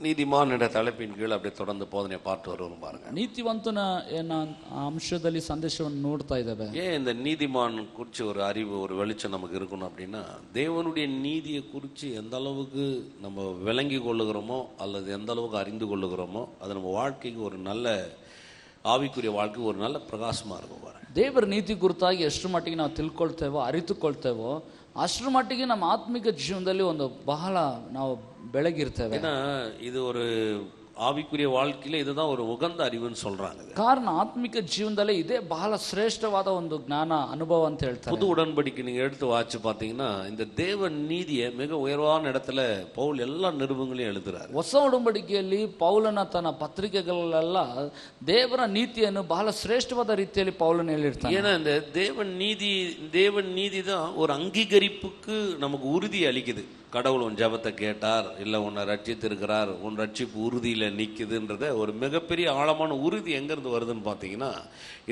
நீதிமான் என்ற தலைப்பின் கீழ் அப்படியே தொடர்ந்து போதனை பார்த்து வருவோம் பாருங்க. ನೀತಿವಂತನ ಅಂಶದಲ್ಲಿ ಸಂದೇಶವನ್ನು ನೋಡ್ತಾ ಇದ್ದೇವೆ. ஏன் இந்த நீதிமான் குறித்து ஒரு அறிவு ஒரு வெளிச்சம் நமக்கு இருக்கணும் அப்படின்னா, தேவனுடைய நீதியை குறித்து எந்த அளவுக்கு நம்ம விளங்கி கொள்ளுகிறோமோ அல்லது எந்த அளவுக்கு அறிந்து கொள்ளுகிறோமோ அது நம்ம வாழ்க்கைக்கு ஒரு நல்ல ಆವಿಕುರಿಯ வாழ்க்கை ஒரு நல்ல பிரகாசமா இருக்கும் பாருங்க. ದೇವರ ನೀತಿ ಕುರಿತಾಗಿ ಎಷ್ಟು ಮಟ್ಟಿಗೆ ನಾವು ತಿಳ್ಕೊಳ್ತೇವೋ ಅರಿತುಕೊಳ್ತೇವೋ ಅಷ್ಟರ ಮಟ್ಟಿಗೆ ನಮ್ಮ ಆತ್ಮಿಕ ಜೀವನದಲ್ಲಿ ಒಂದು ಬಹಳ ನಾವು ಬೆಳಗಿರ್ತೇವೆ. ஏன்னா இது ஒரு ஆவிக்குரிய வாழ்க்கையில இதுதான் ஒரு உகந்த அறிவுன்னு சொல்றாங்க. ಕಾರಣ ಆತ್ಮಿಕ ಜೀವನದಲ್ಲಿ ಇದೇ ಬಹಳ ಶ್ರೇಷ್ಠವಾದ ಒಂದು ಜ್ಞಾನ ಅನುಭವ ಅಂತ ಹೇಳ್ತಾರೆ. புது உடன்படிக்கை நீங்க எடுத்து வாசிச்சு பாத்தீங்கன்னா இந்த தேவ நீதியை மிக உயர்வான இடத்துல பவுல் எல்லா நிருபங்களையும் எழுதுறாரு. ಹೊಸ ಉಡಂಬಡಿಕೆಯಲ್ಲಿ ಪೌಲನ ತನ್ನ ಪತ್ರಿಕೆಗಳೆಲ್ಲ ದೇವರ ನೀತಿಯನ್ನು ಬಹಳ ಶ್ರೇಷ್ಠವಾದ ರೀತಿಯಲ್ಲಿ ಪೌಲನ ಹೇಳಿರ್ತಾನೆ. ஏன்னா இந்த தேவன் நீதி தான் ஒரு அங்கீகரிப்புக்கு நமக்கு உறுதி அளிக்குது. கடவுள் உன் ஜபத்தை கேட்டார், இல்லை உன்னை ரட்சித்து இருக்கிறார், உன் ரட்சிப்பு உறுதியில் நிற்குதுன்றத ஒரு மிகப்பெரிய ஆழமான உறுதி எங்கேருந்து வருதுன்னு பார்த்தீங்கன்னா,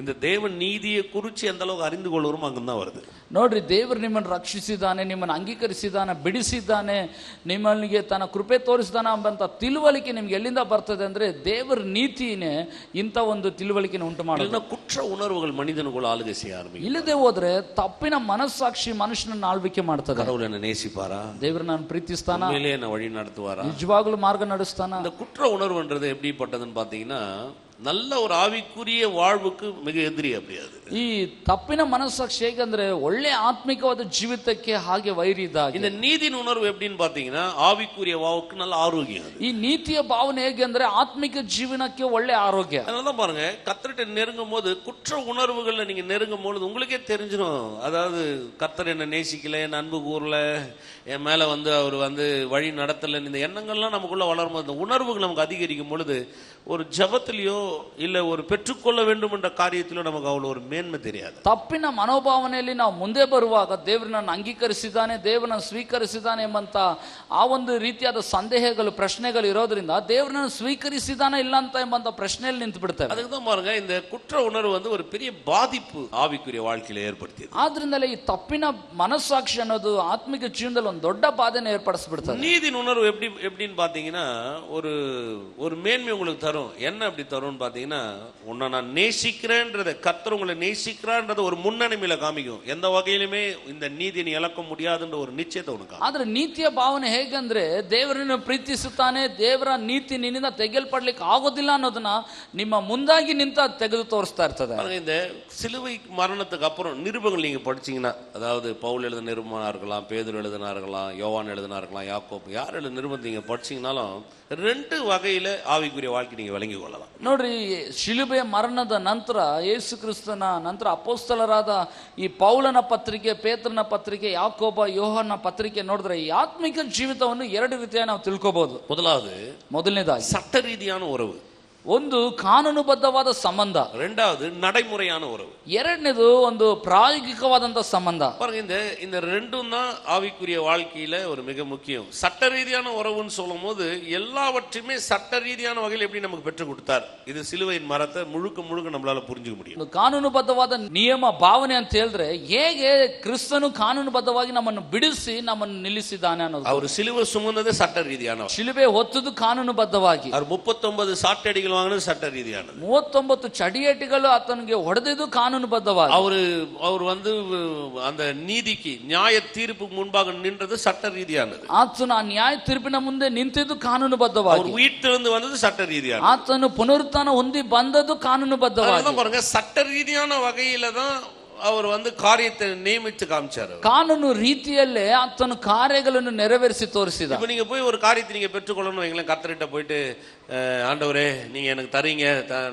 இந்த தேவன் நீதியை குறித்து எந்த அளவுக்கு அறிந்து கொள்கிறோமோ அங்கே தான் வருது. ನೋಡ್ರಿ, ದೇವರು ನಿಮ್ಮನ್ನು ರಕ್ಷಿಸಿದ್ದಾನೆ, ನಿಮ್ಮನ್ನು ಅಂಗೀಕರಿಸಿದ್ದಾನೆ, ಬಿಡಿಸಿದ್ದಾನೆ, ನಿಮ್ಮಲ್ಲಿಗೆ ತನ್ನ ಕೃಪೆ ತೋರಿಸಿದಾನೆ ಎಂಬಂತ ತಿಳುವಳಿಕೆ ನಿಮ್ಗೆ ಎಲ್ಲಿಂದ ಬರ್ತದೆ ಅಂದ್ರೆ ದೇವರ ನೀತಿನೇ ಇಂಥ ಒಂದು ತಿಳುವಳಿಕೆ ಉಂಟು ಮಾಡೋದು. குற்ற உணர்வுகள் மனிதனுக்குள்ள ஆளுகை செய்ய ஆரம்பிக்கும். ಇಲ್ಲದೆ ಹೋದ್ರೆ ತಪ್ಪಿನ ಮನಸ್ಸಾಕ್ಷಿ ಮನುಷ್ಯನನ್ನು ಆಳ್ವಿಕೆ ಮಾಡ್ತದೆ. கடவுள் என்ன நேசிப்பாரா? ದೇವರು ನಾನು ಪ್ರೀತಿಸ್ತಾನ? உண்மையிலேயே என்ன வழி நடத்துவாரா? ನಿಜವಾಗ್ಲೂ ಮಾರ್ಗ ನಡೆಸ್ತಾನ? இந்த குற்ற உணர்வுன்றது எப்படிப்பட்டதுன்னு பார்த்தீங்கன்னா, நல்ல ஒரு ஆவிக்குரிய வாழ்வுக்கு மிக எதிரி. அப்படியாது ಈ ತಪ್ಪಿನ ಮನಸ್ಸಾಕ್ಷಿ ಹೇಗಂದ್ರೆ ಒಳ್ಳೆ ಆತ್ಮಿಕವಾದ ಜೀವಿತಕ್ಕೆ ಹಾಗೆ ವೈರಿ ಇದ್ದಾಗ. இந்த நீதியின் உணர்வு எப்படின்னு பார்த்தீங்கன்னா, ஆவிக்குரிய வாழ்வுக்கு நல்ல ஆரோக்கியம். ಈ ನೀತಿಯ ಭಾವನೆ ಹೇಗೆ ಅಂದ್ರೆ ಆತ್ಮಿಕ ಜೀವನಕ್ಕೆ ಒಳ್ಳೆ ಆರೋಗ್ಯ. அதனாலதான் பாருங்க, கர்த்தர்கிட்ட நெருங்கும் போது குற்ற உணர்வுகள்ல நீங்க நெருங்கும் பொழுது உங்களுக்கே தெரிஞ்சிடும். அதாவது கர்த்தர் என்ன நேசிக்கல, என் அன்பு கூறல, என் மேல அவர் வழி நடத்தல, இந்த எண்ணங்கள்லாம் நமக்குள்ள வளரும் போது, உணர்வுகள் நமக்கு அதிகரிக்கும் பொழுது ஒரு ஜபத்திலையோ இல்ல ஒரு பெற்றுக்கொள்ள வேண்டும் என்ற காரியத்திலோ நமக்கு அவ்வளவு ஒரு மேன்மை தெரியாது. ತಪ್ಪಿನ ಮನೋಭಾವನೆಯಲ್ಲಿ ನಾವು ಮುಂದೆ ಬರುವಾಗ ದೇವರನ್ನು ಅಂಗೀಕರಿಸಿದ್ದಾನೆ, ದೇವರನ್ನು ಸ್ವೀಕರಿಸಿದ್ದಾನೆ ಎಂಬಂತ ಆ ಒಂದು ರೀತಿಯಾದ ಸಂದೇಹಗಳು ಪ್ರಶ್ನೆಗಳು ಇರೋದ್ರಿಂದ ದೇವರನ್ನು ಸ್ವೀಕರಿಸಿದಾನೆ ಇಲ್ಲ ಅಂತ ಎಂಬಂತ ಪ್ರಶ್ನೆಯಲ್ಲಿ ನಿಂತು ಬಿಡ್ತೇವೆ. அதுக்கு தான் பாருங்க, இந்த குற்ற உணர்வு ஒரு பெரிய பாதிப்பு ஆவிக்குரிய வாழ்க்கையில ஏற்படுத்தியது. ಆದ್ರಿಂದಲೇ ಈ ತಪ್ಪಿನ ಮನಸ್ಸಾಕ್ಷಿ ಅನ್ನೋದು ಆತ್ಮಿಕ ಜೀವನದಲ್ಲಿ ಒಂದು ದೊಡ್ಡ ಬಾಧೆನ ಏರ್ಪಡಿಸ್ಬಿಡ್ತದೆ. நீதியின் உணர்வு எப்படின்னு பாத்தீங்கன்னா ஒரு மேன்மை உங்களுக்கு தரும். என்ன அப்படி தரும்னு பாத்தீங்கன்னா, உன்னை நான் நேசிக்கிறேன்றத, கர்த்தர் உங்களை நேசிக்கிறான்றத ஒரு முன்னணிமையில காமிக்கும். எந்த வகையிலுமே இந்த நீதியை நீ இழக்க முடியாதுன்ற ஒரு நிச்சயத்தை உனக்கு. ಆದ್ರೆ ನೀತಿಯ ಭಾವನೆ ಹೇಗಂದ್ರೆ ದೇವರನ್ನು ಪ್ರೀತಿಸುತ್ತಾನೆ, ದೇವರ ನೀತಿ ನಿನ್ನಿಂದ ತೆಗೆಯಲ್ಪಡ್ಲಿಕ್ಕೆ ಆಗೋದಿಲ್ಲ ಅನ್ನೋದನ್ನ ನಿಮ್ಮ ಮುಂದಾಗಿ ನಿಂತ ತೆಗೆದು ತೋರಿಸ್ತಾ ಇರ್ತದೆ. இந்த சிலுவை மரணத்துக்கு அப்புறம் நிருபங்கள் நீங்க படிச்சீங்கன்னா, அதாவது பவுல் எழுதின நிருபமா இருக்கலாம், பேதுரு எழுதினா இருக்கலாம், யோவான் எழுதினா இருக்கலாம், யாக்கோப், யார் எழுதின நிருபத்தை நீங்க படிச்சீங்கன்னாலும் ரெண்டு வகையில ஆவிக்குரிய வாழ்க்கை நீங்க விளங்கி கொள்ளலாம். ನೋಡ್ರಿ, ಶಿಲುಬೆಯ ಮರಣದ ನಂತರ ಯೇಸು ಕ್ರಿಸ್ತನ ನಂತರ ಅಪೊಸ್ತಲರಾದ ಈ ಪೌಲನ ಪತ್ರಿಕೆ, ಪೇತ್ರನ ಪತ್ರಿಕೆ, ಯಾಕೋಬ, ಯೋಹನ ಪತ್ರಿಕೆ ನೋಡಿದ್ರೆ ಈ ಆತ್ಮಿಕ ಜೀವಿತವನ್ನು ಎರಡು ರೀತಿಯಾಗಿ ನಾವು ತಿಳ್ಕೋಬಹುದು. ಮೊದಲನೇದಾಗಿ சட்ட ரீதியான உறவு, ಒಂದು ಕಾನೂನುಬದ್ಧವಾದ ಸಂಬಂಧ. ரெண்டாவது நடைமுறையான உறவு. ಎರಡನೇದು ಒಂದು ಪ್ರಾಯೋಗಿಕವಾದಂತ ಸಂಬಂಧ. பாருங்க, இந்த ரெண்டும் தான் ஆவிக்குரிய வாழ்க்கையில ஒரு மிக முக்கியம். சட்ட ரீதியான உறவுன்னு சொல்லும் போது எல்லாவற்றையுமே சட்ட ரீதியான வகையில் எப்படி நமக்கு பெற்றுக் கொடுத்தார், இது சிலுவையின் மரத்தை முழுக்க நம்மளால புரிஞ்சுக்க முடியும். ಕಾನೂನುಬದ್ಧವಾದ ನಿಯಮ ಭಾವನೆ ಅಂತ ಹೇಳಿದ್ರೆ ಹೇಗೆ ಕ್ರಿಸ್ತನು ಕಾನೂನುಬದ್ಧವಾಗಿ ನಮ್ಮನ್ನು ಬಿಡಿಸಿ ನಮ್ಮನ್ನು ನಿಲ್ಲಿಸಿದ್ದಾನೆ ಅನ್ನೋದು. அவர் சிலுவை சுமந்தது சட்ட ரீதியான, ಶಿಲುಬೆ ಹೊತ್ತದು ಕಾನೂನುಬದ್ಧವಾಗಿ. அவர் 39 சாட்டடிகள் சட்ட ரீதியானது. 39 ಚಡಿಯೇಟುಗಳು ಆತನಿಗೆ ಹೊಡೆದಿದ್ದು ಕಾನೂನುಬದ್ಧವಾಗಿ. அவர் அந்த ನೀತಿಗೆ ನ್ಯಾಯ ತೀರ್ಪು முன்பாக நின்றது சட்ட ரீதியானது. ಆತನು ಆ ನ್ಯಾಯ ತೀರ್ಪಿನ ಮುಂದೆ ನಿಂತಿದ್ದು ಕಾನೂನುಬದ್ಧವಾಗಿ. அவர் உயிர்த்தெழுந்து வந்தது சட்ட ரீதியானது. ಆತನು ಪುನರುತ್ಥಾನ ಹೊಂದಿ ಬಂದದ್ದು ಕಾನೂನುಬದ್ಧವಾಗಿ. பாருங்க, சட்ட ரீதியான வகையில தான் அவர் காரியத்தை நியமித்து காமிச்சார். ಕಾನೂನು ರೀತಿಯಲ್ಲೇ ಆತನು ಕಾರ್ಯಗಳನ್ನು ನೆರವೇರಿಸಿ ತೋರಿಸಿದ. இப்போ நீங்க போய் ஒரு காரியத்தை நீங்க பெற்றுக்கொள்ளணும் வைங்களேன், கர்த்தர்கிட்ட போயிட்டு ஆண்டவரே நீங்க எனக்கு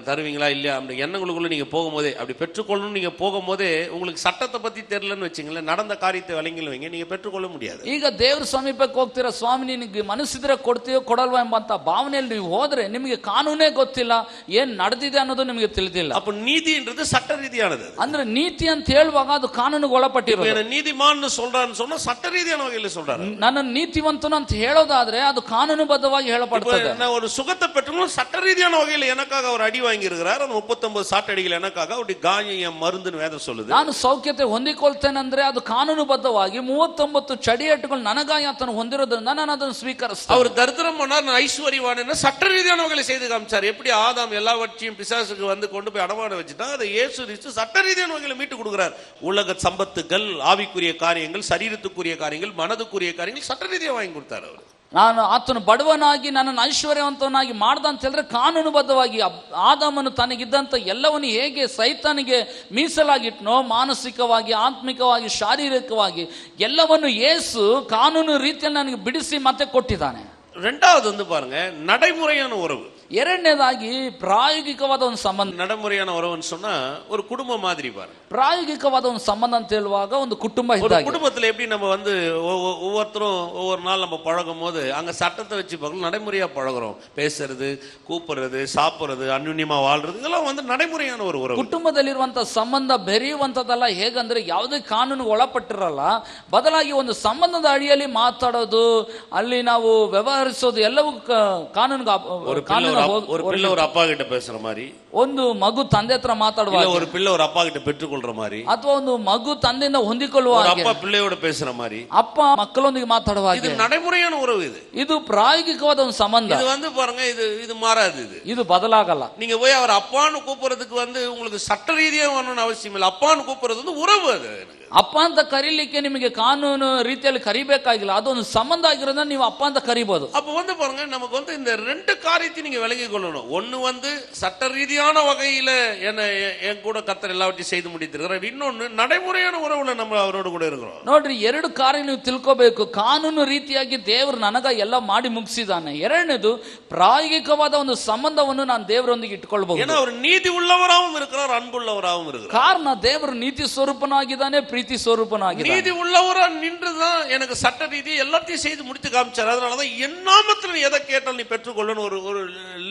தருவீங்களா இல்லையா அப்படி எண்ணங்களுக்குள்ள நீங்க போகும்போதே, அப்படி பெற்றுக்கொள்ளணும் நீங்க போகும்போதே உங்களுக்கு சட்டத்தை பத்தி தெரியலன்னு வச்சுங்களேன், நடந்த காரியத்தை விளங்கி வைங்க, நீங்க பெற்றுக்கொள்ள முடியாது. ಈಗ ದೇವರ ಸಮೀಪಕ್ಕೆ ಹೋಗ್ತೀರಾ, ಸ್ವಾಮಿ ನಿನಗೆ ಮನಸ್ಸಿದ್ರೆ ಕೊಡ್ತೀಯೋ ಕೊಡಲ್ವಾ ಎಂಬಂತ ಭಾವನೆಯಲ್ಲಿ ನೀವು ಹೋದ್ರೆ ನಿಮಗೆ ಕಾನೂನೇ ಗೊತ್ತಿಲ್ಲ, ಏನ್ ನಡೆದಿದೆ ಅನ್ನೋದು ನಿಮಗೆ ತಿಳಿದಿಲ್ಲ. அப்ப நீதின்றது சட்ட ரீதியானது. ಅಂದ್ರೆ ನೀತಿ ಅಂತ ಹೇಳುವಾಗ ಅದು ಕಾನೂನಿಗೆ ಒಳಪಟ್ಟಿರೋದು. என்ன நீதிமான்னு சொல்றான்னு சொன்னா சட்ட ரீதியான வகையில சொல்றாரு. ನನ್ನ ನೀತಿವಂತನು ಅಂತ ಹೇಳೋದಾದ್ರೆ ಅದು ಕಾನೂನುಬದ್ಧವಾಗಿ ಹೇಳಪಡುತ್ತದೆ. நான் ஒரு சுகத்தை பெற்றணும் சட்ட ரீதியான வகையில எனக்காக அவர் அடி வாங்கி இருக்கிறார். அந்த 39 சாட்டடிகள் எனக்காக அவருடைய காயம் மருந்துன்னு வேதம் சொல்லுது. ನಾನು ಸೌಖ್ಯತೆ ಹೊಂದಿಕೊಳ್ತೇನೆಂದ್ರೆ ಅದು ಕಾನೂನುಬದ್ಧವಾಗಿ 39 ಚಡಿಯೇಟುಗಳು ನನಗಾಗಿ ಆತನು ಹೊಂದಿರೋದ್ರಿಂದ ನಾನು ಅದನ್ನು ಸ್ವೀಕರಿಸ್ತೇನೆ. அவர் தரித்திரம் பண்ணார், நான் ஐஸ்வர்யவான் சட்ட ரீதியான வகையில செய்து காமிச்சார். எப்படி ஆதாம் எல்லாவற்றையும் பிசாசுக்கு வந்து கொண்டு போய் அடமான வச்சுட்டா, அதை இயேசு கிறிஸ்து சட்ட ரீதியான வகையில மீட்டு கொடுக்கிறார். உலக சம்பத்துகள், ஆவிக்குரிய காரியங்கள், சரீரத்துக்குரிய காரியங்கள், மனதுக்குரிய காரியங்கள் சட்ட ரீதியா வாங்கி கொடுத்தார் அவர். ನಾನು ಆತನು ಬಡವನಾಗಿ ನನ್ನನ್ನು ಐಶ್ವರ್ಯವಂತವನಾಗಿ ಮಾಡ್ದ ಅಂತ ಹೇಳಿದ್ರೆ ಕಾನೂನುಬದ್ಧವಾಗಿ ಆದಾಮನು ತನಗಿದ್ದಂತ ಎಲ್ಲವನ್ನು ಹೇಗೆ ಸೈತಾನಿಗೆ ಮೀಸಲಾಗಿಟ್ನೋ ಮಾನಸಿಕವಾಗಿ, ಆತ್ಮಿಕವಾಗಿ, ಶಾರೀರಿಕವಾಗಿ ಎಲ್ಲವನ್ನು ಯೇಸು ಕಾನೂನು ರೀತಿಯಲ್ಲಿ ನನಗೆ ಬಿಡಿಸಿ ಮತ್ತೆ ಕೊಟ್ಟಿದ್ದಾನೆ. ரெண்டாவது வந்து பாருங்க, நடைமுறையான உறவு. ಎರಡನೇದಾಗಿ ಪ್ರಾಯೋಗಿಕವಾದ ಒಂದು ಸಂಬಂಧ. நடைமுறையான உறவுன்னு சொன்னா ஒரு குடும்ப மாதிரி பாருங்க. ಪ್ರಾಯೋಗಿಕವಾದ ಒಂದು ಸಂಬಂಧ ಅಂತ ಹೇಳುವಾಗ ಒಂದು ಕುಟುಂಬ ஒரு ಇದ್ದಾಗ, குடும்பத்துல எப்படி நம்ம வந்து ஒவ்வொருத்தரும் ஒவ்வொரு நாள் நம்ம பழகும் போது அங்க சட்டத்தை வச்சு பார்க்கணும், நடைமுறையா பழகுறோம். பேசுறது, கூப்பிடுறது, சாப்பிடுறது, அந்யுன்யமா வாழ்றது, இதெல்லாம் வந்து நடைமுறையான ஒரு உறவு. ಕುಟುಂಬದಲ್ಲಿರುವಂತಹ ಸಂಬಂಧ ಬೆರೆಯುವಂತದಲ್ಲ. ಹೇಗಂದ್ರೆ ಯಾವುದೇ ಕಾನೂನು ಒಳಪಟ್ಟಿರಲ್ಲ, ಬದಲಾಗಿ ಒಂದು ಸಂಬಂಧದ ಅಡಿಯಲ್ಲಿ ಮಾತಾಡೋದು, ಅಲ್ಲಿ ನಾವು ವ್ಯವಹರಿಸೋದು ಎಲ್ಲವೂ ಕಾನೂನಿಗೆ ஒரு பிள்ளை ஒரு அப்பா கிட்ட பேசுற மாதிரி, ಒಂದು ಮಗು ತಂದೆ ಹತ್ರ ಮಾತಾಡುವಾಗ, ஒரு பிள்ளை ஒரு அப்பா கிட்ட பெற்றுக்கொள்ற மாதிரி, ಅಥವಾ ಒಂದು ಮಗು ತಂದೆಯಿಂದ ಹೊಂದಿಕೊಳ್ಳುವ ஒரு ಹಾಗೆ, அப்பா பிள்ளையோட பேசுற மாதிரி, ಅಪ್ಪ ಮಕ್ಕಳೊಂದಿಗೆ ಮಾತಾಡುವಾಗ, இது நடைமுறையான உறவு. இது ಪ್ರಾಯೋಗಿಕವಾದ ಒಂದು ಸಂಬಂಧ. இது வந்து பாருங்க, இது மாறாது. ಇದು ಬದಲಾಗಲ್ಲ. நீங்க போய் அவர் அப்பான்னு கூப்பிடுறதுக்கு வந்து உங்களுக்கு சட்ட ரீதியா வரணும்னு அவசியம் இல்லை. அப்பான்னு கூப்பிடுறது வந்து உறவு. அது ಅಪ್ಪ ಅಂತ ಕರೀಲಿಕ್ಕೆ ನಿಮಗೆ ಕಾನೂನು ರೀತಿಯಲ್ಲಿ ಕರಿಬೇಕಾಗಿಲ್ಲ, ಅದೊಂದು ಸಂಬಂಧ ಆಗಿರೋದ್ರಿಂದ ನೀವು ಅಪ್ಪ ಅಂತ ಕರಿಬಹುದು. அப்ப வந்து பாருங்க, நமக்கு வந்து இந்த ரெண்டு காரியத்தையும் நீங்க விளங்கி கொள்ளணும். ஒன்னு வந்து சட்ட ரீதியான வகையில என் கூட கர்த்தர் எல்லாவற்றையும் செய்து முடித்திருக்கிறார். இன்னொன்னு நடைமுறையான உறவுல நம்ம அவரோடு கூட இருக்கிறோம். ನೋಡ್ರಿ, ಎರಡು ಕಾರ್ಯ ನೀವು ತಿಳ್ಕೋಬೇಕು. ಕಾನೂನು ರೀತಿಯಾಗಿ ದೇವರು ನನಗ ಎಲ್ಲ ಮಾಡಿ ಮುಗಿಸಿದಾನೆ. ಎರಡನೇದು ಪ್ರಾಯೋಗಿಕವಾದ ಒಂದು ಸಂಬಂಧವನ್ನು ನಾನು ದೇವರೊಂದಿಗೆ ಇಟ್ಕೊಳ್ಬಹುದು. ஏன்னா அவர் நீதி உள்ளவராகவும் இருக்கிறார், அன்புள்ளவராகவும் இருக்கிறார். ಕಾರಣ ದೇವರು ನೀತಿ ಸ್ವರೂಪನಾಗಿದ್ದಾನೆ, ಪ್ರೀತಿ ಸ್ವರೂಪನಾಗಿದ್ದಾನೆ. நீதி உள்ளவரா நின்றுதான் எனக்கு சட்ட ரீதியை எல்லாத்தையும் செய்து முடித்து காமிச்சார். அதனாலதான் என் நாமத்தில் நீ எதை கேட்டால் நீ பெற்றுக்கொள்ளணும் ஒரு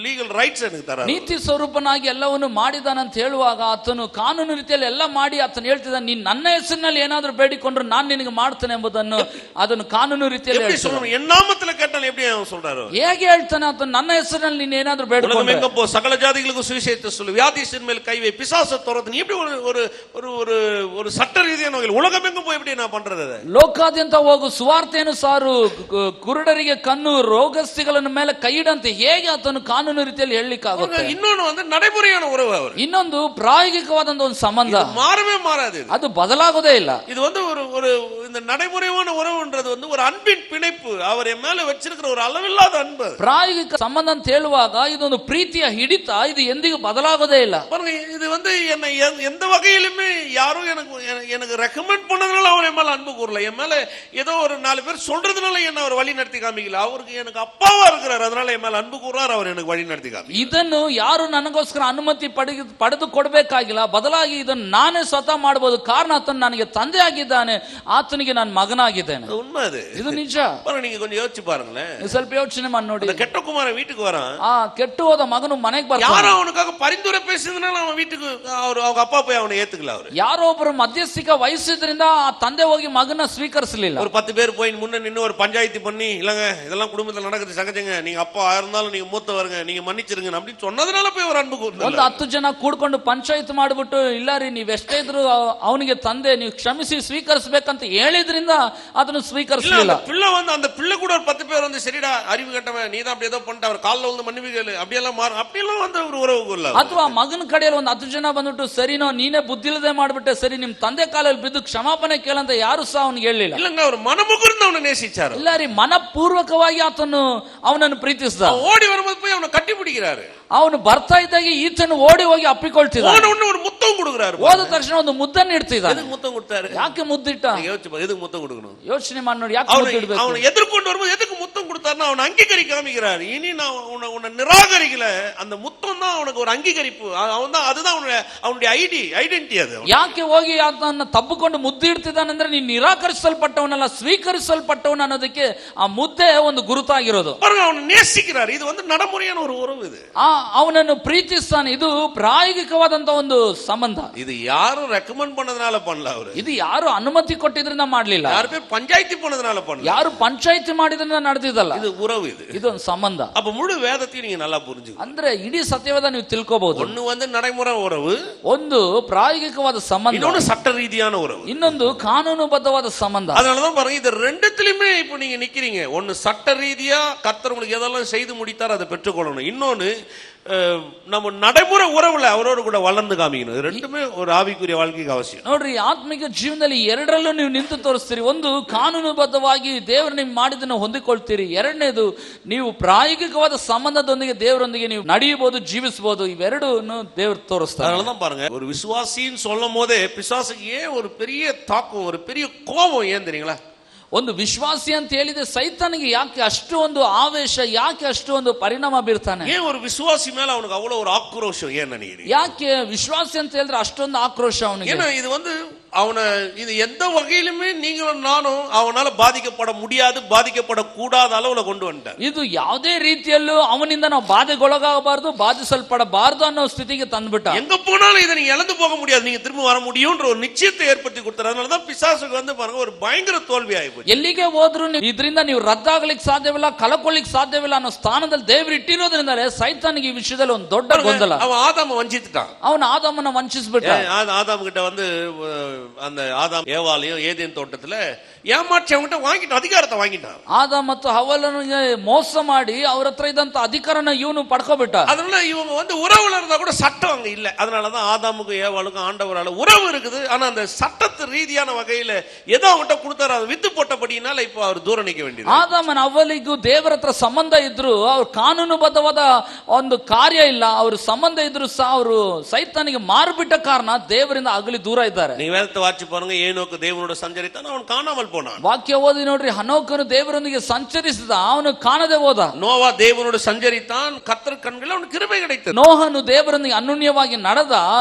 லீகல் ரைட்ஸ் எனக்கு தர. ನೀತಿ ಸ್ವರೂಪನಾಗಿ ಎಲ್ಲವನ್ನು ಮಾಡಿದಾನೆ ಅಂತ ಹೇಳುವಾಗ ಆತನು ಕಾನೂನು ರೀತಿಯಲ್ಲಿ ಎಲ್ಲ ಮಾಡಿ ಆತನು ಹೇಳ್ತಿದ್ದಾನೆ, ನೀನ್ ನನ್ನ ಹೆಸರಿನಲ್ಲಿ ಏನಾದ್ರೂ ಬೇಡಿಕೊಂಡ್ರೆ ನಾನು ನಿನಗೆ ಮಾಡ್ತೇನೆ ಎಂಬುದನ್ನು ಅದನ್ನು ಕಾನೂನು ರೀತಿಯಲ್ಲಿ ಹೇಳ್ತಾನೆ. என் நாமத்தில் கேட்டால் எப்படி அவன் சொல்றாரு? ಹೇಗೆ ಹೇಳ್ತಾನೆ ಆತನು, ನನ್ನ ಹೆಸರಿನಲ್ಲಿ ನೀನ್ ಏನಾದ್ರೂ ಬೇಡಿಕೊಂಡ್ರೆ எங்க போ, சகல ஜாதிகளுக்கு சுவிசேஷத்தை சொல்லு, வியாதியின் மேல் கை வை, பிசாசை துரத்து. நீ எப்படி ஒரு சட்ட ரீதியான உலகம் எங்க போய் எப்படி நான் பண்றது? ಲೋಕಾದ್ಯಂತ ಹೋಗು, ಸುವಾರ್ತೆಯನ್ನು ಸಾರು, ಕುರುಡರಿಗೆ ಕಣ್ಣು, ರೋಗಸ್ಥಿಗಳ ಮೇಲೆ ಕೈ ಇಡಂತೆ ಹೇಗೆ ಆತನು ಕಾನೂನು ರೀತಿಯಲ್ಲಿ ಹೇಳಲಿಕ್ಕಾಗುತ್ತೆ? ಇನ್ನೊಂದು வந்து நடைமுறையான உறவு. அவர் ಇನ್ನೊಂದು ಪ್ರಾಯೋಗಿಕವಾದ ಒಂದು ಸಂಬಂಧ, மாறவே மாறாது. ಅದು ಬದಲಾಗೋದೇ ಇಲ್ಲ. இது வந்து ஒரு இந்த நடைமுறையான உறவுன்றது வந்து ஒரு அன்பின் பிணைப்பு. அவர் என் மேல வச்சிருக்கிற ஒரு அளவில்லாத அன்பு. ಪ್ರಾಯೋಗಿಕ ಸಂಬಂಧ ಅಂತ ಹೇಳುವಾಗ ಇದೊಂದು ಪ್ರೀತಿಯ ಹಿಡಿತ, ಇದು ಎಂದಿಗೂ ಬದಲಾಗೋದೇ ಇಲ್ಲ. பாருங்க, இது வந்து என்னை எந்த வகையிலுமே யாரும் எனக்கு ரெக்கமெண்ட் பண்ணதுனால அவர் என் மேல அன்பு கூறல. என் மேல ஏதோ ஒரு 4 பேர் சொல்றதுனால என்ன அவர் வழி நடத்தி காமிக்கல. அவருக்கு எனக்கு அப்பாவா இருக்கிறார், அதனால என் மேல அன்பு கூறார், அவர் எனக்கு வழி நடத்தி காமி. ಇದನ್ನು ಯಾರು ನನಗೋಸ್ಕರ ಅನುಮತಿ ಪಡೆದು ಕೊಡಬೇಕಾಗಿಲ್ಲ, ಬದಲಾಗಿ ಇದನ್ನು ನಾನೇ ಸ್ವತಃ ಮಾಡಬಹುದು. ಕಾರಣ ಆತನು ನನಗೆ ತಂದೆ ಆಗಿದ್ದಾನೆ, ಆತನಿಗೆ ನಾನು ಮಗನಾಗಿದ್ದೇನೆ. உண்மை அது, ಇದು ನಿಜ. பாருங்க, நீங்க கொஞ்சம் யோசிச்சு பாருங்களேன். ಸ್ವಲ್ಪ ಯೋಚನೆ ಮಾಡಿ ನೋಡಿ. கெட்ட குமாரன் வீட்டுக்கு வரான், ಕೆಟ್ಟು ಹೋದ ಮಗನು ಮನೆಗೆ ಬರ್ತಾನೆ. யாரோ அவனுக்காக பரிந்துரை பேசியதுனால அவன் வீட்டுக்கு அவங்க அப்பா போய் அவனை ஏத்துக்கல. அவர் ಯಾರೋ ಒಬ್ಬರು ಮಧ್ಯಸ್ಥಿಕ ವಹಿಸಿದ್ರಿಂದ ಆ ತಂದೆ ಹೋಗಿ ಮಗನ ಸ್ವೀಕರಿಸಲಿಲ್ಲ. ஒரு 10 பேர் போய் முன்ன நின்று ஒரு பஞ்சாயத்து பண்ணி, இல்லங்க இதெல்லாம் குடும்பத்தில் நடக்குது சகஜங்க, நீங்க அப்பா இருந்தாலும் நீங்க மூத்தவருங்க, நீங்க மன்னிச்சிருங்க அப்படின்னு சொன்னதுனால போய் ஒரு அன்பு கூர்ந்தார். ಒಂದು 10 ಜನ ಕೂಡ್ಕೊಂಡು ಪಂಚಾಯತ್ ಮಾಡ್ಬಿಟ್ಟು, ಇಲ್ಲ ರೀ ನೀವ್ ಎಷ್ಟೇ ಇದ್ರು ಅವನಿಗೆ ತಂದೆ ನೀವು ಕ್ಷಮಿಸಿ ಸ್ವೀಕರಿಸಬೇಕಂತ ಹೇಳಿದ್ರಿಂದ ಅದನ್ನು ಸ್ವೀಕರಿಸಲಿಲ್ಲ. பிள்ளை வந்து அந்த பிள்ளை கூட ஒரு 10 பேர் வந்து, சரிடா அறிவு கட்டவன், நீ தான் அப்படி ஏதோ பண்ணிட்டு அவர் காலில் வந்து மன்னிப்புகள் அப்படியெல்லாம் அப்படியெல்லாம் வந்து ஒரு உறவு இல்ல. ಅಥವಾ ಮಗನ ಕಡೆಯಲ್ಲಿ ಒಂದು 10 ಜನ ಬಂದ್ಬಿಟ್ಟು, ಸರಿನೋ ನೀನೇ ಬುದ್ಧಿಲ್ಲದೆ ಮಾಡ್ಬಿಟ್ಟೆ, ಸರಿ ನಿಮ್ ತಂದೆ ಕಾಲಲ್ಲಿ ಬಿದ್ದು ಕ್ಷಮಾಪಣೆ ಕೇಳಂತ ಯಾರು ಸಹ ಅವನಿಗೆ ಹೇಳಿಲ್ಲ. இல்லங்க, அவர் மனமுகுர்ந்து அவனை நேசிச்சார். ಇಲ್ಲ ರೀ, ಮನಪೂರ್ವಕವಾಗಿ ಆತನು ಅವನನ್ನು ಪ್ರೀತಿಸಿದ. ஓடி வரும்போது போய் அவனை கட்டி பிடிக்கிறாரு. ಅವನು ಬರ್ತಾ ಇದ್ದಾಗ ಈತನು ಓಡಿ ಹೋಗಿ ಅಪ್ಪಿಕೊಳ್ತಿದ್ದ. ஒரு முத்தம் கொடுக்கிறாரு. ಹೋದ ತಕ್ಷಣ ಒಂದು ಮುದ್ದನ್ನು ಇಡ್ತಿದ್ದ. எதுக்கு முத்தம் கொடுத்தாரு? ಯಾಕೆ ಮುದ್ದಿಟ್ಟ? யோசிச்சு எதுக்கு முத்தம் கொடுக்கணும்? ಯೋಚನೆ ಮಾಡಿ ನೋಡಿ, ಯಾಕೆ ಮುದ್ದಿಡ್ಬೇಕು? அவனை எதிர்கொண்டு வரும்போது எதுக்கு முத்தம் கொடுத்தாரு? கொடுத்தாருன்னா அவனை அங்கீகரிக்க காமிக்கிறார். இனி நான் உன்னை நிராகரிக்கல, அந்த முத்தம் தான் அவனுக்கு ஒரு அங்கீகரிப்பு. அவன் தான், அதுதான் அவனுடைய ಐಡೆಂಟಿ. ಅದು ಯಾಕೆ ಹೋಗಿ ಅದನ್ನ ತಬ್ಬಿಕೊಂಡು ಮುದ್ದೆ ಇಡ್ತಿದ್ದಾನಂದ್ರೆ ನೀನು ನಿರಾಕರಿಸಲ್ಪಟ್ಟವನಲ್ಲ, ಸ್ವೀಕರಿಸಲ್ಪಟ್ಟವನು ಅನ್ನೋದಕ್ಕೆ ಆ ಮುದ್ದೆ ಒಂದು ಗುರುತಾಗಿರೋದು. ಅವನು ನೇಸಿಕ್கிறார். ಇದು ಒಂದು ನಡಮುರಿயான ஒரு உறவு. இது ಅವನನ್ನು ಪ್ರೀತಿಸ್ತಾನೆ. ಇದು ಪ್ರಾಯೋಗಿಕವಾದಂತ ಒಂದು ಸಂಬಂಧ. இது யாரும் ரெக்கமெண்ட் பண்ணதனால பண்ணல. ಅವರು ಇದು ಯಾರು ಅನುಮತಿ ಕೊಟ್ಟಿದ್ರಿಂದ ಮಾಡ್ಲಿಲ್ಲ. ಯಾರು ಪಂಚಾಯಿತಿ பண்ணதனால பண்ணல. ಯಾರು ಪಂಚಾಯಿತಿ ಮಾಡಿದ್ರಿಂದ ನಡೆದಿದ್ದಲ್ಲ. ಇದು ಉறவு. ಇದು ಒಂದು ಸಂಬಂಧ. அப்ப முழு வேதத்தையும் நீங்க நல்லா புரிஞ்சுக்கணும். ಅಂದ್ರೆ ಇಡೀ ಸತ್ಯವೇದ ನೀವು ತಿಳ್ಕೋಬಹುದು. ஒன்னு வந்து நடைமுறை உறவு, ಒಂದು ಪ್ರಾಯೋಗಿಕವಾದ ಸಂಬಂಧ, இன்னொன்னு சட்ட ரீதியான உறவு, ಇನ್ನೊಂದು ಕಾನೂನುಬದ್ಧವಾದ ಸಂಬಂಧ. அதனாலதான் பாருங்க, இது ரெண்டுத்திலுமே இப்ப நீங்க நிக்கிறீங்க. ஒன்னு சட்ட ரீதியா கர்த்தர் உங்களுக்கு எதெல்லாம் செய்து முடித்தார் அதை பெற்றுக்கொள்ளணும். இன்னொன்னு நம்ம நடைமுறை உறவுல அவரோடு கூட வளர்ந்து காமிக்கணும். ரெண்டுமே ஒரு ஆவிக்குரிய வாழ்க்கைக்கு அவசியம். ನೋಡ್ರಿ, ಆತ್ಮಿಕ ಜೀವನದಲ್ಲಿ ಎರಡರಲ್ಲೂ ನೀವು ನಿಂತು ತೋರಿಸ್ತೀರಿ. ಒಂದು ಕಾನೂನುಬದ್ಧವಾಗಿ ದೇವರು ನಿಮ್ಗೆ ಮಾಡಿದ್ದನ್ನು ಹೊಂದಿಕೊಳ್ತೀರಿ. ಎರಡನೇದು ನೀವು ಪ್ರಾಯೋಗಿಕವಾದ ಸಂಬಂಧದೊಂದಿಗೆ ದೇವರೊಂದಿಗೆ ನೀವು ನಡೆಯಬಹುದು, ಜೀವಿಸಬಹುದು. ಇವೆರಡನ್ನು ದೇವರು ತೋರಿಸ್ತಾರೆ. அதனாலதான் பாருங்க, ஒரு விசுவாசின்னு சொல்லும் போதே பிசாசுக்கு ஏன் ஒரு பெரிய தாக்கம், ஒரு பெரிய கோபம் ஏன் தெரியுங்களா? ಒಂದು ವಿಶ್ವಾಸಿ ಅಂತ ಹೇಳಿದ್ರೆ ಸೈತಾನಿಗೆ ಯಾಕೆ ಅಷ್ಟು ಒಂದು ಆವೇಶ, ಯಾಕೆ ಅಷ್ಟು ಒಂದು ಪರಿಣಾಮ ಬೀರ್ತಾನೆ? ஏன் ஒரு விசுவாசி மேல அவனுக்கு அவ்வளவு ஒரு ஆக்ரோஷம் ஏன் நினைக்கிறீங்க? ಯಾಕೆ ವಿಶ್ವಾಸಿ ಅಂತ ಹೇಳಿದ್ರೆ ಅಷ್ಟೊಂದು ಆಕ್ರೋಶ ಅವನಿಗೆ? ஏன்னா இது வந்து அவனை இது எந்த வகையிலுமே நீங்களும் நானும் அவனால பாதிக்கப்பட முடியாது, பாதிக்கப்படக்கூடாத அளவுல கொண்டு வந்துட்டார். ಇದು ಯಾವುದೇ ರೀತಿಯಲ್ಲೂ ಅವನಿಂದ ನಾವು ಬಾಧೆಗೊಳಗಾಗಬಾರದು, ಬಾಧಿಸಲ್ಪಡಬಾರದು ಅನ್ನೋ ಸ್ಥಿತಿಗೆ ತಂದ್ಬಿಟ್ಟ. எங்க போனாலும் இதை நீங்க இழந்து போக முடியாது, நீங்க திரும்ப வர முடியும்ன்ற ஒரு நிச்சயத்தை ஏற்படுத்தி கொடுத்தார். அதனாலதான் பிசாசுக்கு வந்து பாருங்க ஒரு பயங்கர தோல்வி ஆயிப்போச்சு. ಎಲ್ಲಿಗೆ ಹೋದ್ರು ಇದರಿಂದ ನೀವು ರದ್ದಾಗ್ಲಿಕ್ಕೆ ಸಾಧ್ಯವಿಲ್ಲ, ಕಳ್ಕೊಳ್ಳಿಕ್ಕೆ ಸಾಧ್ಯವಿಲ್ಲ ಅನ್ನೋ ಸ್ಥಾನದಲ್ಲಿ ದೇವರು ಇಟ್ಟಿರೋದ್ರಿಂದಲೇ ಸೈತಾನಿಗೆ ಈ ವಿಷಯದಲ್ಲಿ ಒಂದು ದೊಡ್ಡ ಗೊಂದಲ. அவன் ஆதாம வஞ்சித்துட்டான். ಅವನ ಆದಾಮನ ವಂಚಿಸ್ಬಿಟ್ಟ. ஆதாம் கிட்ட வந்து அந்த ஆதாம் ஏவாளையும் ஏதேன் தோட்டத்துல ஏமாற்றி அவங்கிட்ட வாங்கிட்டான், அதிகாரத்தை வாங்கிட்டான். ಆದಾಮ ಮತ್ತು ಹವ್ವಲನಿಗೆ ಮೋಸ ಮಾಡಿ ಅವ್ರ ಹತ್ರ ಇದ್ದಂತ ಅಧಿಕಾರನ ಇವನು ಪಡ್ಕೋಬಿಟ್ಟ. அதனால இவங்க வந்து உறவுல இருந்தா கூட சட்டம் அங்க இல்ல. அதனாலதான் ஆதாமுக்கும் ஏவாளுக்கும் ஆண்டவரால உறவு இருக்குது, ஆனா அந்த சட்டத்து ரீதியான வகையில ஏதோ அவங்கிட்ட கொடுத்தாரு, அதை வித்து போட்டபடினால இப்ப அவர் தூரம் நிக்க வேண்டியது. ಆದಾಮನ ಹವ್ವಲಿಗೂ ದೇವರ ಹತ್ರ ಸಂಬಂಧ ಇದ್ರು, ಅವ್ರ ಕಾನೂನುಬದ್ಧವಾದ ಒಂದು ಕಾರ್ಯ ಇಲ್ಲ, ಅವ್ರ ಸಂಬಂಧ ಇದ್ರು ಸಹ ಅವರು ಸೈತಾನಿಗೆ ಮಾರ್ಬಿಟ್ಟ ಕಾರಣ ದೇವರಿಂದ ಅಗಲಿ ದೂರ ಇದ್ದಾರೆ. நீ வேதத்தை வாட்சி பாருங்க, ஏனோக்கு தேவனோட சஞ்சரித்தான், அவன் காணாமல் போனான். ವಾಕ್ಯ ಓದಿ ನೋಡ್ರಿ, ಹನೋಕನು ದೇವರೊಂದಿಗೆ ಸಂಚರಿಸಿದ, ಅವನು ಕಾಣದೆ ಹೋದ. நோவா தேவனோட சஞ்சரித்தான், கர்த்தர் கண்களில் அவனுக்கு கிருபை கிடைத்தது. ನೋಹನು ದೇವರೊಂದಿಗೆ ಅನ್ಯೋನ್ಯವಾಗಿ ನಡೆದ,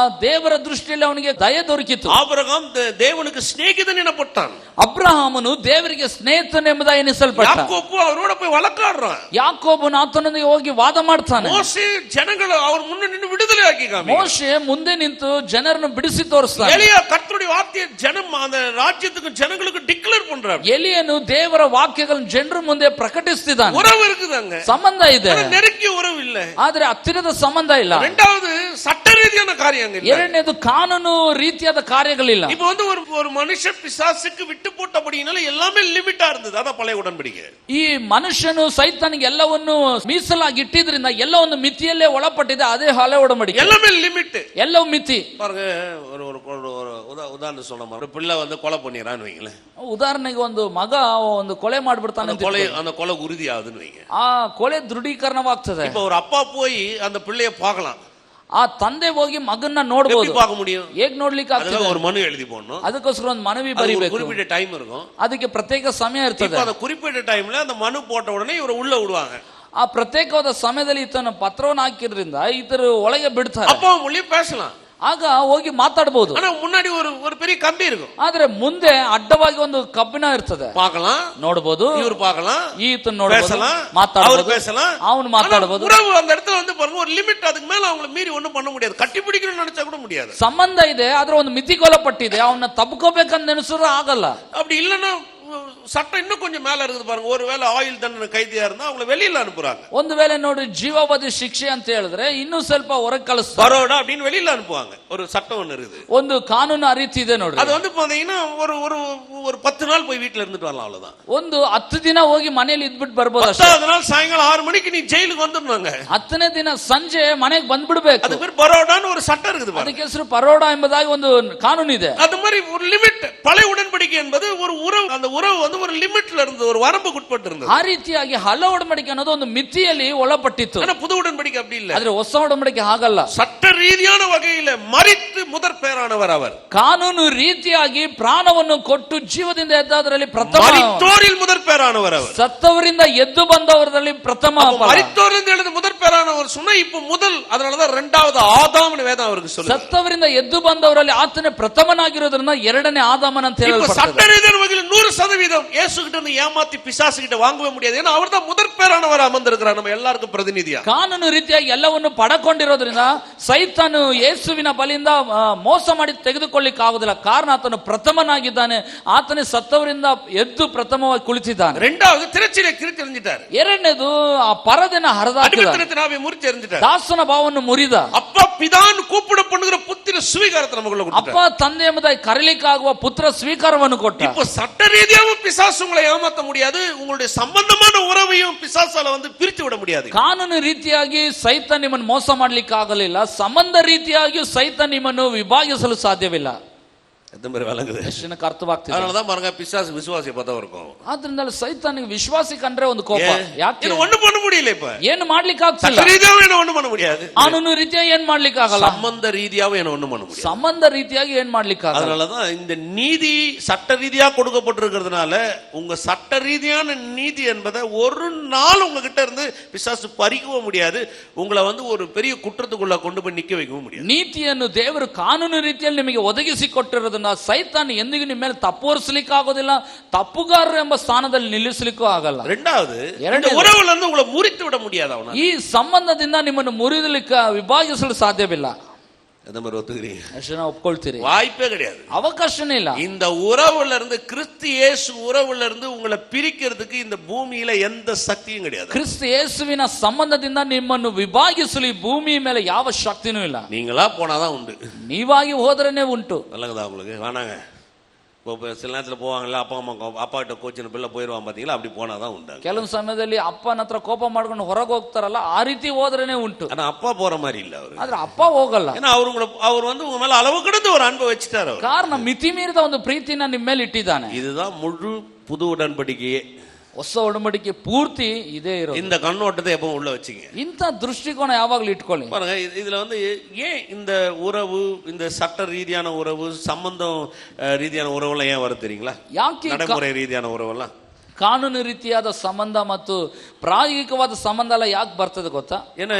ದೇವರ ದೃಷ್ಟಿಯಲ್ಲಿ ಅವನಿಗೆ ದಯೆ ದೊರಕಿತು. ஆபிரகாம் தேவனுக்கு சிநேகிதன் எனப்பட்டான். ಅಬ್ರಹಾಮನು ದೇವರಿಗೆ ಸ್ನೇಹಿತನೆಂಬುದಾಗಿ ಎನಿಸಲ್ಪಟ್ಟ. ಯಾಕೋಬು ಅವரோட போய் வழக்காடுறான். ಯಾಕೋಬನು ಆತನೊಂದಿಗೆ ಹೋಗಿ ವಾದ ಮಾಡ್ತಾನೆ. ಮೋಶೆ ಜನಗಳು ಅವ್ರ ಮುಂದೆ ನಿಂತು ಬಿಡುದಲೆ ಆಗಿ ಕಾಮಿ. ಮೋಶೆ ಮುಂದೆ ನಿಂತು ಜನರನ್ನು ಬಿಡಿಸಿ ತೋರಿಸ್ತಾನೆ. ಎಲಿಯ ಕರ್ತರುடைய வார்த்தையை ஜனம் அந்த ராஜ்யத்துக்கு ஜனங்களுக்கு டிக்ளேர் பண்றார். ಎಲಿಯನು ದೇವರ ವಾಕ್ಯಗಳನ್ನು ಜನರ ಮುಂದೆ ಪ್ರಕಟಿಸ್ತಿದ್ದಾನೆ. உறவு இருக்குதாங்க, ಸಂಬಂಧ ಇದೆ, நெருங்கிய உறவு இல்ல, ಆದ್ರೆ ಹತ್ತಿರದ ಸಂಬಂಧ ಇಲ್ಲ. இரண்டாவது சட்ட ரீதியான காரியங்கள் இல்ல, ಎರಡನೇದು ಕಾನೂನು ರೀತಿಯಾದ ಕಾರ್ಯಗಳಿಲ್ಲ. இப்போ வந்து ஒரு மனுஷன் பிசாசுக்கு விட்டு போட்டபடினால எல்லாமே லிமிட்டா இருந்தது. அத பழைய உடன்படிக்கை. ಈ ಮನುಷ್ಯನು ಸೈತಾನಿಗೆ ಎಲ್ಲವನ್ನು ಮೀಸಲಾಗಿ ಇಟ್ಟಿದ್ರಿಂದ ಎಲ್ಲವನ್ನು ಮಿತಿಯಲ್ಲೇ ಒಳಪಟ್ಟಿದೆ. ಅದೇ ಹಳೆ ಒಡಂಬಡಿಕೆ. எல்லாமே லிமிட், ಎಲ್ಲವೂ ಮಿತಿ. பாருங்க, ஒரு உதாரணம் சொல்றேன். ஒரு பிள்ளை வந்து கொலை பண்ணிறான்னு வைங்களேன். ಉದಾಹರಣೆಗೆ ಒಂದು ಮಗ ಒಂದು ಕೊಲೆ ಮಾಡ್ಬಿಡ್ತಾನೆ, அந்த கொலை உறுதி ஆகுதுன்னு வைங்க. ಆ ಕೊಲೆ ದೃಢೀಕರಣವಾಗ್ತದೆ. இப்ப ஒரு அப்பா போய் அந்த பிள்ளைய பார்க்கலாம், ಆ ತಂದೆ ಹೋಗಿ ಮಗನ್ನ ನೋಡಬಹುದು. பார்க்க முடியும்? ಹೇಗ್ ನೋಡ್ಲಿಕ್ಕೆ ಆಗ್ತದೆ? ஒரு மனு எழுதி போடணும், ಅದಕ್ಕೋಸ್ಕರ ಒಂದು ಮನವಿ ಬರೀಬೇಕು, குறிப்பிட்ட டைம் இருக்கும், ಅದಕ್ಕೆ ಪ್ರತ್ಯೇಕ ಸಮಯ ಇರ್ತದೆ. அந்த குறிப்பிட்ட டைம்ல அந்த மனு போட்ட உடனே இவரை உள்ள விடுவாங்க. ಆ ಪ್ರತ್ಯೇಕವಾದ ಸಮಯದಲ್ಲಿ ಈತನ ಪತ್ರವನ್ನು ಹಾಕಿದ್ರಿಂದ ಈತರು ಒಳಗೆ ಬಿಡ್ತಾರೆ. அப்பா மொழி பேசலாம், ಆಗ ಹೋಗಿ ಮಾತಾಡಬಹುದು. ஆனா முன்னாடி ஒரு பெரிய கம்பி இருக்கும். ಆದ್ರೆ ಮುಂದೆ ಅಡ್ಡವಾಗಿ ಒಂದು ಕಬ್ಬಿಣ ಇರ್ತದೆ. பார்க்கலாம், ನೋಡಬಹುದು, இவர் பார்க்கலாம், ಈತನ ನೋಡಬಹುದು, பேசலாம், ಮಾತಾಡಬಹುದು, அவர் பேசலாம், ಅವನು ಮಾತಾಡಬಹುದು. உறவு அந்த இடத்துல வந்து பாருங்க ஒரு லிமிட், அதுக்கு மேல அவங்கள மீறி ஒண்ணும் பண்ண முடியாது. கட்டி பிடிக்கணும்னு நினைச்சா கூட முடியாது. ಸಂಬಂಧ ಇದೆ, ಆದ್ರೆ ಒಂದು ಮಿತಿಗೊಳಪಟ್ಟಿದೆ. ಅವನ್ನ ತಬ್ಕೋಬೇಕಂತ ನೆನೆಸಿದ್ರೆ ಆಗಲ್ಲ. அப்படி இல்லன்னா சட்டம் இன்னும் கொஞ்சம் மேல இருக்குது பாருங்க. ஒருவேளை ஆயுள் தண்டனை கைதியா இருந்தா அவங்களை வெளியில அனுப்புறாங்க. ಒಂದು ವೇಳೆ ನೋಡಿ ಜೀವಾವಧಿ ಶಿಕ್ಷೆ ಅಂತ ಹೇಳಿದ್ರೆ ಇನ್ನೂ ಸ್ವಲ್ಪ ಹೊರಗೆ ಕಳಿಸ್ತಾರೆ. பரோடா அப்படின்னு வெளியில அனுப்புவாங்க. ஒரு சட்டம் ஒன்னு இருக்குது, ಒಂದು ಕಾನೂನು ಆ ರೀತಿ ಇದೆ ನೋಡಿ. அது வந்து பாத்தீங்கன்னா ஒரு 10 நாள் போய் வீட்டுல இருந்துட்டு வரலாம், அவ்வளவுதான். ಒಂದು 10 ದಿನ ಹೋಗಿ ಮನೆಯಲ್ಲಿ ಇದ್ಬಿಟ್ಟು ಬರ್ಬೋದು ಅಷ್ಟೇ. 10வது நாள் சாயங்காலம் 6 மணிக்கு நீ ஜெயிலுக்கு வந்துடணுங்க. 10ನೇ ದಿನ ಸಂಜೆ ಮನೆಗೆ ಬಂದ್ಬಿಡ್ಬೇಕು. அது பேர் பரோடான்னு ஒரு சட்டம் இருக்குது பாருங்க. ಅದಕ್ಕೆ ಹೆಸರು ಪರೋಡ ಎಂಬುದಾಗಿ ಒಂದು ಕಾನೂನು ಇದೆ. அது மாதிரி ஒரு லிமிட். பழைய உடன்படிக்கை என்பது ஒரு உறவு, அந்த உறவு வந்து ஒரு லிமிட்ல இருந்தது, ஒரு வரம்புக்கு உட்பட்டு இருந்தது. ಆ ರೀತಿಯಾಗಿ ಹಳೆ ಒಡಂಬಡಿಕೆ ಅನ್ನೋದು ಒಂದು ಮಿತಿಯಲ್ಲಿ ಒಳಪಟ್ಟಿತ್ತು. ஆனா புது உடன்படிக்கை அப்படி இல்ல. ಆದ್ರೆ ಹೊಸ ಒಡಂಬಡಿಕೆ ಹಾಗಲ್ಲ. சட்ட ரீதியான வகையில மரித்து முதற் பேரானவர் அவர். ಕಾನೂನು ರೀತಿಯಾಗಿ ಪ್ರಾಣವನ್ನು ಕೊಟ್ಟು ಜೀವದಿಂದ ಎದ್ದಾದರಲ್ಲಿ ಪ್ರಥಮ, மரித்தோரில் முதற் பேரானவர். பேரானவர் அவர். ಸತ್ತವರಿಂದ ಎದ್ದು ಬಂದವರಲ್ಲಿ ಪ್ರಥಮ ಫಲ. மரித்தோரிலிருந்து எழுந்த முதற் பேரானவர் சொன்னா இப்ப முதல், அதனாலதான் இரண்டாவது ஆதாம்னு வேதம் அவருக்கு சொல்லுது. ಸತ್ತವರಿಂದ ಎದ್ದು ಬಂದವರಲ್ಲಿ ಆತನೇ ಪ್ರಥಮನಾಗಿರೋದ್ರಿಂದ ಎರಡನೇ ಆದಾಮನ ಅಂತ ಹೇಳಲ್ಪಡುತ್ತದೆ. சட்ட ரீதியான வகையில் 100% இயேசு கிட்ட இருந்து ஏமாத்தி பிசாசு கிட்ட வாங்கவே முடியாது. ஏன்னா அவர் தான் முதற் பேரானவர் அமர்ந்திருக்கிறார் நம்ம எல்லாருக்கும் பிரதிநிதியா. ಕಾನೂನು ರೀತಿಯಾಗಿ ಎಲ್ಲವನ್ನು ಪಡಕೊಂಡಿರೋದ್ರಿಂದ ಸೈತಾನು ಯೇಸುವಿನ ಬಲಿಯಿಂದ ಮೋಸ ಮಾಡಿ ತೆಗೆದುಕೊಳ್ಳಿಕ್ಕೆ ಆಗುದಿಲ್ಲ. ಕಾರಣ ಆತನು ಪ್ರಥಮನಾಗಿದ್ದಾನೆ. ಆತನೇ ಸತ್ತವರಿಂದ ಎದ್ದು ಪ್ರಥಮವಾಗಿ ಕುಳಿತಿದ್ದಾನೆ. இரண்டாவது திரச்சிலை கிழித்து எறிஞ்சிட்டார். ಎರಡನೇದು ಆ ಪರದೆನ ಹರಿದಾಕಿದ, ಮುರಿತು ಎறிஞ்சிட்டார். ದಾಸನ ಭಾವವನ್ನು ಮುರಿದ. அப்பா பிதான் கூப்பிட பண்ணுகிற புத்திர சுவீகாரத்தை நமக்குள்ள கொடுத்தார். ಅಪ್ಪ ತಂದೆ ಎಂಬುದಾಗಿ ಕರೆಯಲಿಕ್ಕಾಗುವ ಪುತ್ರ ಸ್ವೀಕಾರವನ್ನು ಕೊಟ್ಟ. இப்போ சட்ட ரீதியாகவும் பிசாசு உங்களை ஏமாத்த முடியாது. உங்களுடைய சம்பந்தமான உறவையும் பிசாசால பிரித்து விட முடியாது. ಕಾನೂನು ರೀತಿಯಾಗಿ ಸೈತಾನ ನಿಮ್ಮನ್ನು ಮೋಸ ಮಾಡ್ಲಿಕ್ಕೆ ಆಗಲಿಲ್ಲ. ಸಂಬಂಧ ರೀತಿಯಾಗಿಯೂ ಸೈತಾನ ನಿಮ್ಮನ್ನು ವಿಭಾಗಿಸಲು ಸಾಧ್ಯವಿಲ್ಲ. ಅರ್ಥವಾಗ್ತದೆ. அதனாலதான் பாருங்க பிசாசு விசுவாசியை பார்த்தா இருக்கும். ಆದ್ರಿಂದ ಸೈತಾನಿಗೆ ವಿಶ್ವಾಸಿ ಕಂಡ್ರೆ ಒಂದು ಕೋಪ. ಯಾಕೆ ஒண்ணு பண்ண முடியல, இப்ப ಏನು ಮಾಡ್ಲಿಕ್ಕೆ ಆಗ್ತಿಲ್ಲ. ரீதியாவும் ஒண்ணு பண்ண முடியாது. ಕಾನೂನು ರೀತಿಯಾಗಿ ಏನ್ ಮಾಡ್ಲಿಕ್ಕೆ ಆಗಲ್ಲ. சம்பந்த ரீதியாவும் ஒண்ணு பண்ண முடியாது. ಸಂಬಂಧ ರೀತಿಯಾಗಿ ಏನ್ ಮಾಡ್ಲಿಕ್ಕೆ ಆಗಲ್ಲ. அதனாலதான் இந்த நீதி சட்ட ரீதியா கொடுக்கப்பட்டிருக்கிறதுனால உங்க சட்ட ரீதியான நீதி என்பதை ஒரு நாள் உங்ககிட்ட இருந்து பிசாசு பறிக்கவும் முடியாது. உங்களை ஒரு பெரிய குற்றத்துக்குள்ள கொண்டு போய் நிக்க வைக்கவும் முடியாது. ನೀತಿಯನ್ನು ದೇವರು ಕಾನೂನು ರೀತಿಯಲ್ಲಿ ನಿಮಗೆ ಒದಗಿಸಿಕೊಟ್ಟಿರೋದನ್ನ ಸೈತಾನ ಎಂದಿಗೂ ನಿಮ್ಮ ಮೇಲೆ ತಪ್ಪು ಹೊರಿಸಲಿಕ್ಕೆ ಆಗೋದಿಲ್ಲ. ತಪ್ಪುಗಾರರು ಎಂಬ ಸ್ಥಾನದಲ್ಲಿ ನಿಲ್ಲಿಸಲಿಕ್ಕೂ ಆಗಲ್ಲ. இரண்டாவது உறவுல இருந்து உங்களை முறித்து விட முடியாது. அவன ಈ ಸಂಬಂಧದಿಂದ ನಿಮ್ಮನ್ನು ಮುರಿದಲಿಕ್ಕೆ ವಿಭಾಗಿಸಲು ಸಾಧ್ಯವಿಲ್ಲ. ಒಪ್ಕೊಳ್ತೀರಿ? வாய்ப்பே கிடையாது, ಅವಕಾಶನೇ ಇಲ್ಲ. இந்த உறவுல இருந்து கிறிஸ்து இயேசு உறவுல இருந்து உங்களை பிரிக்கிறதுக்கு இந்த பூமியில எந்த சக்தியும் கிடையாது. ಕ್ರಿಸ್ತ ಯೇಸುವಿನ ಸಂಬಂಧದಿಂದ ನಿಮ್ಮನ್ನು ವಿಭಾಗಿಸಲು ಈ ಭೂಮಿ ಮೇಲೆ ಯಾವ ಶಕ್ತಿನೂ ಇಲ್ಲ. நீங்களா போனாதான் உண்டு. ನೀವಾಗಿ ಹೋದ್ರೇನೆ ಉಂಟು. நல்லதா உங்களுக்கு வேணாங்க. சில நேரத்தில் போவாங்கல்ல, அப்பா கிட்ட கோச்சிನ பிள்ளை போயிடுவான் பாத்தீங்களா, அப்படி போனாதான் உண்டு. ಕೆಲವು ಸಮಯದಲ್ಲಿ ಅಪ್ಪನ ಹತ್ರ ಕೋಪ ಮಾಡ್ಕೊಂಡು ಹೊರಗೆ ಹೋಗ್ತಾರಲ್ಲ, ಆ ರೀತಿ ಹೋದ್ರೇನೆ ಉಂಟು. ஆனா அப்பா போற மாதிரி இல்ல அவரு. ಆದ್ರೆ ಅಪ್ಪ ಹೋಗಲ್ಲ. ஏன்னா அவர் உங்க மேல அளவு கடந்து ஒரு அன்பை வச்சுட்டாரு. ಕಾರಣ ಮಿತಿ ಮೀರಿದ ಒಂದು ಪ್ರೀತಿನ ನಿಮ್ಮ ಮೇಲೆ ಇಟ್ಟಿದ್ದಾನೆ. இதுதான் முழு புது உடன்படிக்கையே. ಹೊಸ ಒಡಂಬಡಿಕೆ ಪೂರ್ತಿ ಇದೇ ಇರೋದು. இந்த கண்ணோட்டத்தை எப்பவும் உள்ள வச்சுங்க. ಇಂಥ ದೃಷ್ಟಿಕೋನ ಯಾವಾಗಲೂ ಇಟ್ಕೊಳ್ಳಿ. பாருங்க, இதுல ஏன் இந்த உறவு, இந்த சட்ட ரீதியான உறவு, சம்பந்தம் ரீதியான உறவுலாம் ஏன் வரும் தெரியுங்களா? நடைமுறை ரீதியான உறவுலாம், ಕಾನೂನು ರೀತಿಯಾದ ಸಂಬಂಧ ಮತ್ತು ಪ್ರಾಯೋಗಿಕವಾದ ಸಂಬಂಧ ಎಲ್ಲ ಯಾಕೆ ಬರ್ತದೆ ಗೊತ್ತಾ? ஏன்னா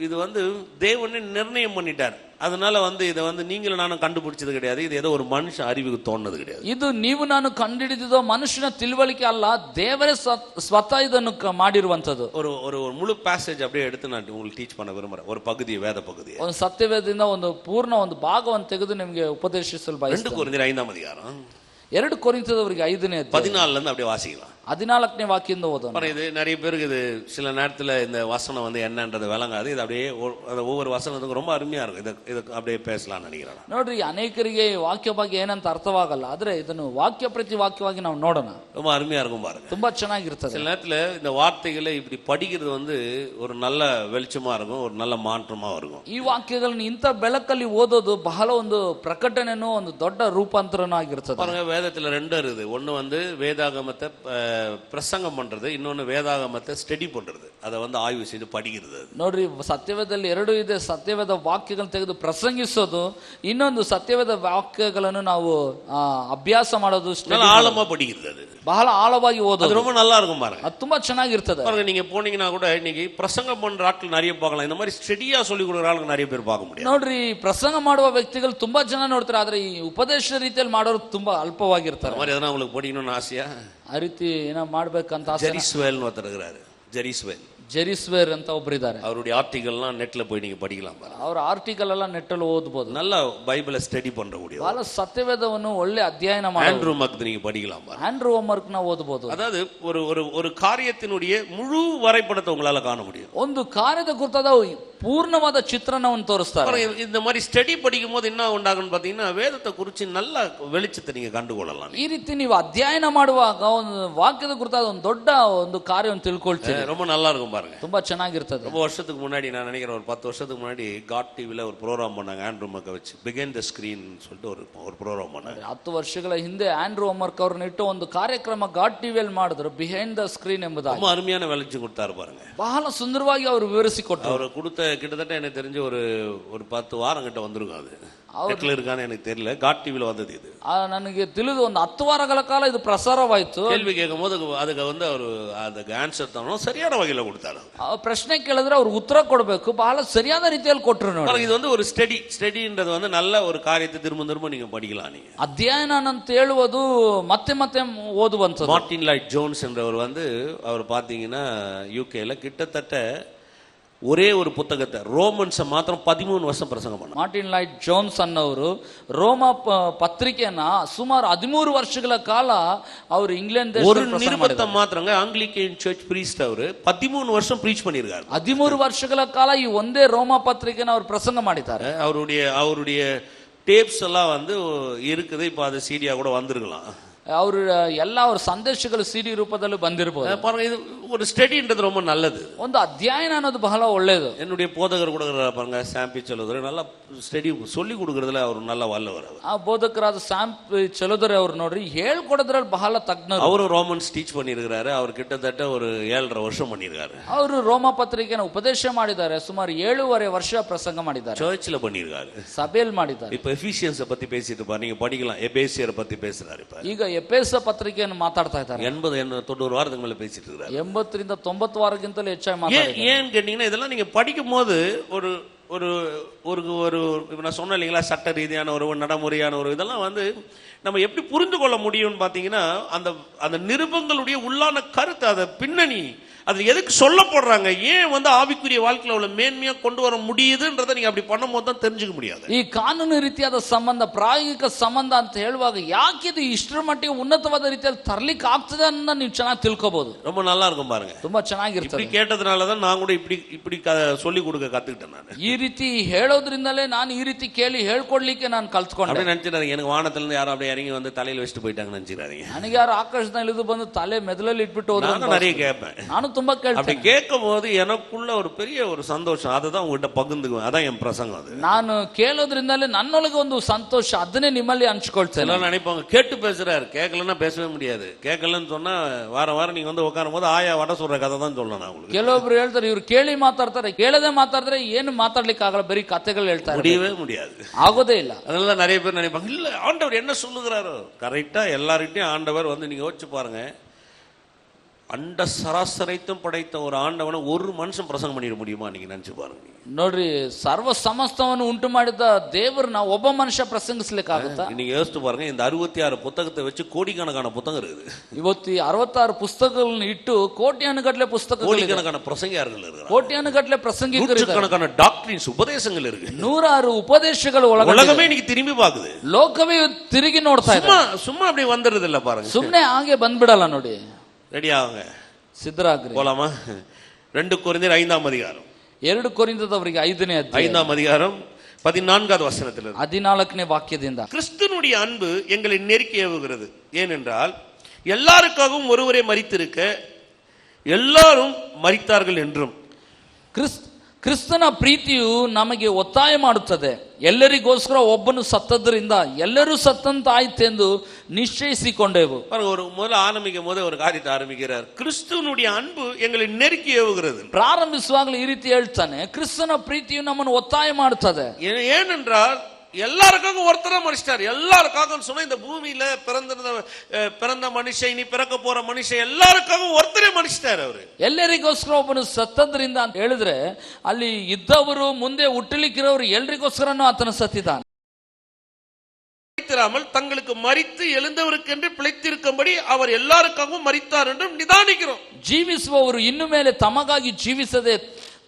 இது தேவனே நிர்ணயம் பண்ணிட்டார். அதனால இதை நீங்களும் நானும் கண்டுபிடிச்சது கிடையாது. இது ஏதோ ஒரு மனுஷ அறிவுக்கு தோணுது கிடையாது. ಇದು ನೀವು ನಾನು ಕಂಡುಹಿಡಿದಿದ್ದೋ ಮನುಷ್ಯನ ತಿಳುವಳಿಕೆ ಅಲ್ಲ, ದೇವರೇ ಸ್ವತಃ ಇದನ್ನು ಮಾಡಿರುವಂತದ್ದು. ஒரு முழு பேசேஜ் அப்படியே எடுத்து நான் உங்களுக்கு டீச் பண்ண விரும்புறேன். ஒரு பகுதி, வேத பகுதி, ಒಂದು ಸತ್ಯವೇದದಿಂದ ಒಂದು ಪೂರ್ಣ ಒಂದು ಭಾಗವನ್ನು ತೆಗೆದು ನಿಮಗೆ ಉಪದೇಶಿಸಲು ಬಯಸುತ್ತೇನೆ. 2 ಕೊರಿಂಥಿಯர் 5ನೇ ಅಧ್ಯಾಯ 2 ಕೊರಿಂಥದವರಿಗೆ 5ನೇ ಅಧ್ಯಾಯ 14 அப்படியே வாசிக்கலாம். 14ನೇ ವಾಕ್ಯದಿಂದ ಓದೋಣ. இது நிறைய பேருக்கு இது சில நேரத்தில் இந்த வசனம் என்னன்றது விளங்காது. இது அப்படியே ஒவ்வொரு வசனத்துக்கும் ரொம்ப அருமையா இருக்கும். இது அப்படியே பேசலாம்னு நினைக்கிறேன். ನೋಡ್ರಿ, ಅನೇಕರಿಗೆ ವಾಕ್ಯ ಬಗ್ಗೆ ಏನಂತ ಅರ್ಥವಾಗಲ್ಲ. ಆದ್ರೆ ಇದನ್ನು ವಾಕ್ಯ ಪ್ರತಿ ವಾಕ್ಯವಾಗಿ ನಾವು ನೋಡೋಣ. ரொம்ப அருமையா இருக்கும் பாருங்க. ತುಂಬಾ ಚೆನ್ನಾಗಿರ್ತದೆ. சில நேரத்தில் இந்த வார்த்தைகளை இப்படி படிக்கிறது ஒரு நல்ல வெளிச்சமா இருக்கும், ஒரு நல்ல மாற்றமா இருக்கும். ಈ ವಾಕ್ಯಗಳನ್ನು ಇಂಥ ಬೆಳಕಲ್ಲಿ ಓದೋದು ಬಹಳ ಒಂದು ಪ್ರಕಟಣೆನೂ ಒಂದು ದೊಡ್ಡ ರೂಪಾಂತರನೂ ಆಗಿರ್ತದೆ. பாருங்க, வேதத்துல 2 இருக்குது. ஒன்னு வேதாகமத்தை பிரசங்கம் பண்றது, இன்னொன்னு வேதாகமத்தை ஸ்டடி பண்றது, அதை ஆய்வு செய்து படிக்கிறது. ನೋಡ್ರಿ, ಸತ್ಯವೇದದಲ್ಲಿ 2 ಇದೆ. ಸತ್ಯವೇದ ವಾಕ್ಯಗಳನ್ನು ತೆಗೆದು ಪ್ರಸಂಗಿಸೋದು, ಇನ್ನೊಂದು ಸತ್ಯವೇದ ವಾಕ್ಯಗಳನ್ನು ನಾವು ಅಭ್ಯಾಸ ಮಾಡೋದು, ஆழமா படிக்கிறது. ಬಹಳ ಆಳವಾಗಿ ಓದೋದು ரொம்ப நல்லா இருக்கும் பாருங்க. ಅದು ತುಂಬಾ ಚೆನ್ನಾಗಿರ್ತದೆ. பாருங்க, நீங்க போனீங்கன்னா கூட இன்னைக்கு பிரசங்கம் பண்ற ஆட்கள் நிறைய பார்க்கலாம். இந்த மாதிரி ஸ்டடியா சொல்லி கொடுக்குற ஆளுங்க நிறைய பேர் பார்க்க முடியும். ನೋಡ್ರಿ, ಪ್ರಸಂಗ ಮಾಡುವ ವ್ಯಕ್ತಿಗಳು ತುಂಬಾ ಜನ ನೋಡ್ತಾರೆ. ಆದ್ರೆ ಈ ಉಪದೇಶ ರೀತಿಯಲ್ಲಿ ಮಾಡೋರು ತುಂಬಾ ಅಲ್ಪವಾಗಿರ್ತಾರೆ. மாதிரி எதனா உங்களுக்கு படிக்கணும்னு ಆಸೆಯಾ? ಆ ರೀತಿ ಏನೋ ಮಾಡ್ಬೇಕಂತ ಆಸೆ. ஜெரிஸ்வேல் ஒருத்தர் இருக்கிறாரு. ಜೆರಿಸ್ವೇರ್ ಅಂತ ಒಬ್ಬರಿದ್ದಾರೆ. அவருடைய ஆர்டிகல்லாம் நெட்ல போய் நீங்க படிக்கலாம். ಅವರ ಆರ್ಟಿಕಲ್ ಎಲ್ಲ ನೆಟ್ಟಲ್ಲಿ ಓದಬಹುದು. நல்ல பைபிளை ஸ்டடி பண்ற முடியும். ಬಹಳ ಸತ್ಯವೇದವನ್ನು ಒಳ್ಳೆ ಅಧ್ಯಯನ ಮಾಡಿ ஆண்ட்ரூ மக் நீங்க படிக்கலாம். ಆಂಡ್ರೂ ಹೋಮ್ವರ್ಕ್ ನ ಓದಬಹುದು. அதாவது ஒரு காரியத்தினுடைய முழு வரைபடத்தை உங்களால காண முடியும். ಒಂದು ಕಾರ್ಯದ ಕುರಿತಾದ ಪೂರ್ಣವಾದ ಚಿತ್ರಣವನ್ನು ತೋರಿಸ್ತಾರೆ. இந்த மாதிரி ಸ್ಟಡಿ படிக்கும் போது என்ன ಉಂಟಾಗುன்னு பாத்தீங்கன்னா, வேதத்தை குறித்து நல்ல வெளிச்சத்தை நீங்க ಕಂಡುಕೊಳ್ಳலாம். ಈ ರೀತಿ ನೀವು ಅಧ್ಯಯನ ಮಾಡುವಾಗ ಒಂದು ವಾಕ್ಯದ ಕುರಿತಾದ ಒಂದು ದೊಡ್ಡ ಒಂದು ಕಾರ್ಯವನ್ನು ತಿಳ್ಕೊಳ್ತೀರಿ. ரொம்ப நல்லா இருக்கும் பாருங்க. ತುಂಬಾ ಚೆನ್ನಾಗಿರ್ತದೆ. ரொம்ப வருஷத்துக்கு முன்னாடி, நான் நினைக்கிறேன் ஒரு 10 வருஷத்துக்கு முன்னாடி காட் டிவில ஒரு ப்ரோகிராம் பண்ணாங்க. ஆண்ட்ரூ மக்க வச்சு பிகைண்ட் த ஸ்கிரீன் சொல்லிட்டு ஒரு ப்ரோகிராம் பண்ணாங்க. 10 ವರ್ಷಗಳ ಹಿಂದೆ ಆಂಡ್ರೂ ಹೋಮ್ವರ್ಕ್ ಅವರನ್ನ ಇಟ್ಟು ಒಂದು ಕಾರ್ಯಕ್ರಮ ಗಾಡ್ ಟಿವಿಯಲ್ಲಿ ಮಾಡಿದ್ರು, ಬಿಹೈಂಡ್ ದ ಸ್ಕ್ರೀನ್ ಎಂಬುದಾಗಿ. ரொம்ப அருமையான வெளிச்சம் கொடுத்தாரு பாருங்க. ಬಹಳ ಸುಂದರವಾಗಿ ಅವರು ವಿವರಿಸಿಕೊಟ್ಟರು. ಅವರು கொடுத்த கிட்டத்தட்ட எனக்கு தெரிஞ்ச ஒரு 10 வாரம் கிட்ட வந்திருக்கும். அது நெட்ல இருக்கான்னு எனக்கு தெரியல. காட் டிவில வந்தது இது. ನನಗೆ ತಿಳಿದು ಒಂದು 10 ವಾರಗಳ ಕಾಲ ಇದು ಪ್ರಸಾರವಾಯಿತು. கேள்வி கேட்கும் போது அதுக்கு வந்து அவர் அதுக்கு ಆನ್ಸರ್ தரணும், சரியான வகையில கொடுத்தாரு. ಪ್ರಶ್ನೆ ಕೇಳಿದ್ರೆ ಅವ್ರು ಉತ್ತರ ಕೊಡಬೇಕು, ಬಹಳ ಸರಿಯಾದ ರೀತಿಯಲ್ಲಿ ಕೊಟ್ಟರು ನೋಡಿ. இது வந்து ஒரு ஸ்டடின்றது வந்து நல்ல ஒரு காரியத்தை திரும்ப திரும்ப நீங்க படிக்கலாம். நீங்க ಅಧ್ಯಯನ ಅಂತ ಹೇಳುವುದು ಮತ್ತೆ ಮತ್ತೆ ಓದುವಂತದ್ದು. மார்ட்டின் லாய்ட் ஜோன்ஸ் என்றவர் வந்து அவர் பாத்தீங்கன்னா யூகேல கிட்டத்தட்ட ஒரே ஒரு புத்தகத்தை ரோமன்ஸை மாத்திரம் 13 வருஷம் பிரசங்கம் பண்ணார். ಮಾರ್ಟಿನ್ ಲಾಯ್ಡ್ ಜೋನ್ಸ್ ಅನ್ನೋರು ರೋಮ ಪತ್ರಿಕೆಯನ್ನ ಸುಮಾರು 13 ವರ್ಷಗಳ ಕಾಲ ಅವರು ಇಂಗ್ಲೆಂಡ್ ஒரு நிருபத்தை மாத்திரங்க ஆங்கிலிக்கன் சர்ச் பிரீஸ்ட் அவர் 13 வருஷம் பிரீச் பண்ணிருக்காரு. 13 ವರ್ಷಗಳ ಕಾಲ ಈ ಒಂದೇ ರೋಮ ಪತ್ರಿಕೆನ ಅವರು ಪ್ರಸಂಗ ಮಾಡಿದ್ದಾರೆ. அவருடைய டேப்ஸ் எல்லாம் வந்து இருக்குது. இப்ப அது சிடியா கூட வந்திருக்கலாம். ಅವರು ಎಲ್ಲ ಅವರ ಸಂದೇಶಗಳು ಸಿಡಿ ರೂಪದಲ್ಲಿ ಬಂದಿರಬಹುದು. பாருங்க, இது ஒரு ஸ்டடின்றது ரொம்ப நல்லது. ಒಂದು ಅಧ್ಯಯನ ಅನ್ನೋದು ಬಹಳ ಒಳ್ಳೆಯದು. என்னுடைய போதகர் கூட பாருங்க, சாம்பி செலோதர், நல்லா ஸ்டடி சொல்லி கொடுக்கறதுல அவர் நல்ல வல்லவர். ಆ ಬೋಧಕರಾದ சாம்பி செலೋದರ್ ಅವರು ನೋಡ್ರಿ ಹೇಳ್ಕೊಡೋದ್ರಲ್ಲಿ ಬಹಳ ತಜ್ಞರು. ಅವರು ರೋಮನ್ಸ್ ಟೀಚ್ பண்ணிருக்காரு. அவர் கிட்டத்தட்ட ஒரு 7.5 வருஷம் பண்ணிருக்காரு. ಅವರು ರೋಮ ಪತ್ರಿಕೆನ ಉಪದೇಶ ಮಾಡಿದ್ದಾರೆ. ಸುಮಾರು 7.5 ವರ್ಷ ಪ್ರಸಂಗ ಮಾಡಿದ್ದಾರೆ. சர்ச்ல பண்ணிருக்காரு, ಸಭೆಯಲ್ಲಿ ಮಾಡಿದ್ದಾರೆ. இப்ப எபிசியன்ஸ் பத்தி பேசிட்டு இருப்பாரு, நீங்க படிக்கலாம். எபேசியரை பத்தி பேசுறாரு. இப்ப ಈಗ ಎಪೇಸ ಪತ್ರಿಕೆಯನ್ನು ಮಾತಾಡ್ತಾ ಇದ್ದಾರೆ. 80-90 ವಾರத்துக்கு மேல பேசிட்டு இருக்காரு. 80 ರಿಂದ 90 ವಾರಕ್ಕಿಂತಲೂ ಹೆಚ್ಚಾಗಿ ಮಾತಾಡಿದ್ದಾರೆ. ஏன் கேட்டீங்கன்னா, இதெல்லாம் நீங்க படிக்கும் போது ஒரு ஒரு ஒரு ஒரு நான் சொன்னேன் இல்லைங்களா, சட்ட ரீதியான ஒரு நடைமுறையான ஒரு இதெல்லாம் வந்து நம்ம எப்படி புரிந்து கொள்ள முடியும்னு பார்த்தீங்கன்னா, அந்த அந்த நிருபங்களுடைய உள்ளான கருத்து, அதை பின்னணி, அது எதுக்கு சொல்லப்படுறாங்க, ஏன் வந்து ஆவிக்குரிய வாழ்க்கையில அவ்வளவு மேன்மையா கொண்டு வர முடியுதுன்றதை நீங்க அப்படி பண்ணும்போது தான் தெரிஞ்சுக்க முடியாது. ಈ ಕಾನೂನು ರೀತಿಯಾದ ಸಂಬಂಧ, ಪ್ರಾಯೋಗಿಕ ಸಂಬಂಧ ಅಂತ ಹೇಳುವಾಗ ಯಾಕೆ ಇದು ಇಷ್ಟರ ಮಟ್ಟಿಗೆ ಉನ್ನತವಾದ ರೀತಿಯಲ್ಲಿ ತರಲಿಕ್ಕೆ ಆಗ್ತದೆ ಅನ್ನೋದನ್ನ ನೀವು ಚೆನ್ನಾಗಿ ತಿಳ್ಕೋಬಹುದು. ரொம்ப நல்லா இருக்கும் பாருங்க. ತುಂಬಾ ಚೆನ್ನಾಗಿರ್ತದೆ. இப்படி கேட்டதுனால தான் நான் கூட இப்படி சொல்லி கொடுக்க கத்துக்கிட்டேன். நான் ಈ ರೀತಿ ಹೇಳೋದ್ರಿಂದಲೇ ನಾನು ಈ ರೀತಿ ಕೇಳಿ ಹೇಳ್ಕೊಡ್ಲಿಕ್ಕೆ ನಾನು ಕಲ್ತ್ಕೊಂಡೆ. அப்படி நினைச்சிடாதீங்க, எனக்கு வானத்துல இருந்து யாரும் அப்படியே இறங்கி வந்து தலையில வச்சுட்டு போயிட்டாங்க நினைச்சிடாதீங்க. ನನಗೆ ಯಾರು ಆಕಾಶದಿಂದ ಇಳಿದು ಬಂದು ತಲೆ ಮೆದಲಲ್ಲಿ ಇಟ್ಬಿಟ್ಟು ಹೋದ್ರು. நான் நிறைய கேட்பேன். ನಾನು ತುಂಬಾ ಕೇಳ್ತೇನೆ. அப்படி கேட்கும் போது எனக்குள்ள ஒரு பெரிய ஒரு சந்தோஷம், அதுதான் உங்ககிட்ட பகிர்ந்துக்குவேன். அதான் என் பிரசங்கம். அது ನಾನು ಕೇಳೋದ್ರಿಂದಲೇ ನನ್ನೊಳಗೆ ಒಂದು ಸಂತೋಷ, ಅದನ್ನೇ ನಿಮ್ಮಲ್ಲಿ ಹಂಚ್ಕೊಳ್ತೇನೆ. எல்லாம் நினைப்பாங்க, கேட்டு பேசுறாரு, கேட்கலன்னா பேசவே முடியாது. கேட்கலன்னு சொன்னா வாரம் நீங்க வந்து உட்காரும் போது ஆயா வட சொல்ற கதை தான் சொல்லணும். நான் உங்களுக்கு ಕೆಲವೊಬ್ರು ಹೇಳ್ತಾರೆ, ಇವ್ರು ಕೇಳಿ ಮಾತಾಡ್ತಾರೆ, ಕೇಳದೆ ಮಾತಾಡಿದ್ರೆ ಏನು ಮಾತಾಡ್ಲಿಕ್ಕೆ ಆಗಲ್ಲ, ಬರೀ ಕಥೆಗಳು ಹೇಳ್ತಾರೆ, முடியவே முடியாது, ಆಗೋದೇ ಇಲ್ಲ. அதனால நிறைய பேர் நினைப்பாங்க, இல்ல ஆண்டவர் என்ன சொல்லுகிறாரோ கரெக்டா எல்லார்கிட்டையும் ஆண்டவர் வந்து நீங்க யோசிச்சு பாருங்க, அண்ட சராசரைத்தும் படைத்த ஒரு ஆண்டவனை ஒரு மனுஷன் பிரசங்கம் பண்ணிட முடியுமா? நீங்க நினைச்சு பாருங்க. ನೋಡ್ರಿ, ಸರ್ವ ಸಮಸ್ತವನ್ನು ಉಂಟು ಮಾಡಿದ ದೇವರನ್ನ ಒಬ್ಬ ಮನುಷ್ಯ ಪ್ರಸಂಗಿಸ್ಲಿಕ್ಕಾಗುತ್ತಾ? நீங்க யோசிச்சு பாருங்க, இந்த 66 புத்தகத்தை வச்சு கோடிக்கணக்கான புத்தகம் இருக்குது. ಇವತ್ತು 66 ಪುಸ್ತಕಗಳನ್ನು ಇಟ್ಟು ಕೋಟ್ಯಾನುಗಟ್ಟಲೆ ಪುಸ್ತಕಗಳು, கோடிக்கணக்கான பிரசங்கியார்கள் இருக்கிறாங்க, ಕೋಟ್ಯಾನುಗಟ್ಟಲೆ ಪ್ರಸಂಗಿಕರು, நூற்றுக்கணக்கான டாக்டரின்ஸ் ಉಪದೇಶங்கள் இருக்கு, 106 ಉಪದೇಶಗಳು உலகமே இன்னைக்கு திரும்பி பாக்குது, ಲೋಕವೇ ತಿರುಗಿ ನೋಡ್ತಾ ಇದೆ. சும்மா அப்படி வந்துருது இல்ல பாருங்க, ಸುಮ್ನೆ ಹಾಗೆ ಬಂದ್ಬಿಡಲ್ಲ ನೋಡಿ. ரெடி ஆகுங்க, ಸಿದ್ಧರಾಗ್ರಿ. போலாமா? 2 கொரிந்தியர் 5ஆம் அதிகாரம், 2 ಕೊರಿಂಥದವರಿಗೆ 5ನೇ ಅಧ್ಯಾಯ 5ஆம் அதிகாரம் 14வது வசனத்தில் 14ನೇ ವಾಕ್ಯದಿಂದ, கிறிஸ்துனுடைய அன்பு எங்களை நெருக்கி ஏவுகிறது, ஏனென்றால் எல்லாருக்காகவும் ஒருவரே மரித்திருக்க எல்லாரும் மரித்தார்கள் என்றும். ಕ್ರಿಸ್ತನ ಪ್ರೀತಿಯು ನಮಗೆ ಒತ್ತಾಯ ಮಾಡುತ್ತದೆ, ಎಲ್ಲರಿಗೋಸ್ಕರ ಒಬ್ಬನು ಸತ್ತದ್ರಿಂದ ಎಲ್ಲರೂ ಸತ್ತಂತಾಯ್ತೆಂದು ನಿಶ್ಚಯಿಸಿಕೊಂಡೆವು. ஒரு முதல்ல ஆரம்பிக்கும் போது ஒரு காரியத்தை ஆரம்பிக்கிறார், கிறிஸ்துவனுடைய அன்பு எங்களை நெருக்கி ஏவுகிறது. ಪ್ರಾರಂಭಿಸುವಾಗಲೂ ಈ ರೀತಿ ಹೇಳ್ತಾನೆ, ಕ್ರಿಸ್ತನ ಪ್ರೀತಿಯು ನಮ್ಮನ್ನು ಒತ್ತಾಯ ಮಾಡುತ್ತದೆ. ஏனென்றால் எல்லாருக்காகவும் ஒருத்தரா மனுஷார், எல்லாருக்காகவும் சொன்ன இந்த பூமியில பிறந்த மனுஷன், இனி பிறக்க போற மனுஷன், எல்லாருக்காகவும் ஒருத்தரே மனுஷார். அவரு ಎಲ್ಲರಿಗೋಸ್ಕರ ಒಬ್ಬನು ಸತ್ತದ್ರಿಂದ ಅಂತ ಹೇಳಿದ್ರೆ, ಅಲ್ಲಿ ಇದ್ದವರು ಮುಂದೆ ಹುಟ್ಟಲಿಕ್ಕಿರೋರು ಎಲ್ರಿಗೋಸ್ಕರನೂ ಆತನು ಸತ್ತಿದ್ದಾನೆ. தங்களுக்கு மரித்து எழுந்தவருக்கென்று பிழைத்திருக்கும்படி அவர் எல்லாருக்காகவும் மரித்தார் என்றும் நிதானிக்கிறோம். ಜೀವಿಸುವವರು ಇನ್ನು ಮೇಲೆ ತಮಗಾಗಿ ಜೀವಿಸದೆ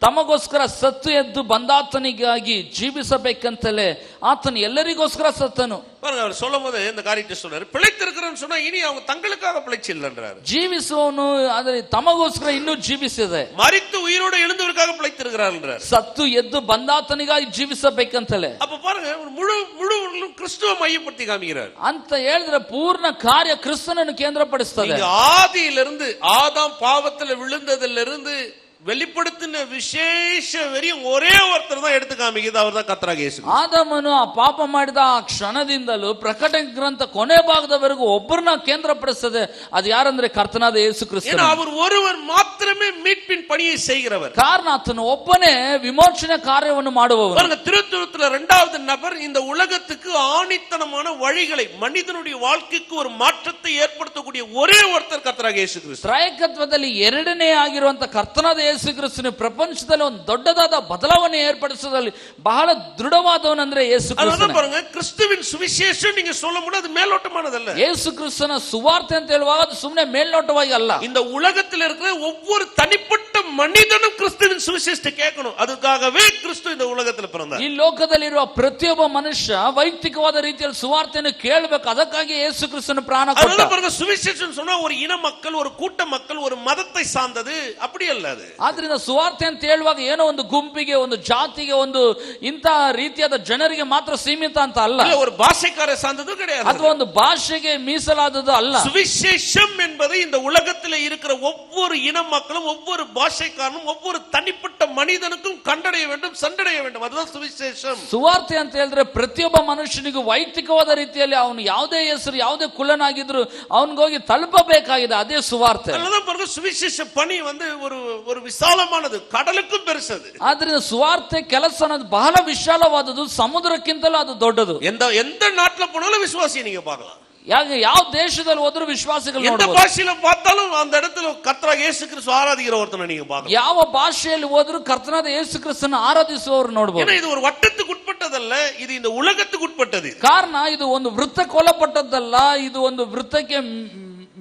ತಮಗೋಸ್ಕರ ಸತ್ತು ಎದ್ದು ಬಂದಾತನಿಗಾಗಿ ಜೀವಿಸಬೇಕಂತಲೇ ಆತನು ಎಲ್ಲರಿಗೋಸ್ಕರ ಸತ್ತನು. அவர் சொல்லும் போது இந்த காரியத்தை சொல்றாரு, பிழைத்திருக்கிறன்னு சொன்னா இனி அவங்க தங்களுக்காக பிழைச்சில்லைன்றாரு. ಜೀವಿಸುವವನು ಆದರೆ ತಮಗೋಸ್ಕರ ಇನ್ನೂ ಜೀವಿಸಿದೆ, மரித்து உயிரோடு எழுந்தவருக்காக பிழைத்திருக்கிறார், ಸತ್ತು ಎದ್ದು ಬಂದಾತನಿಗಾಗಿ ಜೀವಿಸಬೇಕಂತಲೇ. அப்ப பாருங்க, முழு கிறிஸ்துவ மையப்படுத்தி காமிக்கிறார் ಅಂತ ಹೇಳಿದ್ರೆ ಪೂರ್ಣ ಕಾರ್ಯ ಕ್ರಿಸ್ತನನ್ನು ಕೇಂದ್ರಪಡಿಸ್ತದೆ. ஆதியிலிருந்து, ஆதாம் பாவத்தில் விழுந்ததிலிருந்து வெளிப்படுத்தின விசேஷ வெறியும் ஒரே ஒருத்தர் தான் எடுத்து காமிக்குது, அவர் தான் கர்த்தராகிய இயேசு. ಆದಾಮನು ಆ ಪಾಪ ಮಾಡಿದ ಆ ಕ್ಷಣದಿಂದಲೂ ಪ್ರಕಟಣೆ ಗ್ರಂಥ ಕೊನೆ ಭಾಗದವರೆಗೂ ಒಬ್ಬರನ್ನ ಕೇಂದ್ರಪಡಿಸ್ತದೆ. ಅದು ಯಾರಂದ್ರೆ ಕರ್ತನಾದ ಯೇಸು ಕ್ರಿಸ್ತ. அவர் ஒருவர் மாத்திரமே மீட்பின் பணியை செய்கிறவர். ಕಾರಣ ಆತನು ಒಬ್ಬನೇ ವಿಮೋಚನೆ ಕಾರ್ಯವನ್ನು ಮಾಡುವವನು. திருத்துவத்துல இரண்டாவது நபர் இந்த உலகத்துக்கு ஆணித்தனமான வழிகளை, மனிதனுடைய வாழ்க்கைக்கு ஒரு மாற்றத்தை ஏற்படுத்தக்கூடிய ஒரே ஒருத்தர் கர்த்தராகிய இயேசு கிறிஸ்து. ತ್ರೈಕತ್ವದಲ್ಲಿ ಎರಡನೇ ಆಗಿರುವಂತ ಕರ್ತನಾದ ಯೇಸು ಕ್ರಿಸ್ತನು ಪ್ರಪಂಚದಲ್ಲಿ ಒಂದು ದೊಡ್ಡದಾದ ಬದಲಾವಣೆ ಏರ್ಪಡಿಸುವುದರಲ್ಲಿ ಬಹಳ ದೃಢವಾದವನಂದ್ರೆ ಯೇಸು ಕ್ರಿಸ್ತ. பாருங்க, கிறிஸ்துவின் சுவிசேஷம் நீங்க சொல்ல முடியாது, மேலோட்டமானதல்ல. ಯೇಸು ಕ್ರಿಸ್ತನ ಸುವಾರ್ತೆ ಅಂತ ಹೇಳುವಾಗ ಅದು ಸುಮ್ಮನೆ ಮೇಲ್ನೋಟವಾಗಿ ಅಲ್ಲ. இந்த உலகத்தில் இருக்கிற ஒவ்வொரு தனிப்பட்ட மனிதனும் கிறிஸ்துவின் சுவிசேஷத்தை கேட்கணும். அதுக்காகவே கிறிஸ்து இந்த உலகத்தில் பிறந்தார். ಈ ಲೋಕದಲ್ಲಿರುವ ಪ್ರತಿಯೊಬ್ಬ ಮನುಷ್ಯ ವೈಯಕ್ತಿಕವಾದ ರೀತಿಯಲ್ಲಿ ಸುವಾರ್ತೆಯನ್ನು ಕೇಳಬೇಕು. ಅದಕ್ಕಾಗಿ ಯೇಸು ಕ್ರಿಸ್ತನು ಪ್ರಾಣ ಕೊಟ್ಟ. பாருங்க, சுவிசேஷம் சொன்னா ஒரு இன மக்கள், ஒரு கூட்ட மக்கள், ஒரு மதத்தை சார்ந்தது அப்படி அல்ல. அது ಆದ್ರಿಂದ ಸುವಾರ್ತೆ ಅಂತ ಹೇಳುವಾಗ ಏನೋ ಒಂದು ಗುಂಪಿಗೆ, ಒಂದು ಜಾತಿಗೆ, ಒಂದು ಇಂತ ರೀತಿಯಾದ ಜನರಿಗೆ ಮಾತ್ರ ಸೀಮಿತ ಅಂತ ಅಲ್ಲ. ஒரு பாஷைக்கார சார்ந்தது கிடையாது. ಅಥವಾ ಒಂದು ಭಾಷೆಗೆ ಮೀಸಲಾದದ್ದು ಅಲ್ಲ. சுவிசேஷம் என்பது இந்த உலகத்தில் இருக்கிற ஒவ்வொரு இன மக்களும், ஒவ்வொரு பாஷைக்காரனும், ஒவ்வொரு தனிப்பட்ட மனிதனுக்கும் கண்டடைய வேண்டும், சென்றடைய வேண்டும். அதுதான் சுவிசேஷம். ಸುವಾರ್ತೆ ಅಂತ ಹೇಳಿದ್ರೆ ಪ್ರತಿಯೊಬ್ಬ ಮನುಷ್ಯನಿಗೂ ವೈಯಕ್ತಿಕವಾದ ರೀತಿಯಲ್ಲಿ ಅವನು ಯಾವುದೇ ಹೆಸರು, ಯಾವುದೇ ಕುಲನಾಗಿದ್ರು ಅವನಿಗೋಗಿ ತಲುಪಬೇಕಾಗಿದೆ. ಅದೇ ಸುವಾರ್ತೆ. அதனால பாருங்க, சுவிசேஷ பணி ஒரு விசாலமானது, கடலுக்கும் பெருசது. ಆದ್ರಿಂದ ಸುವಾರ್ತೆ ಕೆಲಸ ಅನ್ನೋದು ಬಹಳ ವಿಶಾಲವಾದದ್ದು, ಸಮುದ್ರಕ್ಕಿಂತಲೂ ಅದು ದೊಡ್ಡದು. எந்த நாட்டுல போனாலும் விசுவாசியை நீங்க பார்க்கலாம். ಯಾವ ದೇಶದಲ್ಲಿ ಹೋದ್ರೂ ವಿಶ್ವಾಸಿಗಳು எந்த ಭಾಷೆயில பார்த்தாலும் அந்த இடத்துல கர்த்தராகிய இயேசு கிறிஸ்து ஆராதிக்கிற ஒருத்தனை நீங்க பார்க்கலாம். ಯಾವ ಭಾಷೆಯಲ್ಲಿ ಹೋದ್ರೂ ಕರ್ತನಾದ ಯೇಸು ಕ್ರಿಸ್ತನ ಆರಾಧಿಸುವವರು ನೋಡಬಹುದು. இது ஒரு வட்டத்துக்கு உட்பட்டதல்ல, இது இந்த ಉಲಗத்துக்கு ಉட்ಪಟ್ಟது. ಕಾರಣ ಇದು ಒಂದು ವೃತ್ತಕ್ಕೊಳಪಟ್ಟದ್ದಲ್ಲ, ಇದು ಒಂದು ವೃತ್ತಕ್ಕೆ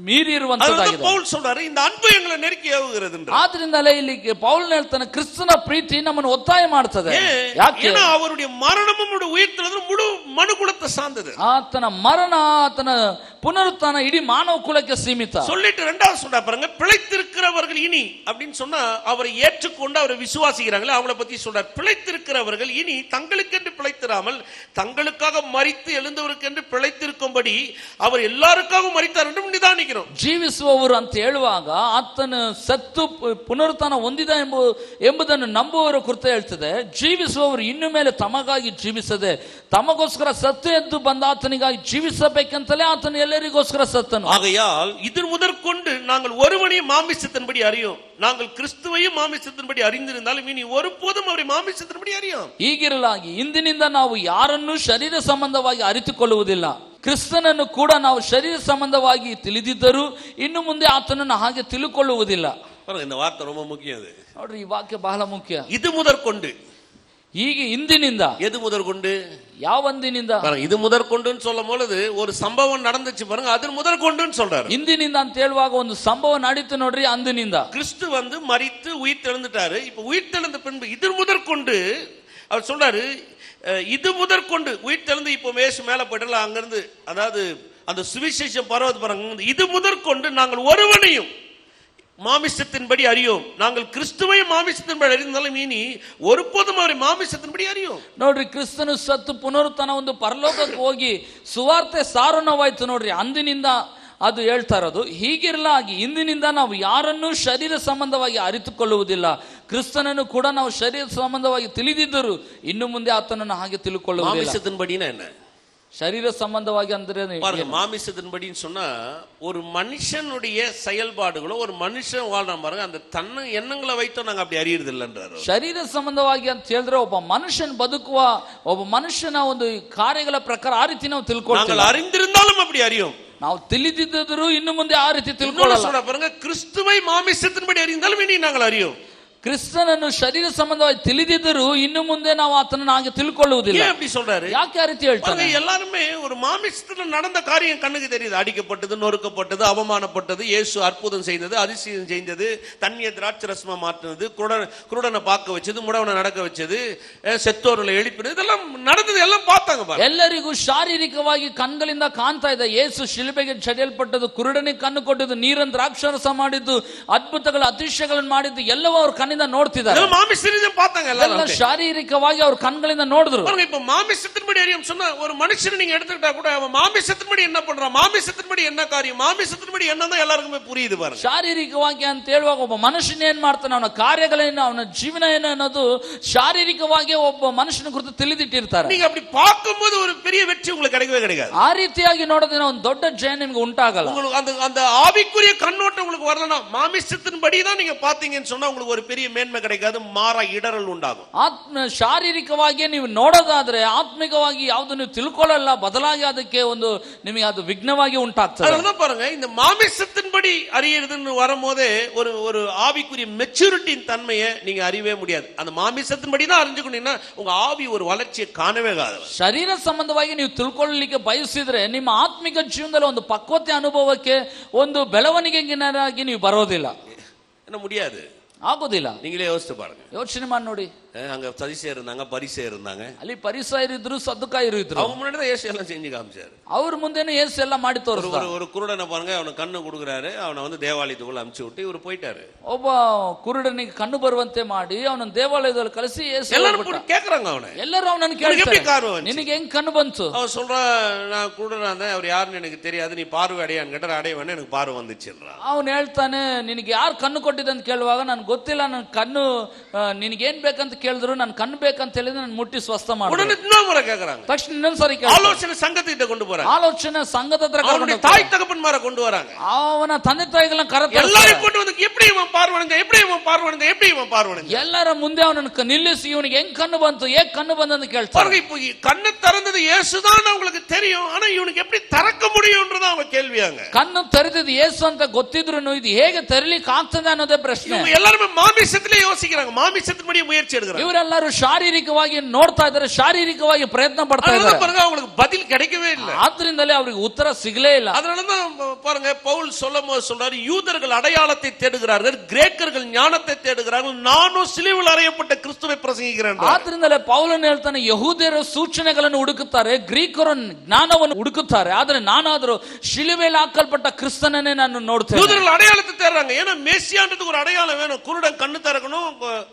ಮೀರಿ ಇರುವಂತದ್ದಾಗಿದೆ. ಪೌಲ್ சொல்றாரு, இந்த அன்பு எங்களை நெருக்கி ஏவுகிறது என்று. ಆದ್ರಿಂದಲೇ ಇಲ್ಲಿ ಪೌಲ್ ಹೇಳ್ತಾನೆ, ಕ್ರಿಸ್ತನ ಪ್ರೀತಿ ನಮ್ಮನ್ನು ಒತ್ತಾಯ ಮಾಡ್ತದೆ. ಯಾಕೆ? அவருடைய மரணமும் உயிர்த்தெழுதலும் முழு மனுக்குலத்தை சார்ந்தது. ಆತನ ಮರಣ, ಆತನ ಪುನರುತ್ಥಾನ ಇಡೀ ಮಾನವ ಕುಲಕ್ಕೆ ಸೀಮಿತ. சொல்லிட்டு இரண்டாவது சொல்றா பாருங்க, பிழைத்திருக்கிறவர்கள் இனி அப்படின்னு சொன்னா அவரை ஏற்றுக்கொண்டு அவரை விசுவாசிக்கிறாங்களே அவங்கள பத்தி சொல்றார். பிழைத்திருக்கிறவர்கள் இனி தங்களுக்கென்று பிழைத்திராமல் தங்களுக்காக மரித்து எழுந்தவருக்கென்று பிழைத்திருக்கும்படி அவர் எல்லாருக்காகவும் மரித்தார் என்று நிதானிக்கிறோம். ಜೀವಿಸುವವರು ಅಂತ ಹೇಳುವಾಗ ಆತನ ಸತ್ತು ಪುನರುತ್ಥಾನ ಹೊಂದಿದ ಎಂಬುದನ್ನು ನಂಬುವವರ ಕುರಿತು ಹೇಳ್ತದೆ. ಜೀವಿಸುವವರು ಇನ್ನು ಮೇಲೆ ತಮಗಾಗಿ ಜೀವಿಸದೆ ತಮಗೋಸ್ಕರ ಸತ್ತು ಎದ್ದು ಬಂದ ಆತನಿಗಾಗಿ ಜೀವಿಸಬೇಕಂತಲೇ ಆತನು ಎಲ್ಲರಿಗೋಸ್ಕರ ಸತ್ತನು. ஆகையால் இது முதற்கொண்டு நாங்கள் ஒருவனையும் மாமிசத்தின்படி அறியோம், நாங்கள் கிறிஸ்துவையும் மாமிசத்தின்படி அறிந்திருந்தாலும் இனி ஒருபோதும் அவரை மாமிசத்தின்படி அறியோம். ಹೀಗಿರಲಾಗಿ ಇಂದಿನಿಂದ ನಾವು ಯಾರನ್ನೂ ಶರೀರ ಸಂಬಂಧವಾಗಿ ಅರಿತುಕೊಳ್ಳುವುದಿಲ್ಲ. ಕ್ರಿಸ್ತನನ್ನು ಕೂಡ ನಾವು ಶರೀರ ಸಂಬಂಧವಾಗಿ ತಿಳಿದಿದ್ದರೂ ಇನ್ನು ಮುಂದೆ ಆತನನ್ನು ಹಾಗೆ ತಿಳುಕೊಳ್ಳುವುದಿಲ್ಲ. இந்த வார்த்தை ரொம்ப முக்கியம். ನೋಡ್ರಿ, ಈ ವಾಕ್ಯ ಬಹಳ ಮುಖ್ಯ. இது முதற்கொண்டு, ಹೀಗೆ ಇಂದಿನಿಂದ. எது முதற்கொண்டு? ಯಾವಂದಿನಿಂದ? இது முதற்கொண்டுன்னு சொல்லும் பொழுது ஒரு சம்பவம் நடந்துச்சு பாருங்க, அது முதற்கொண்டுன்னு சொல்றாரு. ಇಂದಿನಿಂದ ಅಂತ ಹೇಳುವಾಗ ಒಂದು ಸಂಭವ ನಡೀತು ನೋಡ್ರಿ, ಅಂದಿನಿಂದ. கிறிஸ்து மரித்து உயிர் தெழுந்துட்டாரு. இப்ப உயிர் தெழுந்த பின்பு இது முதற்கொண்டு அவர் சொல்றாரு, இது முதற்கொண்டு உயிர் தெழுந்து இப்போ மேசு மேல போயிடலாம் அங்கிருந்து, அதாவது அந்த சுவிசேஷம் பரவது பாருங்க, இது முதற்கொண்டு நாங்கள் ஒருவனையும் மாமிசத்தின்படி அறியோம், நாங்கள் கிறிஸ்துவையும் மாமிசத்தின்படி அறிந்தாலும் இனி ஒருபோதும் அவரை மாமிசத்தின்படி அறியோம். ನೋಡ್ರಿ, ಕ್ರಿಸ್ತನು ಸತ್ತು ಪುನರುತ್ಥಾನ ಒಂದು ಪರಲೋಕಕ್ಕೆ ಹೋಗಿ ಸುವಾರ್ತೆ ಸಾರೋಣವಾಯ್ತು ನೋಡ್ರಿ, ಅಂದಿನಿಂದ ಅದು ಹೇಳ್ತಾ ಇರೋದು. ಹೀಗಿರಲಾಗಿ ಇಂದಿನಿಂದ ನಾವು ಯಾರನ್ನೂ ಶರೀರ ಸಂಬಂಧವಾಗಿ ಅರಿತುಕೊಳ್ಳುವುದಿಲ್ಲ, ಕ್ರಿಸ್ತನನ್ನು ಕೂಡ ನಾವು ಶರೀರ ಸಂಬಂಧವಾಗಿ ತಿಳಿದಿದ್ದರು ಇನ್ನು ಮುಂದೆ ಆತನನ್ನು ಹಾಗೆ ತಿಳ್ಕೊಳ್ಳುವುದಿಲ್ಲ. மாமிசத்தின்படினா என்ன? ಶರೀರ ಸಂಬಂಧವಾಗಿ ಅಂದ್ರೆ மாமிசத்தின்படின்னு சொன்னா ஒரு மனுஷனுடைய செயல்பாடுகளோ, ஒரு மனுஷன் வாழ்றான் பாருங்க, அந்த தன்னை எண்ணங்களை வைத்தோ நாங்க அப்படி அறியறது இல்லன்றாரு. ಶರೀರ ಸಂಬಂಧವಾಗಿ ಅಂತ ಹೇಳಿದ್ರೆ ಒಬ್ಬ ಮನುಷ್ಯನ್ ಬದುಕುವ ಒಬ್ಬ ಮನುಷ್ಯನ ಒಂದು ಕಾರ್ಯಗಳ ಪ್ರಕಾರ ಆ ರೀತಿ ನಾವು ತಿಳ್ಕೊಳ್ತೀವಿ. அறிந்திருந்தாலும் அப்படி அறியோம். ನಾವು ತಿಳಿದಿದ್ದರೂ ಇನ್ನು ಮುಂದೆ ಆ ರೀತಿ ತಿಳ್ಕೊಳ್ಳಲ್ಲ. பாருங்க, கிறிஸ்துவை மாமிசத்தின்படி அறிந்தாலும் இனி நாங்கள் அறியோம். ಕ್ರಿಸ್ತನನ್ನು ಶರೀರ ಸಂಬಂಧವಾಗಿ ತಿಳಿದಿದ್ದರೂ ಇನ್ನು ಮುಂದೆ ನಾವು ಆತನನ್ನು ಹಾಗೆ ತಿಳ್ಕೊಳ್ಳುವುದಿಲ್ಲ. அப்படி சொல்றாரு. ಯಾಕೆ ಆ ರೀತಿ ಹೇಳ್ತಾರೆ? எல்லாருமே ஒரு மாமிசத்துல நடந்த காரியம் கண்ணுக்கு தெரியுது. அடிக்கப்பட்டது, நொறுக்கப்பட்டது, அவமானப்பட்டது, இயேசு அற்புதம் செய்தது, அதிசயம் செய்தது, தண்ணியை திராட்சரசமா மாற்றினது, குருடனை பார்க்க வச்சது, முடவனை நடக்க வச்சது, செத்தோர்களை எழுப்பினது, இதெல்லாம் நடந்தது, எல்லாம் பார்த்தாங்க. ಎಲ್ಲರಿಗೂ ಶಾರೀರಿಕವಾಗಿ ಕಣ್ಗಳಿಂದ ಕಾಣ್ತಾ ಇದೆ. ಯೇಸು ಶಿಲುಬೆಗೆ ಜಡಿಯಲ್ಪಟ್ಟದ್ದು, ಕುರುಡನಿಗೆ ಕಣ್ಣು ಕೊಟ್ಟದ್ದು, ನೀರನ್ನು ದ್ರಾಕ್ಷಾರಸ ಮಾಡಿದ್ದು, ಅದ್ಭುತಗಳ ಅತಿಶಯಗಳನ್ನು ಮಾಡಿದ್ದು ಎಲ್ಲವೂ ಅವ್ರ ಕಣ್ಣಿಂದ ನೋಡ್ತಿದ್ದಾರೆ, மாமிசத்தை பார்த்தாங்க ಎಲ್ಲ எல்லாரும். ಶಾರೀರಿಕವಾಗಿ ಅವ್ರ ಕಣ್ಗಳಿಂದ ನೋಡಿದ್ರು. பாருங்க, இப்ப மாமிசத்தின்படி அறியும் சொன்னா ஒரு மனுஷனை நீங்க எடுத்துக்கிட்டா கூட அவன் மாமிசத்தின்படி என்ன பண்றான், மாமிசத்தின்படி என்ன காரியம், மாமிசத்தின்படி என்னதான் எல்லாருக்குமே புரியுது பாருங்க. ಶಾರೀರಿಕವಾಗಿ ಅಂತ ಹೇಳುವಾಗ ಒಬ್ಬ ಮನುಷ್ಯನ ಏನ್ ಮಾಡ್ತಾನೆ, ಅವನ ಕಾರ್ಯಗಳೇನು, ಅವನ ಜೀವನ ಏನು ಅನ್ನೋದು ಶಾರೀರಿಕವಾಗಿ ಒಬ್ಬ ಮನುಷ್ಯನ ಕುರಿತು ತಿಳಿದಿಟ್ಟಿರ್ತಾರೆ. நீங்க அப்படி பார்க்கும்போது ஒரு பெரிய வெற்றி உங்களுக்கு கிடைக்கவே கிடைக்காது. ಆ ರೀತಿಯಾಗಿ ನೋಡೋದಿನ ಒಂದು ದೊಡ್ಡ ಜಯ ನಿಮ್ಗೆ ಉಂಟಾಗಲ್ಲ. உங்களுக்கு அந்த ஆவிக்குரிய கண்ணோட்டம் உங்களுக்கு வரலனா, மாமிசத்தின்படி தான் நீங்க பாத்தீங்கன்னு சொன்னா உங்களுக்கு ஒரு பெரிய மேன்மை கிடைக்காது, மாறா இடறல் உண்டாகும். ಶಾರೀರಿಕವಾಗಿ ನೀವು ನೋಡೋದಾದ್ರೆ ಆತ್ಮಿಕವಾಗಿ ಯಾವುದು ನೀವು ತಿಳ್ಕೊಳ್ಳಲ್ಲ, ಬದಲಾಗಿ ಅದಕ್ಕೆ ಒಂದು ನಿಮಗೆ ಅದು ವಿಘ್ನವಾಗಿ ಉಂಟಾಗ್ತದೆ. அதனால பாருங்க, இந்த மாமிசத்தின்படி அறியறதுன்னு வரும்போதே ஒரு ஆவிக்குரிய மெச்சூரிட்டியின் தன்மையை நீங்க அறியவே முடியாது. அந்த மாமிசத்தின்படி தான் அறிஞ்சுக்கணும்னா உங்க ஆவி ஒரு வளர்ச்சியை காணவே காண. ಶರೀರ ಸಂಬಂಧವಾಗಿ ನೀವು ತಿಳ್ಕೊಳ್ಳಲಿಕ್ಕೆ ಬಯಸಿದ್ರೆ ನಿಮ್ಮ ಆತ್ಮಿಕ ಜೀವನದಲ್ಲಿ ಒಂದು ಪಕ್ವತೆ ಅನುಭವಕ್ಕೆ, ಒಂದು ಬೆಳವಣಿಗೆಗಿನರಾಗಿ ನೀವು ಬರೋದಿಲ್ಲ. என்ன முடியாது, ಆಗೋದಿಲ್ಲ. நீங்களே யோசிச்சு பாருங்க. ಯೋಚನೆ ಮಾಡಿ ನೋಡಿ. அங்க சதிசேயர் இருந்தாங்க, பரிசேயர் இருந்தாங்க. ಅಲ್ಲಿ ಪರಿಸಯರು ಇದ್ರು, ಸದ್ದುಕಾಯರು ಇದ್ರು. அவங்க முன்னாடி தான் இயேசு எல்லாம் செஞ்சு காமிச்சாரு. ಅವ್ರ ಮುಂದೆನೂ ಯೇಸು ಎಲ್ಲ ಮಾಡಿ ತೋರಿಸ್ತಾರೆ. ஒரு குருடனை பாருங்க, அவன கண்ணு கொடுக்குறாரு, அவனை வந்து தேவாலயத்துக்குள்ள அனுப்பிச்சு விட்டு இவர் போயிட்டாரு. ಒಬ್ಬ ಕುರುಡನಿಗೆ ಕಣ್ಣು ಬರುವಂತೆ ಮಾಡಿ ಅವನನ್ನು ದೇವಾಲಯದಲ್ಲಿ ಕಳಿಸಿ ಯೇಸು எல்லாரும் கேக்குறாங்க அவனை. ಎಲ್ಲರೂ ಅವನನ್ನು ಕೇಳ್ತಾರೆ, ನಿನಗೆ ಹೆಂಗ್ ಕಣ್ಣು ಬಂತು? அவன் சொல்றான், நான் குருடனா இருந்தேன், அவர் யாருன்னு எனக்கு தெரியாது, நீ பார்வை அடையான்னு கேட்டார், அடையவனே எனக்கு பார்வை வந்துச்சுன்றான். ಅವನು ಹೇಳ್ತಾನೆ, ನಿನಗೆ ಯಾರು ಕಣ್ಣು ಕೊಟ್ಟಿದ್ದ ಅಂತ ಕೇಳುವಾಗ ನಾನು ಗೊತ್ತಿಲ್ಲ, ನನ್ನ ಕಣ್ಣು ನಿನಗೆ ಏನ್ ಬೇಕಂತ ಕೇಳಿದ್ರು, ನಾನು ಕಣ್ಣು ಬೇಕಂತ ಹೇಳಿದ್ರೆ ನಾನು ಮುಟ್ಟಿ ಸ್ವಸ್ಥ ಮಾಡಿ. உடனே இன்னொரு முறை கேக்குறாங்க. ತಕ್ಷಣ ಇನ್ನೊಂದ್ಸರಿ ஆலோசனை சங்கத்திட்ட கொண்டு போறாங்க. ಆಲೋಚನೆ ಸಂಘದ ಹತ್ರ அவனுடைய தாய் தகப்பன்மார கொண்டு வராங்க. ಅವನ ತಂದೆ ತಾಯಿಗಳನ್ನ ಕರೆತಾರೆ. எல்லாரும் கொண்டு வந்து எப்படி இவன் பார்வனுங்க, எப்படி இவன் பார்வனுங்க, எப்படி இவன் பார்வனுங்க. ಎಲ್ಲರ ಮುಂದೆ ಅವನನ್ನು ನಿಲ್ಲಿಸಿ ಇವನಿಗೆ ಹೆಂಗ್ ಕಣ್ಣು ಬಂತು, ಹೇಗ್ ಕಣ್ಣು ಬಂತು ಕೇಳ್ತಾರೆ. பாருங்க, இப்போ கண்ணு திறந்தது இயேசுதான் அவங்களுக்கு தெரியும், ஆனா இவனுக்கு எப்படி திறக்க முடியும்ன்றது அவங்க கேள்வியாங்க. ಕಣ್ಣು ತೆರೆದಿದ್ದು ಯೇಸು ಅಂತ ಗೊತ್ತಿದ್ರು ಇದು ಹೇಗೆ ತೆರಲಿಕ್ಕೆ ಆಗ್ತದೆ ಅನ್ನೋದೇ ಪ್ರಶ್ನೆ. எல்லாரும் மாமிசத்திலே யோசிக்கிறாங்க, மாமிசத்தின்படி முயற்சி எடுக்கிறாங்க. ಇವರೆಲ್ಲರೂ ಶಾರೀರಿಕವಾಗಿ ನೋಡ್ತಾ ಇದ್ದಾರೆ, ಶಾರೀರಿಕವಾಗಿ ಪ್ರಯತ್ನ ಪಡ್ತಾ ಇದ್ದಾರೆ. பாருங்க, அவங்களுக்கு பதில் கிடைக்கவே இல்லை. ಆದ್ರಿಂದಲೇ ಅವರಿಗೆ ಉತ್ತರ ಸಿಗಲೇ ಇಲ್ಲ. அதனாலதான் பாருங்க, பவுல் சொல்லும்போது சொல்றாரு, யூதர்கள் அடையாளத்தை தேடுகிறார்கள், கிரேக்கர்கள் ஞானத்தை தேடுகிறார்கள், நானும் சிலுவையில் அறையப்பட்ட கிறிஸ்துவை பிரசங்கிக்கிறேன். ಆದ್ರಿಂದಲೇ ಪೌಲನು ಹೇಳ್ತಾನೆ, ಯಹೂದ್ಯರು ಸೂಚನೆಗಳನ್ನು ಹುಡುಕುತ್ತಾರೆ, ಗ್ರೀಕರು ಜ್ಞಾನವನ್ನು ಹುಡುಕುತ್ತಾರೆ, ಆದ್ರೆ ನಾನಾದರೂ ಶಿಲುಬೆಯಲ್ಲಿ ಹಾಕಲ್ಪಟ್ಟ ಕ್ರಿಸ್ತನನ್ನೇ ನಾನು ನೋಡ್ತೇನೆ. யூதர்கள் அடையாளத்தை தேடுறாங்க, ஏன்னா மேசியான்றதுக்கு ஒரு அடையாளம் வேணும். குருடன் கண்ணு திறக்கணும்.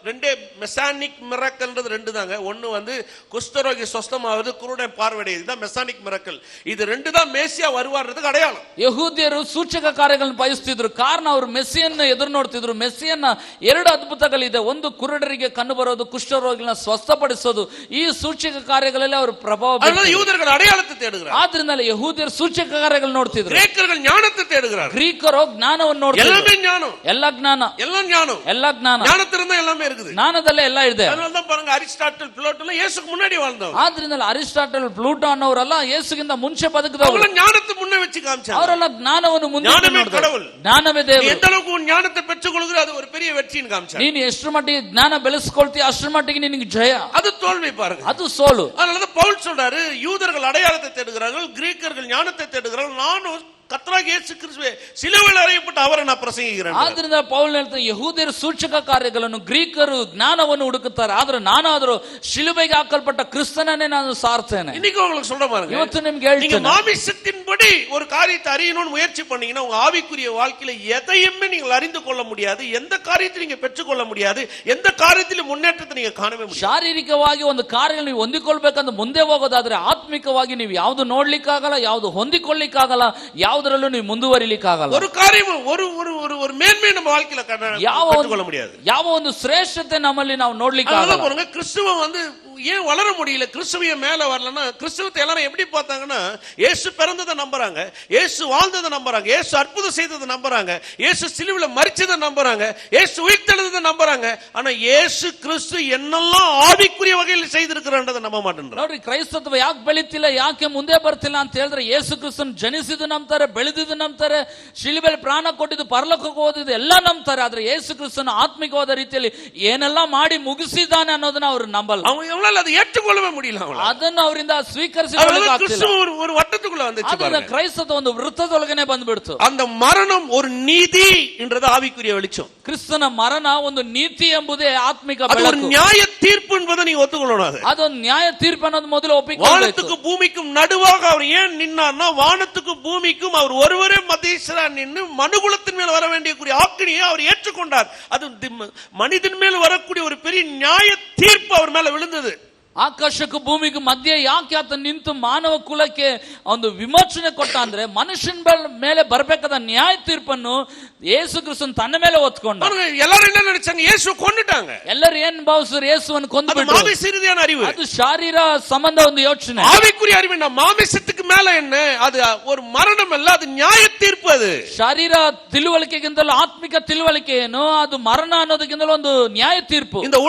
ரெண்டே மெசானிக் மிரக்கல்ன்றது ரெண்டு தாங்க. ஒன்னு வந்து குஷ்டரோகி சொஸ்தமாவது, குருடன் பார்வையடையுது, இதுதான் மெசானிக் மிரக்கல். இது ரெண்டு தான் மேசியா வருவார்ன்றதுக்கு அடையாளம். ಯಹೂದ್ಯರು ಸೂಚಕ ಕಾರ್ಯಗಳನ್ನು ಬಯಸುತ್ತಿದ್ರು, ಕಾರಣ ಅವರು ಮೆಸ್ಸಿಯನ್ನ ಎದುರು ನೋಡ್ತಿದ್ರು. ಮೆಸ್ಸಿಯನ್ನ ಎರಡು ಅದ್ಭುತಗಳಿದೆ, ಒಂದು ಕುರುಡರಿಗೆ ಕಣ್ಣು ಬರೋದು, ಕುಷ್ಠರೋಗಿಗಳನ್ನ ಸ್ವಸ್ಥಪಡಿಸೋದು. ಈ ಸೂಚಕ ಕಾರ್ಯಗಳಲ್ಲಿ ಅವರು ಪ್ರಭಾವ ಬೀರ್ತಿದ್ರು. யூதர்கள் அடையாளத்தை தேடுகிறார்கள். ಆದ್ರಿಂದಲೇ ಯಹೂದ್ಯರು ಸೂಚಕ ಕಾರ್ಯಗಳು ನೋಡ್ತಿದ್ರು, கிரேக்கர்கள் ஞானத்தை தேடுகிறார்கள். ಗ್ರೀಕರು ಜ್ಞಾನವನ್ನು ನೋಡ್ತಿದ್ರು. எல்லாமே ஞானம், ಎಲ್ಲ ಜ್ಞಾನ, எல்லாம் ஞானம், ಎಲ್ಲ ಜ್ಞಾನ, ஞானத்திலிருந்து எல்லாமே இருக்குது. ಜ್ಞಾನದಲ್ಲೇ ಎಲ್ಲ ಇದೆ. அதனாலதான் பாருங்க, அரிஸ்டாட்டில், பிளேட்டோ இயேசுக்கு முன்னாடி வாழ்ந்தவங்க. ಆದ್ರಿಂದಲೇ ಅರಿಸ್ಟಾಟಲ್, ಪ್ಲೂಟೋ ಅನ್ನೋರೆಲ್ಲ ಯೇಸುಗಿಂತ ಮುಂಚೆ ಬದುಕಿದವರು. அவங்க ஞானத்தை முன்ன வச்சு காமிச்சாங்க. ಅವರೆಲ್ಲ ಜ್ಞಾನವನ್ನು ಮುಂದೆ ஞானமே கடவுள், ಜ್ಞಾನವೇ ದೇವರು. எந்த அளவுக்கு உன் ஞானத்தை பெற்றுக்கொள்கிற அது ஒரு பெரிய வெற்றின்னு காமிச்சாங்க. ನೀನು ಎಷ್ಟು ಮಟ್ಟಿಗೆ ಜ್ಞಾನ ಬೆಳೆಸ್ಕೊಳ್ತೀಯ ಅಷ್ಟರ ಮಟ್ಟಿಗೆ ನಿನಗೆ ಜಯ, அது தோல்வி பாருங்க, ಅದು ಸೋಲು. அதனாலதான் பவுல் சொல்றாரு, யூதர்கள் அடையாளத்தை தேடுகிறார்கள், கிரேக்கர்கள் ஞானத்தை தேடுகிறார்கள், நானும் கர்த்தராகிய இயேசு கிறிஸ்துவே சிலுவையில் அறையப்பட்ட அவரை நான் பிரசங்கிக்கிறேன். ಆದ್ರಿಂದ ಪೌಲ್ ಹೇಳ್ತಾನೆ, ಯಹೂದ್ಯರು ಸೂಚಕ ಕಾರ್ಯಗಳನ್ನು, ಗ್ರೀಕರು ಜ್ಞಾನವನ್ನು ಹುಡುಕುತ್ತಾರೆ, ಆದ್ರೆ ನಾನಾದರೂ ಶಿಲುಬೆಗೆ ಹಾಕಲ್ಪಟ್ಟ ಕ್ರಿಸ್ತನನ್ನೇ ನಾನು ಸಾರ್ತೇನೆ. இன்னைக்கு உங்களுக்கு சொல்ற பாருங்க, ಇವತ್ತು ನಿಮ್ಗೆ நீங்க ಹೇಳ್ತೇನೆ, மாமிசத்தின்படி ஒரு காரியத்தை அறியணும்னு முயற்சி பண்ணீங்கன்னா உங்க ஆவிக்குரிய வாழ்க்கையில எதையுமே நீங்கள் அறிந்து கொள்ள முடியாது, எந்த காரியத்தை நீங்க பெற்றுக்கொள்ள முடியாது, எந்த காரியத்திலும் முன்னேற்றத்தை நீங்க காணவே முடியாது. ಶಾರೀರಿಕವಾಗಿ ಒಂದು ಕಾರ್ಯ ನೀವು ಹೊಂದಿಕೊಳ್ಬೇಕಂತ ಮುಂದೆ ಹೋಗೋದಾದ್ರೆ ಆತ್ಮಿಕವಾಗಿ ನೀವು ಯಾವುದು ನೋಡ್ಲಿಕ್ಕಾಗಲ್ಲ, ಯಾವುದು ಹೊಂದಿಕೊಳ್ಳಿಕ್ಕಾಗಲ್ಲ, ಯಾವುದರಲ್ಲೂ ನೀವು ಮುಂದುವರಿಲಿಕ್ಕಾಗಲ್ಲ. ஒரு காரியம் ஒரு மேன்மை நம்ம வாழ்க்கையில கற்றுக்கொள்ள முடியாது. ಯಾವ ಒಂದು ಶ್ರೇಷ್ಠತೆ ನಮ್ಮಲ್ಲಿ ನಾವು ನೋಡ್ಲಿಕ್ಕಾಗಲ್ಲ. பாருங்க, கிறிஸ்துவம் வந்து ஏன் வளர முடியல, கிறிஸ்துவிய மேல வரலன்னா, கிறிஸ்துவத்தை எல்லாரும் எப்படி பார்த்தாங்கன்னா, இயேசு பிறந்ததை நம்புறாங்க, இயேசு வாழ்ந்ததை நம்புறாங்க, இயேசு அற்புதம் செய்ததை நம்புறாங்க, இயேசு சிலுவையில் மரிச்சதை நம்புறாங்க, இயேசு உயிர்த்தெழுந்ததை நம்புறாங்க. ஆனா இயேசு கிறிஸ்து என்னெல்லாம் ஆவிக்குரிய வகையில் செய்திருக்கிறான்றதை நம்ப மாட்டேன்றாங்க. ನೋಡ್ರಿ, ಕ್ರೈಸ್ತತ್ವ ಯಾಕೆ ಬೆಳೀತಿಲ್ಲ, ಯಾಕೆ ಮುಂದೆ ಬರ್ತಿಲ್ಲ ಅಂತ ಹೇಳಿದ್ರೆ, ಯೇಸು ಕ್ರಿಸ್ತನ್ ಜನಿಸಿದ್ದು ನಂಬ್ತಾರೆ, ಬೆಳೆದಿದ್ದು ನಂಬ್ತಾರೆ, ಶಿಲುಬೆಯಲ್ಲಿ ಪ್ರಾಣ ಕೊಟ್ಟಿದ್ದು, ಪರಲೋಕಕ್ಕೆ ಹೋದಿದ್ದು ಎಲ್ಲ ನಂಬ್ತಾರೆ. ಆದ್ರೆ ಯೇಸು ಕ್ರಿಸ್ತನ ಆತ್ಮಿಕವಾದ ರೀತಿಯಲ್ಲಿ ಏನೆಲ್ಲ ಮಾಡಿ ಮುಗಿಸಿದ್ದಾನೆ ಅನ್ನೋದನ್ನ ಅವರು ನಂಬಲ್ಲ. அவங்க அவங்களால அதை ஏற்றுக்கொள்ளவே முடியல. ಅದನ್ನು ಅವರಿಂದ ಸ್ವೀಕರಿಸಿಕೊಳ್ಳಲಿಕ್ಕೆ ಆಗ್ತಿಲ್ಲ. ஒரு வட்டத்துக்குள்ள வந்துச்சு. ಅದನ್ನ ಕ್ರೈಸ್ತದ ಒಂದು ವೃತ್ತದೊಳಗನೆ ಬಂದ್ಬಿಡ್ತು. அந்த மரணம் ஒரு நீதி என்றது ஆவிக்குரிய வெளிச்சம். ಕ್ರಿಸ್ತನ ಮರಣ ಒಂದು ನೀತಿ ಎಂಬುದೇ ಆತ್ಮಿಕ அது ஒரு ಬೆಳಕು. நியாய தீர்ப்பு என்பதை நீங்க ஒத்துக்கொள்ளணும். ಅದೊಂದು ನ್ಯಾಯ ತೀರ್ಪು ಅನ್ನೋದು ಮೊದಲು ಒಪ್ಪಿಕೊಳ್ಳಬೇಕು. வானத்துக்கு பூமிக்கும் நடுவாக அவர் ஏன் நின்னார்னா, வானத்துக்கு பூமிக்கும் அவர் ஒருவரே மத்தியஸ்தரா நின்று மனுகுலத்தின் மேல் வர வேண்டிய ஆக்கினியை அவர் ஏற்றுக்கொண்டார். அது மனிதன் மேல் வரக்கூடிய ஒரு பெரிய நியாய தீர்ப்பு அவர் மேல விழுந்தது. ಆಕಾಶಕ್ಕೂ ಭೂಮಿಗೂ ಮಧ್ಯೆ ಯಾಕೆ ಆತ ನಿಂತು ಮಾನವ ಕುಲಕ್ಕೆ ಒಂದು ವಿಮೋಚನೆ ಕೊಟ್ಟ ಅಂದ್ರೆ ಮನುಷ್ಯನ ಮೇಲೆ ಬರಬೇಕಾದ ನ್ಯಾಯ ತೀರ್ಪನ್ನು ಯೇಸು ಕ್ರಿಸ್ತನ್ ತನ್ನ ಮೇಲೆ ಹೊತ್ಕೊಂಡ. ಎಲ್ಲರೂ என்ன நினைச்சாங்க? இயேசு கொன்னுட்டாங்க. ಎಲ್ಲರೂ ಏನ್ ಭಾವಿಸಿದ್ರು? ಯೇಸುವನ್ನು ಕೊಂದುಬಿಟ್ರು. அது மாமிச ரீதியான அறிவு. ಅದು ಶಾರೀರ ಸಂಬಂಧ ಒಂದು ಯೋಚನೆ. ஆவிக்குரிய அறிவு என்ன? மாமிசத்துக்கு மேல என்ன? அது ஒரு மரணம் அல்ல, அது நியாய தீர்ப்பு. அது ಶಾರೀರ ತಿಳುವಳಿಕೆಗಿಂತಲೂ ಆತ್ಮಿಕ ತಿಳುವಳಿಕೆ ಏನು? ಅದು ಮರಣ ಅನ್ನೋದಕ್ಕಿಂತಲೂ ಒಂದು ನ್ಯಾಯ ತೀರ್ಪು. இந்த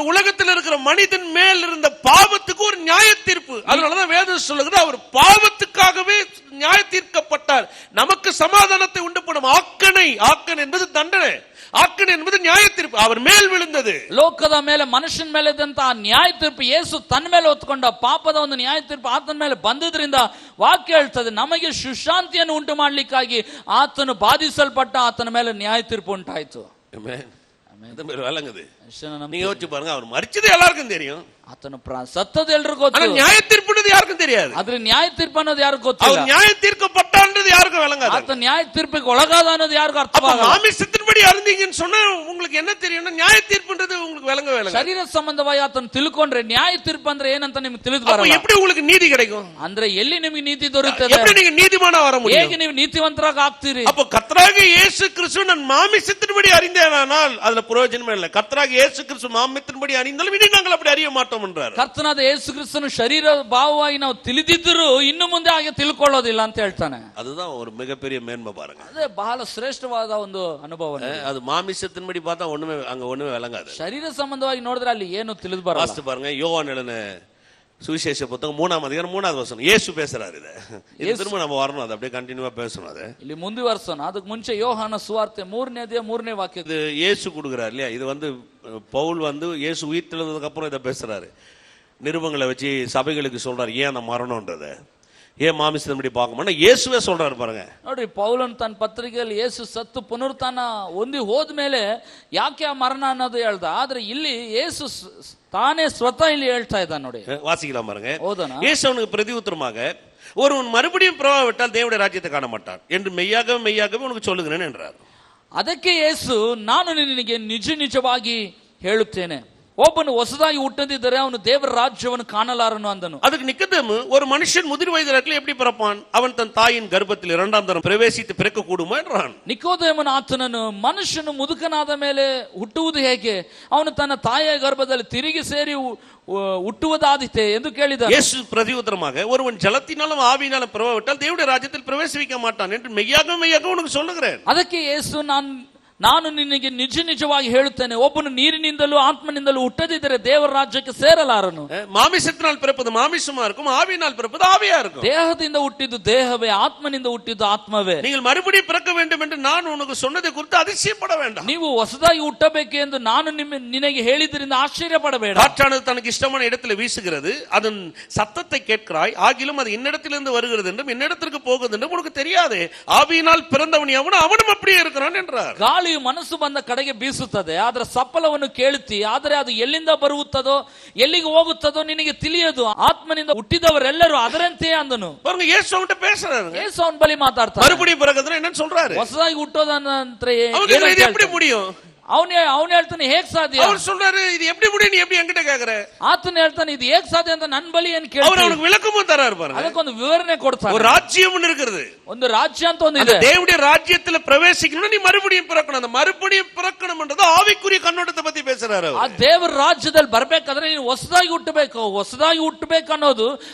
உலகத்தில் இருக்கிற மனிதன் மேல் இருந்த பாவத்துக்கு ஒரு நியாய தீர்ப்பு. அதனாலதான் வேதம் சொல்லுகிறது, அவர் பாவத்துக்காகவே நியாய தீர்க்கப்பட்டார், நமக்கு சமாதானத்தை உண்டு பண்ணும். ஆக்கன் என்பது தண்டனை, ஆக்கன் என்பது நியாய தீர்ப்பு. அவர் மேல் விழுந்தது. ಲೋಕದ ಮೇಲೆ ಮನುಷ್ಯನ ಮೇಲೆ ಇದ್ದಂತಹ ನ್ಯಾಯ ತೀರ್ಪು ಯೇಸು ತನ್ನ ಮೇಲೆ ಹೊತ್ಕೊಂಡ ಪಾಪದ ಒಂದು ನ್ಯಾಯ ತೀರ್ಪು ಆತನ ಮೇಲೆ ಬಂದದ್ರಿಂದ ವಾಕ್ಯ ಹೇಳ್ತದೆ, ನಮಗೆ ಸುಶಾಂತಿಯನ್ನು ಉಂಟು ಮಾಡಲಿಕ್ಕಾಗಿ ಆತನು ಬಾಧಿಸಲ್ಪಟ್ಟ, ಆತನ ಮೇಲೆ ನ್ಯಾಯ ತೀರ್ಪು ಉಂಟಾಯಿತು. விளங்குது. நீங்க யோசிச்சு பாருங்க, அவர் மரிச்சது எல்லாருக்கும் தெரியும். ಆತನು ಸತ್ತದ ಎಲ್ರಿಗೂ ಗೊತ್ತು. ನ್ಯಾಯ ತೀರ್ಪು ಯಾருக்கும் தெரியாது. ಆದ್ರೆ ನ್ಯಾಯ ತೀರ್ಪು ಅನ್ನೋದು ಯಾರಿಗೂ ಗೊತ್ತಿಲ್ಲ. அவர் நியாய தீர்க்கப்பட்டான்றது யாருக்கும் விளங்காது. ಆತ ನ್ಯಾಯ ತೀರ್ಪಿಗೆ ಒಳಗಾದ ಅನ್ನೋದು ಯಾರಿಗೂ ಅರ್ಥವಾಗಲ್ಲ. மாமிசத்தின்படி அறிந்தீங்கன்னு சொன்னா உங்களுக்கு என்ன தெரியும்னா, நியாய தீர்ப்புன்றது உங்களுக்கு விளங்கவே விளங்காது. ಶರೀರ ಸಂಬಂಧವಾಗಿ ಆತನ ತಿಳ್ಕೊಂಡ್ರೆ ನ್ಯಾಯ ತೀರ್ಪು ಅಂದ್ರೆ ಏನಂತ ನಿಮಗೆ ತಿಳಿದು ಬರಲ್ಲ. எப்படி உங்களுக்கு ನೀதி கிடைக்கும்? ಅಂದ್ರೆ ಎಲ್ಲಿ ನಿಮಗೆ ನೀತಿ ದೊರೆಯುತ್ತದೆ? எப்படி நீங்க நீதிமான வர முடியும்? ಹೇಗೆ ನೀವು ನೀತಿವಂತರಾಗಿ ಆಗ್ತೀರಿ? அப்ப கர்த்தராகிய இயேசு கிறிஸ்து நான் மாமிசத்தின்படி அறிந்தேனானால் அதுல பிரயோஜனமே இல்லை. கர்த்தராகிய இயேசு கிறிஸ்து மாமிசத்தின்படி அறிந்தாலும் இனி நாங்கள் அப்படி அறிய மாட்டோம் என்றார். ಕರ್ತನಾದ ಯೇಸು ಕ್ರಿಸ್ತನು ಶರೀರ ಭಾವವಾಗಿ ನಾವು ತಿಳಿದಿದ್ದರೂ ಇನ್ನು ಮುಂದೆ ಹಾಗೆ ತಿಳ್ಕೊಳ್ಳೋದಿಲ್ಲ ಅಂತ ಹೇಳ್ತಾನೆ. அதுதான் ஒரு மிகப்பெரிய மேன்மை பாருங்க. ಅದೇ ಬಹಳ ಶ್ರೇಷ್ಠವಾದ ಒಂದು ಅನುಭವ. அது மாமிசத்தின்படி பார்த்தா ஒண்ணுமே விளங்காது. ಶರೀರ ಸಂಬಂಧವಾಗಿ ನೋಡಿದ್ರೆ ಅಲ್ಲಿ ಏನು ತಿಳಿದು ಬರಲ್ಲ. பாருங்க, யோவான் எழுதின சுவிசேஷ புத்தகம் 3ஆம் அதிகாரம் 3வது வசனம் இயேசு பேசுறாரு. இது திரும்ப நம்ம வரணும், அது அப்படியே கண்டினியூவா பேசணும். அது ಇಲ್ಲಿ ಮುಂದುವರಿಸೋಣ. ಅದಕ್ಕೆ ಮುಂಚೆ ಯೋಹಾನ ಸುವಾರ್ತೆ 3ನೇ ಅಧ್ಯಾಯ 3ನೇ ವಾಕ್ಯ. இது இயேசு கொடுக்கிறார் இல்லையா? இது பவுல் இயேசு உயிர்த்தெழுந்ததுக்கு அப்புறம் இதை பேசுறாரு. நிருபங்களை வச்சு சபைகளுக்கு சொல்றாரு ஏன் அந்த மரணம்ன்றத, ஏன் மாமிசத்தின்படி பார்க்கணும்னா இயேசுவே சொல்றாரு பாருங்க. ನೋಡ್ರಿ, ಪೌಲನ್ ತನ್ನ ಪತ್ರಿಕೆಯಲ್ಲಿ ಯೇಸು ಸತ್ತು ಪುನರುತ್ಥಾನ ಹೊಂದಿ ಹೋದ್ಮೇಲೆ ಯಾಕೆ ಆ ಮರಣ ಅನ್ನೋದು ಹೇಳ್ದ. ಆದ್ರೆ ಇಲ್ಲಿ ಯೇಸು ತಾನೇ ಸ್ವತಃ ಇಲ್ಲಿ ಹೇಳ್ತಾ ಇದ್ದಾನೆ ನೋಡಿ. வாசிக்கலாம் பாருங்க. இயேசு அவனுக்கு பிரதி உத்தரமாக, ஒருவன் மறுபடியும் பிரவாவிட்டால் தேவனுடைய ராஜ்யத்தை காண மாட்டான் என்று மெய்யாகவே உனக்கு சொல்லுகிறேன் என்றார். ಅದಕ್ಕೆ ಯೇಸು, ನಾನು ನಿನಗೆ ನಿಜವಾಗಿ ಹೇಳುತ್ತೇನೆ, ಒಬ್ಬನು ಹೊಸದಾಗಿ ಹುಟ್ಟದಿದ್ದರೆ ಅವನು ದೇವರ ರಾಜ್ಯವನ್ನು ಕಾಣಲಾರನು ಅಂದನು. அதுக்கு நிக்கதேமு, ஒரு மனுஷன் முதிர் வயதில் எப்படி பிறப்பான்? அவன் தன் தாயின் கர்ப்பத்தில் இரண்டாம் தரம் பிரவேசித்து பிறக்க கூடுமா என்றான். ನಿಕೋದೇಮನ ಆತನನ್ನು, ಮನುಷ್ಯನು ಮುದುಕನಾದ ಮೇಲೆ ಹುಟ್ಟುವುದು ಹೇಗೆ? ಅವನು ತನ್ನ ತಾಯಿಯ ಗರ್ಭದಲ್ಲಿ ತಿರುಗಿ ಸೇರಿ ಹುಟ್ಟುವುದಾದೀತೆ ಎಂದು ಕೇಳಿದ. ಯೇಸು ಪ್ರತಿ ಉತ್ತರமாக, ஒருவன் ஜலத்தினாலும் ஆவியினாலும் பிரவேசித்தால் தேவனுடைய ராஜ்யத்தில் பிரவேசிக்க மாட்டான் என்று மெய்யாக உனக்கு சொல்லுகிறேன். ಅದಕ್ಕೆ ಯೇಸು, ನಾನು ನಿನಗೆ ನಿಜವಾಗಿ ಹೇಳುತ್ತೇನೆ, ಒಬ್ಬನು ನೀರಿನಿಂದಲೂ ಆತ್ಮನಿಂದಲೂ ಹುಟ್ಟದಿದ್ದರೆ ದೇವರ ರಾಜ್ಯಕ್ಕೆ ಸೇರಲಾರನು. மாமிசத்தினால் பிறப்பது மாமிசமா இருக்கும், ஆவியினால் பிறப்பது ஆவியா இருக்கும். ದೇಹದಿಂದ ಹುಟ್ಟಿದ್ದು ದೇಹವೇ, ಆತ್ಮನಿಂದ ಹುಟ್ಟಿದ್ದು ಆತ್ಮವೇ. நீங்கள் மறுபடியும் பிறக்க வேண்டும் என்று நான் உனக்கு சொன்னதை குறித்து அதிசயப்பட வேண்டாம். ನೀವು ಹೊಸದಾಗಿ ಹುಟ್ಟಬೇಕು ಎಂದು ನಾನು ನಿನಗೆ ಹೇಳಿದ್ರಿಂದ ಆಶ್ಚರ್ಯ ಪಡಬೇಡ. காற்றானது தனக்கு இஷ்டமான இடத்துல வீசுகிறது, அதன் சத்தத்தை கேட்கிறாய், ஆகிலும் அது என்னிடத்திலிருந்து வருகிறது என்றும் என்னிடத்திற்கு போகுது என்றும் உனக்கு தெரியாது. ஆவியினால் பிறந்தவன் எவனோ அவனும் அப்படியே இருக்கிறான் என்றார். ಮನಸ್ಸು ಬಂದ ಕಡೆಗೆ ಬೀಸುತ್ತದೆ, ಅದರ ಸಪ್ಪಲವನ್ನು ಕೇಳುತ್ತಿ, ಆದರೆ ಅದು ಎಲ್ಲಿಂದ ಬರುತ್ತದೋ ಎಲ್ಲಿಗೆ ಹೋಗುತ್ತದೋ ನಿನಗೆ ತಿಳಿಯದು. ಆತ್ಮನಿಂದ ಹುಟ್ಟಿದವರೆಲ್ಲರೂ ಅದರಂತೆ ಅಂದನು. ಯೇಸು ಅವನ பேசுறாரு. ಯೇಸು ಅವನ ಬಳಿ ಮಾತಾಡ್ತಾನೆ. மறுபடியும் பிறகுதுன்னா என்ன சொல்றாரு? ಹೊಸದಾಗಿ ಹುಟ್ಟೋದಂದ್ರೆ எப்படி முடியும்? ಅವನು ಹೇಳ್ತಾನೆ, ಹೇಗ್ ಸಾಧ್ಯ? அவர் சொல்றாரு, இது எப்படி முடியும், நீ எப்படி என்கிட்ட கேக்குற? ಆತನ ಹೇಳ್ತಾನೆ, ಇದು ಹೇಗ್ ಸಾಧ್ಯ ಅಂತ ನನ್ನ ಬಳಿ ಏನು ಕೇಳ್ತಾನೆ. அவர் ಅವನಿಗೆ விளக்கமும் தராரு பாருங்க. ಅದಕ್ಕೊಂದು ವಿವರಣೆ ಕೊಡ್ತಾನೆ. ஒரு ராஜ்யம் ஒன்னு இருக்குது, ಒಂದು ರಾಜ್ಯ ಅಂತ ಒಂದು ಇದೆ. தேவனுடைய ராஜ்யத்துல பிரவேசிக்கணும், நீ மறுபடியும் பிறக்கணும். அந்த மறுபடியும் பிறக்கணும்ன்றது ஆவிக்குரிய கண்ணோட்டத்தை பத்தி பேசுறாரு. ಆ ದೇವರ ರಾಜ್ಯದಲ್ಲಿ ಬರ್ಬೇಕಾದ್ರೆ ನೀನು ಹೊಸದಾಗಿ ಹುಟ್ಟಬೇಕು ಅನ್ನೋದು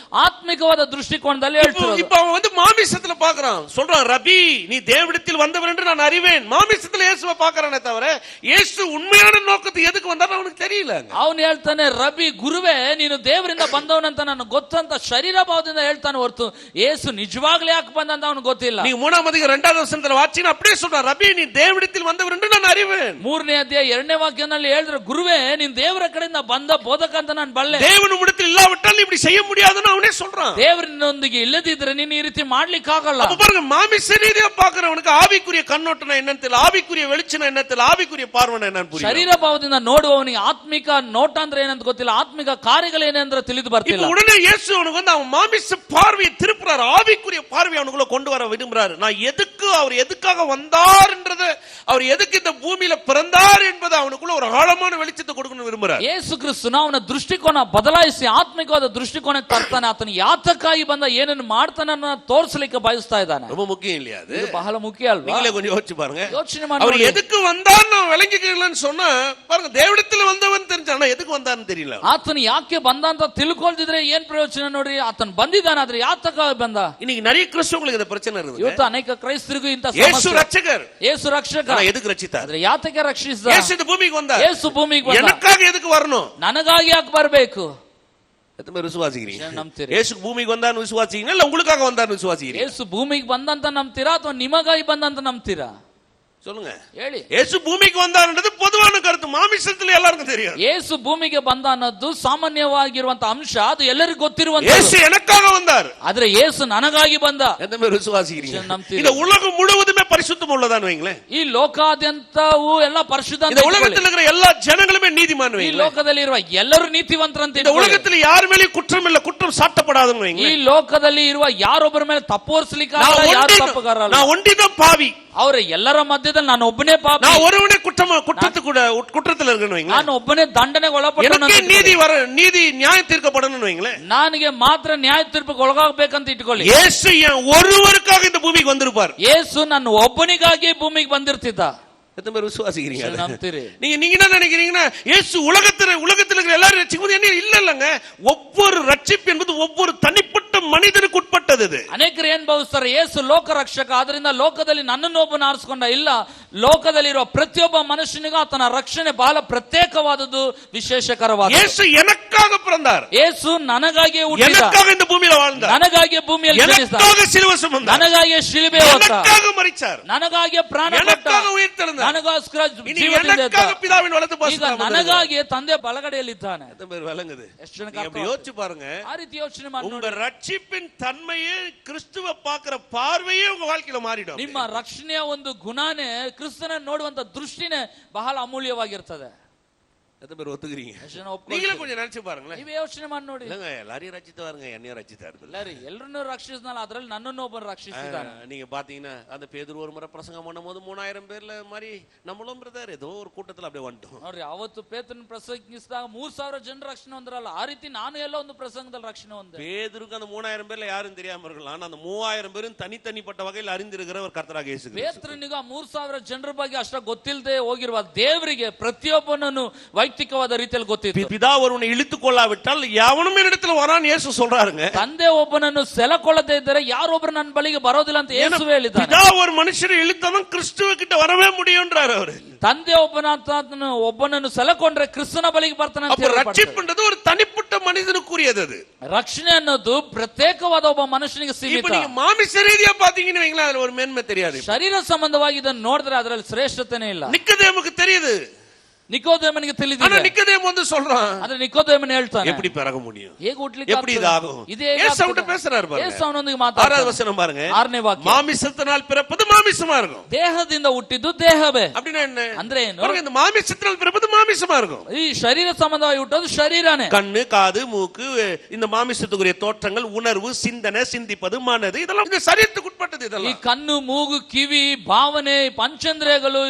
ಆತ್ಮಿಕವಾದ ದೃಷ್ಟಿಕೋನದಲ್ಲಿ ಹೇಳ್ತಿರೋದು. இப்ப அவன் மாமிசத்துல பாக்குறான், சொல்றான், ரபி நீ தேவனிடத்தில் வந்தவர் என்று நான் அறிவேன். மாமிசத்துல இயேசுவை பாக்குறானே தவிர இயேசு உண்மையான நோக்கத்தை எதுக்கு வந்தாரு அவனுக்கு தெரியல. ಅವನು ಹೇಳ್ತಾನೆ, ರಬಿ ಗುರುವೇ ನೀನು ದೇವರಿಂದ ಬಂದವನಂತ ನನಗೆ ಗೊತ್ತಂತ ಶರೀರ ಭಾವದಿಂದ ಹೇಳ್ತಾನೆ ಹೊರತು ಯೇಸು ನಿಜವಾಗ್ಲೇ ಯಾಕೆ ಬಂದಂತ ಅವನಿಗೆ ಗೊತ್ತಿಲ್ಲ. நீ 3ஆம் அதிகாரம் 2வது வசனத்துல வாசினா அப்படியே சொல்றான், ரபி நீ தேவனிடத்தில் வந்தவர் என்று நான் அறிவேன். 3ನೇ ಅಧ್ಯಾಯ 2ನೇ ವಾಕ್ಯದಲ್ಲಿ ಹೇಳಿದ್ರೆ, ಗುರುವೇ ನೀನ್ ದೇವರ ಕಡೆಯಿಂದ ಬಂದ ಬೋಧಕ ಅಂತ ನಾನು ಬಲ್ಲೆ. தேவன் உம்மிடத்தில் இல்லாவிட்டால் நீ இப்படி செய்ய முடியாதுன்னு அவனே சொல்றான். ದೇವರೊಂದಿಗೆ ಇಲ್ಲದಿದ್ರೆ ನೀನು ಈ ರೀತಿ ಮಾಡ್ಲಿಕ್ಕೆ ಆಗಲ್ಲ. அப்ப பாருங்க, மாமிச ரீதியா பாக்குறவனுக்கு ஆவிக்குரிய கண்ணோட்டம் என்னன்னு தெரியல, ஆவிக்குரிய வெளிச்சம் என்ன தெரியல, ஆவிக்குரிய பார்வை என்னன்னு புரியல. ಶರೀರ ಭಾವದಿಂದ ನೋಡುವವನಿಗೆ ಆತ್ಮಿಕ ನೋಟ ಅಂದ್ರೆ ಏನಂತ ಗೊತ್ತಿಲ್ಲ, ಆತ್ಮಿಕ ಕಾರ್ಯಗಳು ಏನೆಂದ್ರೆ ತಿಳಿದು ಬರ್ತಿಲ್ಲ. இப்ப உடனே இயேசு அவனுக்கு வந்து அவன் மாமிச பார்வையை திருப்புறாரு, ஆவிக்குரிய பார்வை அவனுக்குள்ள கொண்டு வர விரும்புறாரு. நான் எதுக்கு, அவர் எதுக்காக வந்தார்ன்றது, அவர் எதுக்கு இந்த பூமியில பிறந்தார் என்பது அவனுக்குள்ள ஒரு ஆழமான வெளிச்சத்தை கொடுக்கணும்னு விரும்புறாரு. ಯೇಸು ಕ್ರಿಸ್ತನು ಅವನ ದೃಷ್ಟಿಕೋನ ಬದಲಾಯಿಸಿ ಆತ್ಮಿಕವಾದ ದೃಷ್ಟಿಕೋನಕ್ಕೆ ತರ್ತಾನೆ. ಆತನು ಯಾತಕ್ಕಾಗಿ ಬಂದ, ಏನನ್ನು ಮಾಡ್ತಾನೆ ತೋರಿಸಲಿಕ್ಕೆ ಬಯಸ್ತಾ ಇದ್ದಾನೆ. ரொம்ப முக்கியம் இல்லையா அது? ಇದು ಬಹಳ ಮುಖ್ಯ ಅಲ್ವಾ? நீங்களே கொஞ்சம் யோசிச்சு பாருங்க. ಯೋಚನೆ அவர் ಮಾಡಿ. எதுக்கு வந்தார்னு விளங்கிக்கலன்னு சொன்னா பாருங்க, தேவனிடத்துல வந்தவன் தெரிஞ்சானா எதுக்கு வந்தார்னு தெரியல. ಆತನು ಯಾಕೆ ಬಂದ ಅಂತ ತಿಳ್ಕೊಳ್ದಿದ್ರೆ ಏನ್ ಪ್ರಯೋಜನ ನೋಡ್ರಿ. ಆತನು ಬಂದಿದ್ದಾನೆ, ಆದ್ರೆ ಯಾತಕ್ಕಾಗಿ ಬಂದ? இன்னைக்கு நிறைய கிறிஸ்தவங்களுக்கு இந்த பிரச்சனை இருக்குது. ಇವತ್ತು ಅನೇಕ ಕ್ರೈಸ್ತರಿಗೂ ಇಂತ ಯೇಸು ರಕ್ಷಕர், ಯೇಸು ರಕ್ಷಕ, எதுக்கு ரட்சித்தார்? ಆದ್ರೆ ಯಾತಕ್ಕೆ ರಕ್ಷಿಸಿದ? ಯೇಸು இந்த பூமிக்கு வந்தார், ಯೇಸು ಭೂಮಿಗೆ ಬಂದ. எனக்காக எதுக்கு வரணும்? ನನಗಾಗಿ ಯಾಕೆ ಬರಬೇಕು? எத்தனை பேர் விசுவாசிக்கிறீங்க? ನಂಬ್ತೀರಿ? ಯೇಸು ಭೂಮಿಗೆ வந்தார்னு விசுவாசிக்கிறீங்களா இல்ல உங்களுக்காக வந்தார்னு விசுவாசிக்கிறீங்க? ಯೇಸು ಭೂಮಿಗೆ ಬಂದಂತ ನಂಬ್ತೀರಾ ಅಥವಾ ನಿಮಗಾಗಿ ಬಂದಂತ ನಂಬ್ತೀರಾ? சொல்லுங்க. ಹೇಳಿ. ಯೇಸು ಭೂಮಿಗೆ வந்தார்ன்றது பொதுவான கருத்து, மாமிசத்துல எல்லாருக்கும் தெரியும். ಯೇಸು ಭೂಮಿಗೆ ಬಂದ ಅನ್ನೋದು ಸಾಮಾನ್ಯವಾಗಿರುವಂತ ಅಂಶ, ಅದು ಎಲ್ಲರಿಗೂ ಗೊತ್ತಿರುವಂತ. ಯೇಸು எனக்காக வந்தார், ಆದ್ರೆ ಯೇಸು ನನಗಾಗಿ ಬಂದ. எத்தனை பேர் விசுவாசிக்கிறீங்க? ನಂಬ್ತೀರಿ? இந்த உலகம் முழுவதுமே பரிசுத்தம் உள்ளதான்னு வைங்களேன். ಈ ಲೋಕಾದ್ಯಂತವು ಎಲ್ಲ ಪರಿಶುದ್ಧ ಅಂತ இந்த உலகத்தில் இருக்கிற எல்லா ஜனங்களுமே நீதிமான் ಈ வைங்களேன். ಲೋಕದಲ್ಲಿ ಇರುವ ಎಲ್ಲರೂ ನೀತಿವಂತರಂತ இந்த உலகத்தில் யார் மேலயும் குற்றம் இல்ல, குற்றம் சாட்டப்படாதுன்னு ಈ வைங்களேன். ಲೋಕದಲ್ಲಿ ಇರುವ ಯಾರೊಬ್ಬರ ಮೇಲೆ ತಪ್ಪೋರ್ಸ್ಲಿಕ್ಕೆ ಯಾರು ತಪ್ಪುಗಾರಲ್ಲ. நான் ஒண்டிதான் பாவி, ಅವರ ಎಲ್ಲರ ಮಧ್ಯದಲ್ಲಿ ನಾನು ಒಬ್ಬನೇ ಪಾಪಿ, நான் ஒருவனே குற்றத்தில் இருக்கணும் வைங்களேன். ನಾನು ಒಬ್ಬನೇ ದಂಡನೆಗೆ ಒಳಪಟ್ಟವನು. எனக்கு நீதி நியாயம் தீர்க்கப்படணும்னு வைங்களேன். ನನಗೆ ಮಾತ್ರ ನ್ಯಾಯ ತೀರ್ಪಿಗೆ ಒಳಗಾಗಬೇಕಂತ ಇಟ್ಕೊಳ್ಳಿ. இயேசு ஒருவருக்காக இந்த பூமிக்கு வந்திருப்பார். ಯೇಸು ನನ್ನ ಒಬ್ಬನಿಗಾಗಿ ಭೂಮಿಗೆ ಬಂದಿರ್ತಿದ್ದ. எத்தனை பேர் விசுவாசிக்கிறீங்க? ನಂಬ್ತೀರಿ? நீங்க என்ன நினைக்கிறீங்கன்னா, இயேசு உலகத்துல இருக்கிற எல்லாரும் ரட்சிக்கும்போது என்ன இல்லங்க, ஒவ்வொரு ரட்சிப்பு என்பது ஒவ்வொரு தனிப்பட்ட மனிதனுக்கு உட்பட்டது. இது ಅನೇಕರು ಏನ್ ಭಾವಿಸ್ತಾರೆ, ಯೇಸು ಲೋಕ ರಕ್ಷಕ, ಆದ್ರಿಂದ ಲೋಕದಲ್ಲಿ ನನ್ನನ್ನು ಒಬ್ಬನ ಆರಿಸಿಕೊಂಡ. ಇಲ್ಲ, ಲೋಕದಲ್ಲಿರುವ ಪ್ರತಿಯೊಬ್ಬ ಮನುಷ್ಯನಿಗೂ ಆತನ ರಕ್ಷಣೆ ಬಹಳ ಪ್ರತ್ಯೇಕವಾದದ್ದು, ವಿಶೇಷಕರವಾದ. இயேசு எனக்காக பிறந்தார், ಯೇಸು ನನಗಾಗಿಯೇ ಹುಟ್ಟಿದ, எனக்காக இந்த பூமியில வாழ்ந்தார், ನನಗಾಗಿಯೇ ಭೂಮಿಯಲ್ಲಿ ಜನಿಸಿದ, எனக்காக சிலுவை சுமந்தார், ನನಗಾಗಿಯೇ ಶಿಲುಬೆ ಹೊತ್ತ, எனக்காக மரித்தார், ನನಗಾಗಿಯೇ ಪ್ರಾಣ ಕೊಟ್ಟ, எனக்காக ಉಯಿರ್ತೆಳೆದ, ನನಗೋಸ್ಕರ இனி ಜೀವದಿಂದ எனக்காக பிதாவின் வலது ಈಗ பாசத்தில் ನನಗಾಗಿ ತಂದೆ ಬಲಗಡೆಯಲ್ಲಿದ್ದಾನೆ. எத்தனை பேர் விளங்குது? ಎಷ್ಟು ಜನಕ್ಕೆ நீங்க ಅರ್ಥ அப்படி யோசிச்சு பாருங்க. ಆ ರೀತಿ ಯೋಚನೆ ಮಾಡಿ உங்க ನೋಡಿ. ரட்சிப்பின் தன்மையே, கிறிஸ்துவ பார்க்கிற பார்வையே உங்க வாழ்க்கையில மாறிடும். ನಿಮ್ಮ ರಕ್ಷಣೆಯ ಒಂದು ಗುಣನೇ, ಕ್ರಿಸ್ತನ ನೋಡುವಂತ ದೃಷ್ಟಿನೇ ಬಹಳ ಅಮೂಲ್ಯವಾಗಿರ್ತದೆ. எத்தனை பேர் ஒத்துக்கிறீங்க? ಎಷ್ಟು ಜನ ಒಪ್ಕೊಳ್ತೀರಿ? நீங்களே கொஞ்சம் நினைச்சு பாருங்களேன். ನೀವೇ ಯೋಚನೆ ಮಾಡಿ ನೋಡಿ. இல்லங்க, எல்லாரையும் ரட்சித்தாருங்க, என்னையும் ரட்சித்தாரு. ಎಲ್ಲರೂ ಎಲ್ಲರನ್ನೂ ರಕ್ಷಿಸಿದ್ನಲ್ಲ, ಅದ್ರಲ್ಲಿ ನನ್ನನ್ನು ಒಬ್ಬರು ರಕ್ಷಿಸಿದ್ದಾನೆ. நீங்க பாத்தீங்கன்னா அந்த பேதுரு ஒரு முறை பிரசங்கம் பண்ணும்போது 3000 பேர்ல மாதிரி நம்மளும் பிரதர் ஏதோ ஒரு கூட்டத்துல அப்படியே வந்துட்டோம். ನೋಡ್ರಿ, ಅವತ್ತು ಪೇತ್ರನ ಪ್ರಸಂಗಿಸಿದಾಗ 3000 ಜನರ ರಕ್ಷಣೆ ಹೊಂದ್ರಲ್ಲ, ಆ ರೀತಿ ನಾನು ಎಲ್ಲ ಒಂದು ಪ್ರಸಂಗದಲ್ಲಿ ರಕ್ಷಣೆ ಹೊಂದೆ. பேதுருக்கு அந்த 3000 பேர்ல யாரும் தெரியாம இருக்கலாம், ஆனா அந்த 3000 பேரும் தனித்தனிப்பட்ட வகையில் அறிந்திருக்கிறவர் கர்த்தராக இயேசு கிறிஸ்து. ಪೇತ್ರನಿಗೆ 3000 ಜನರ ಬಗ್ಗೆ ಅಷ್ಟ ಗೊತ್ತಿಲ್ಲದೆ ಹೋಗಿರುವ ದೇವರಿಗೆ ಪ್ರತಿಯೊಬ್ಬನನ್ನು ವೈಯಕ್ತಿಕವಾದ ರೀತಿಯಲ್ಲಿ ಗೊತ್ತಿತ್ತು. பிதா ஒருவனை இழுத்து கொள்ளாவிட்டால் எவனும் என்னிடத்துல வரான்னு இயேசு சொல்றாருங்க. ತಂದೆ ಒಬ್ಬನನ್ನು ಸೆಳೆಕೊಳ್ಳದೆ ಇದ್ದರೆ ಯಾರೊಬ್ಬರು ನನ್ನ ಬಳಿಗೆ ಬರೋದಿಲ್ಲ ಅಂತ ಯೇಸು ಹೇಳಿದ್ದಾನೆ. பிதா ஒரு மனுஷனை இழுத்தவன் கிறிஸ்துவ கிட்ட வரவே முடியும்ன்றாரு அவரு. ತಂದೆ ಒಬ್ಬನನ್ನು ಸೆಳೆಕೊಂಡ್ರೆ ಕ್ರಿಸ್ತನ ಬಳಿಗೆ ಬರ್ತಾನೆ ಅಂತ ಹೇಳ್ತಾರೆ. ரட்சிப்புன்றது ஒரு தனிப்பட்ட மனிதனுக்குரியது. அது ರಕ್ಷಣೆ ಅನ್ನೋದು ಪ್ರತ್ಯೇಕವಾದ ಒಬ್ಬ ಮನುಷ್ಯನಿಗೆ ಸೀಮಿತ. இப்போ நீங்க மாமிச ரீதியா பாத்தீங்கன்னா வைங்களா, அதுல ஒரு மேன்மை தெரியாது. ಶರೀರ ಸಂಬಂಧವಾಗಿ ಇದನ್ನು ನೋಡಿದ್ರೆ ಅದರಲ್ಲಿ ಶ್ರೇಷ್ಠತೆನೇ ಇಲ್ಲ. நிக்கதேமுக்கு தெரியுது, ನಿಕೋದೇಮನಿಗೆ ತಿಳಿದಿದೆ. ஆனா நிக்கதேமு வந்து சொல்றான், ಆದ್ರೆ ನಿಕೋದೇಮನ್ ಹೇಳ್ತಾನೆ, எப்படி பிறக முடியும், ಹೇಗೆ ಹುಟ್ಟಲಿಕ್ಕೆ எப்படி இதாகும்? இயேசு அவன்கிட்ட பேசுறாரு பாருங்க. ಯೇಸು ಅವನೊಂದಿಗೆ ಮಾತಾಡ್ತಾನೆ. 6வது வசனம் பாருங்க. 6ನೇ ವಾಕ್ಯ. மாமிசத்தினால் பிறப்பது மாமிசமா இருக்கும். ದೇಹದಿಂದ ಹುಟ್ಟಿದ್ದು ದೇಹವೇ. அப்படினா என்ன? ಅಂದ್ರೆ ಏನು? பாருங்க, இந்த மாமிசத்தினால் பிறப்பது மாமிசமா இருக்கும். ಈ ಶರೀರ ಸಂಬಂಧವಾಗಿ ಹುಟ್ಟೋದು ಶರೀರನೇ. கண்ணு, காது, மூக்கு, இந்த மாமிசத்துக்குரிய தோற்றங்கள், உணர்வு, சிந்தனை, சிந்திப்பது, மனது, இதெல்லாம் இந்த சரீரத்துக்கு உட்பட்டது. ಈ இதெல்லாம் ಕಣ್ಣು, ಮೂಗು, ಕಿವಿ, ಭಾವನೆ, ಪಂಚೇಂದ್ರಿಯಗಳು,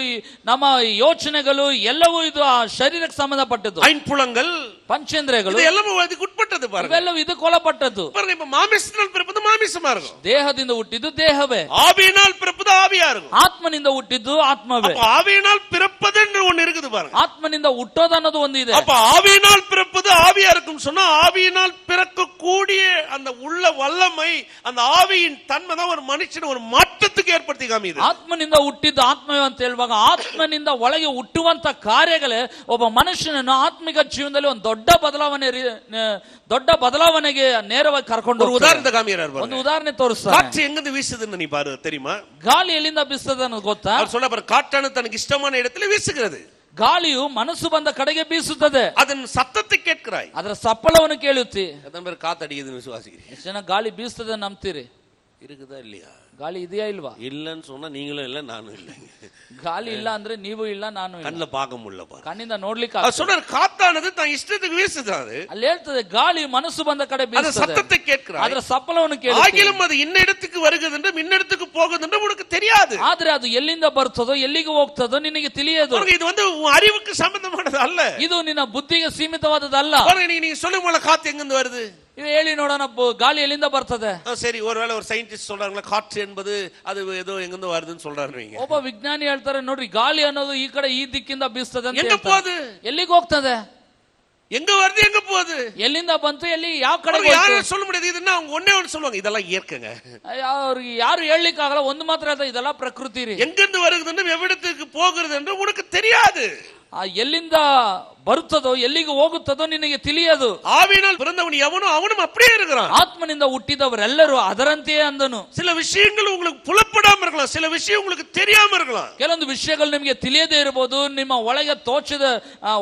ನಮ್ಮ ಯೋಚನೆಗಳು ಎಲ್ಲವೂ ಇದು ಆ ಶರೀರಕ್ಕೆ ಸಂಬಂಧಪಟ್ಟದ್ದು. ஐம்புலங்கள், ಪಂಚೇಂದ್ರಿಯಗಳು எல்லாமே அதுக்கு உட்பட்டது. பாருங்க, ಇವೆಲ್ಲವೂ ಇದಕ್ಕೆ ಒಳಪಟ್ಟದ್ದು. பாருங்க, இப்ப மாமிசத்தினால் பிறப்பது மாமிசமா இருக்கும். ದೇಹದಿಂದ ಹುಟ್ಟಿದ್ದು ದೇಹವೇ. ஆவியினால் பிறப்பது ஆவியா இருக்கும். ಆತ್ಮನಿಂದ ಹುಟ್ಟಿದ್ದು ಆತ್ಮವೇ. அப்ப ஆவியினால் பிறப்பது என்று ஒன்னு இருக்குது பாருங்க. ಆತ್ಮನಿಂದ ಹುಟ್ಟೋದು ಅನ್ನೋದು ಒಂದು ಇದೆ. அப்ப ஆவியினால் பிறப்பது ஆவியா இருக்கும் சொன்னா ஆவியினால் பிறக்கக்கூடிய அந்த உள்ள வல்லமை, அந்த ஆவியின் தன்மை தான் ஒரு மனுஷன் ஒரு மாற்றத்துக்கு ಏರ್ಪಡ್ತಿ ಕಾಮಿದೆ. ಆತ್ಮನಿಂದ ಹುಟ್ಟಿದ ಆತ್ಮವೇ ಅಂತ ಹೇಳುವಾಗ ಆತ್ಮನಿಂದ ಒಳಗೆ ಹುಟ್ಟುವಂತ ಕಾರ್ಯಗಳೇ ಒಬ್ಬ ಮನುಷ್ಯನನ್ನು ಆತ್ಮಿಕ ಜೀವನದಲ್ಲಿ ಒಂದು ದೊಡ್ಡ ಬದಲಾವಣೆಗೆ ನೇರವಾಗಿ ಕರ್ಕೊಂಡು ஒரு உதாரணத்தை காமிறார். ಒಂದು ಉದಾಹರಣೆ ತೋರಿಸ್ತಾರೆ. காற்று எங்கிருந்து வீசுதுன்னு நீ பாரு, தெரியுமா? ಗಾಳಿ ಎಲ್ಲಿಂದ ಬೀಸ್ತದೆ ಅನ್ನೋದು ಗೊತ್ತಾ? அவர் சொல்ல பாரு, காற்றானது தனக்கு இஷ்டமான இடத்துல வீசுகிறது. ಗಾಳಿಯು ಮನಸ್ಸು ಬಂದ ಕಡೆಗೆ ಬೀಸುತ್ತದೆ. அதன் சத்தத்தை கேட்கிறாய், ಅದರ ಸಪ್ಪಳವನ್ನು ಕೇಳುತ್ತಿ. அதன் பேர் காத்தடிக்குதுன்னு விசுவாசிக்கிறீங்க. ಎಷ್ಟು ಜನ ಗಾಳಿ ಬೀಸ್ತದೆ ನಂಬ್ತೀರಿ? இருக்குதா இல்லையா? ಗಾಳಿ ಇದೆಯಾ ಇಲ್ವಾ? இல்லன்னு சொன்னா நீங்களும் இல்ல நானும் இல்ல. ಗಾಳಿ ಇಲ್ಲ ಅಂದ್ರೆ ನೀವು ಇಲ್ಲ ನಾನು ಇಲ್ಲ. கண்ணுல பார்க்க முடியல பாரு. ಕಣ್ಣಿಂದ ನೋಡ್ಲಿಕ್ಕೆ அவர் சொல்றார் காத்தானது தான் இஷ்டத்துக்கு வீசுது. அது ಅಲ್ಲಿ ಹೇಳ್ತದೆ ಗಾಳಿ ಮನಸ್ಸು ಬಂದ ಕಡೆ அந்த ಬೀಸುತ್ತದೆ. சத்தத்தை கேட்கிறாய், ಅದರ ಸಪ್ಪಳವನ್ನು ಕೇಳುತ್ತಿ. ஆகிலும் அது இன்ன இடத்துக்கு வருகிறது என்று இன்னிடத்துக்கு போகுது என்று உனக்கு தெரியாது. ಆದ್ರೆ ಅದು ಎಲ್ಲಿಂದ ಬರ್ತದೋ ಎಲ್ಲಿಗೆ ಹೋಗ್ತದೋ ನಿನಗೆ ತಿಳಿಯದು. இது வந்து உன் அறிவுக்கு சம்பந்தமானது அல்ல. ಇದು ನಿನ್ನ ಬುದ್ಧಿಗೆ ಸೀಮಿತವಾದದಲ್ಲ. நீங்க சொல்லுங்க காத்து எங்கிருந்து வருது ಇವು ಹೇಳಿ ನೋಡೋಣ, ಗಾಳಿ ಎಲ್ಲಿಂದ ಬರ್ತದೆ? சரி, ஒருவேளை ஒரு சயின்டிஸ்ட் சொல்றாங்களா காற்று என்பது அது ஏதோ எங்கிருந்து வருதுன்னு சொல்றாரு. ಒಬ್ಬ ವಿಜ್ಞಾನಿ ಹೇಳ್ತಾರೆ ನೋಡ್ರಿ, ಗಾಳಿ ಅನ್ನೋದು ಈ ಕಡೆ ಈ ದಿಕ್ಕಿಂದ ಬೀಸ್ತದೆ ಅಂತ எங்க போகுது, ಎಲ್ಲಿಗೆ ಹೋಗ್ತದೆ, எங்க வருது, எங்க போகுது, ಎಲ್ಲಿಂದ ಬಂತು, ಎಲ್ಲಿ ಯಾವ ಕಡೆ யாரும் சொல்ல முடியாது. இதுன்னா அவங்க ஒண்ணே ஒன்று சொல்லுவாங்க, இதெல்லாம் இயற்கைங்க. ಅವ್ರಿಗೆ ಯಾರು ಹೇಳಲಿಕ್ಕೆ ಆಗಲ್ಲ, ಒಂದು ಮಾತ್ರ ಹೇಳ್ತಾರೆ, ಇದೆಲ್ಲ ಪ್ರಕೃತಿ ರೀ. எங்கிருந்து வருதுன்னு எவ்விடத்துக்கு போகிறது என்று உனக்கு தெரியாது. ಎಲ್ಲಿಂದ ಬರುತ್ತದೋ ಎಲ್ಲಿಗೆ ಹೋಗುತ್ತದೋ ನಿನಗೆ ತಿಳಿಯದು. ஆவியினால் பிறந்தவன் எவனோ அவனும் அப்படியே இருக்கிறான். ಆತ್ಮನಿಂದ ಹುಟ್ಟಿದವರೆಲ್ಲರೂ ಅದರಂತೆಯೇ ಅಂದನು. சில விஷயங்கள் உங்களுக்கு புலப்படாம இருக்கலாம், சில விஷயம் உங்களுக்கு தெரியாம இருக்கலாம். ಕೆಲವೊಂದು ವಿಷಯಗಳು ನಿಮಗೆ ತಿಳಿಯದೇ ಇರಬಹುದು, ನಿಮ್ಮ ಒಳಗೆ ತೋಚದ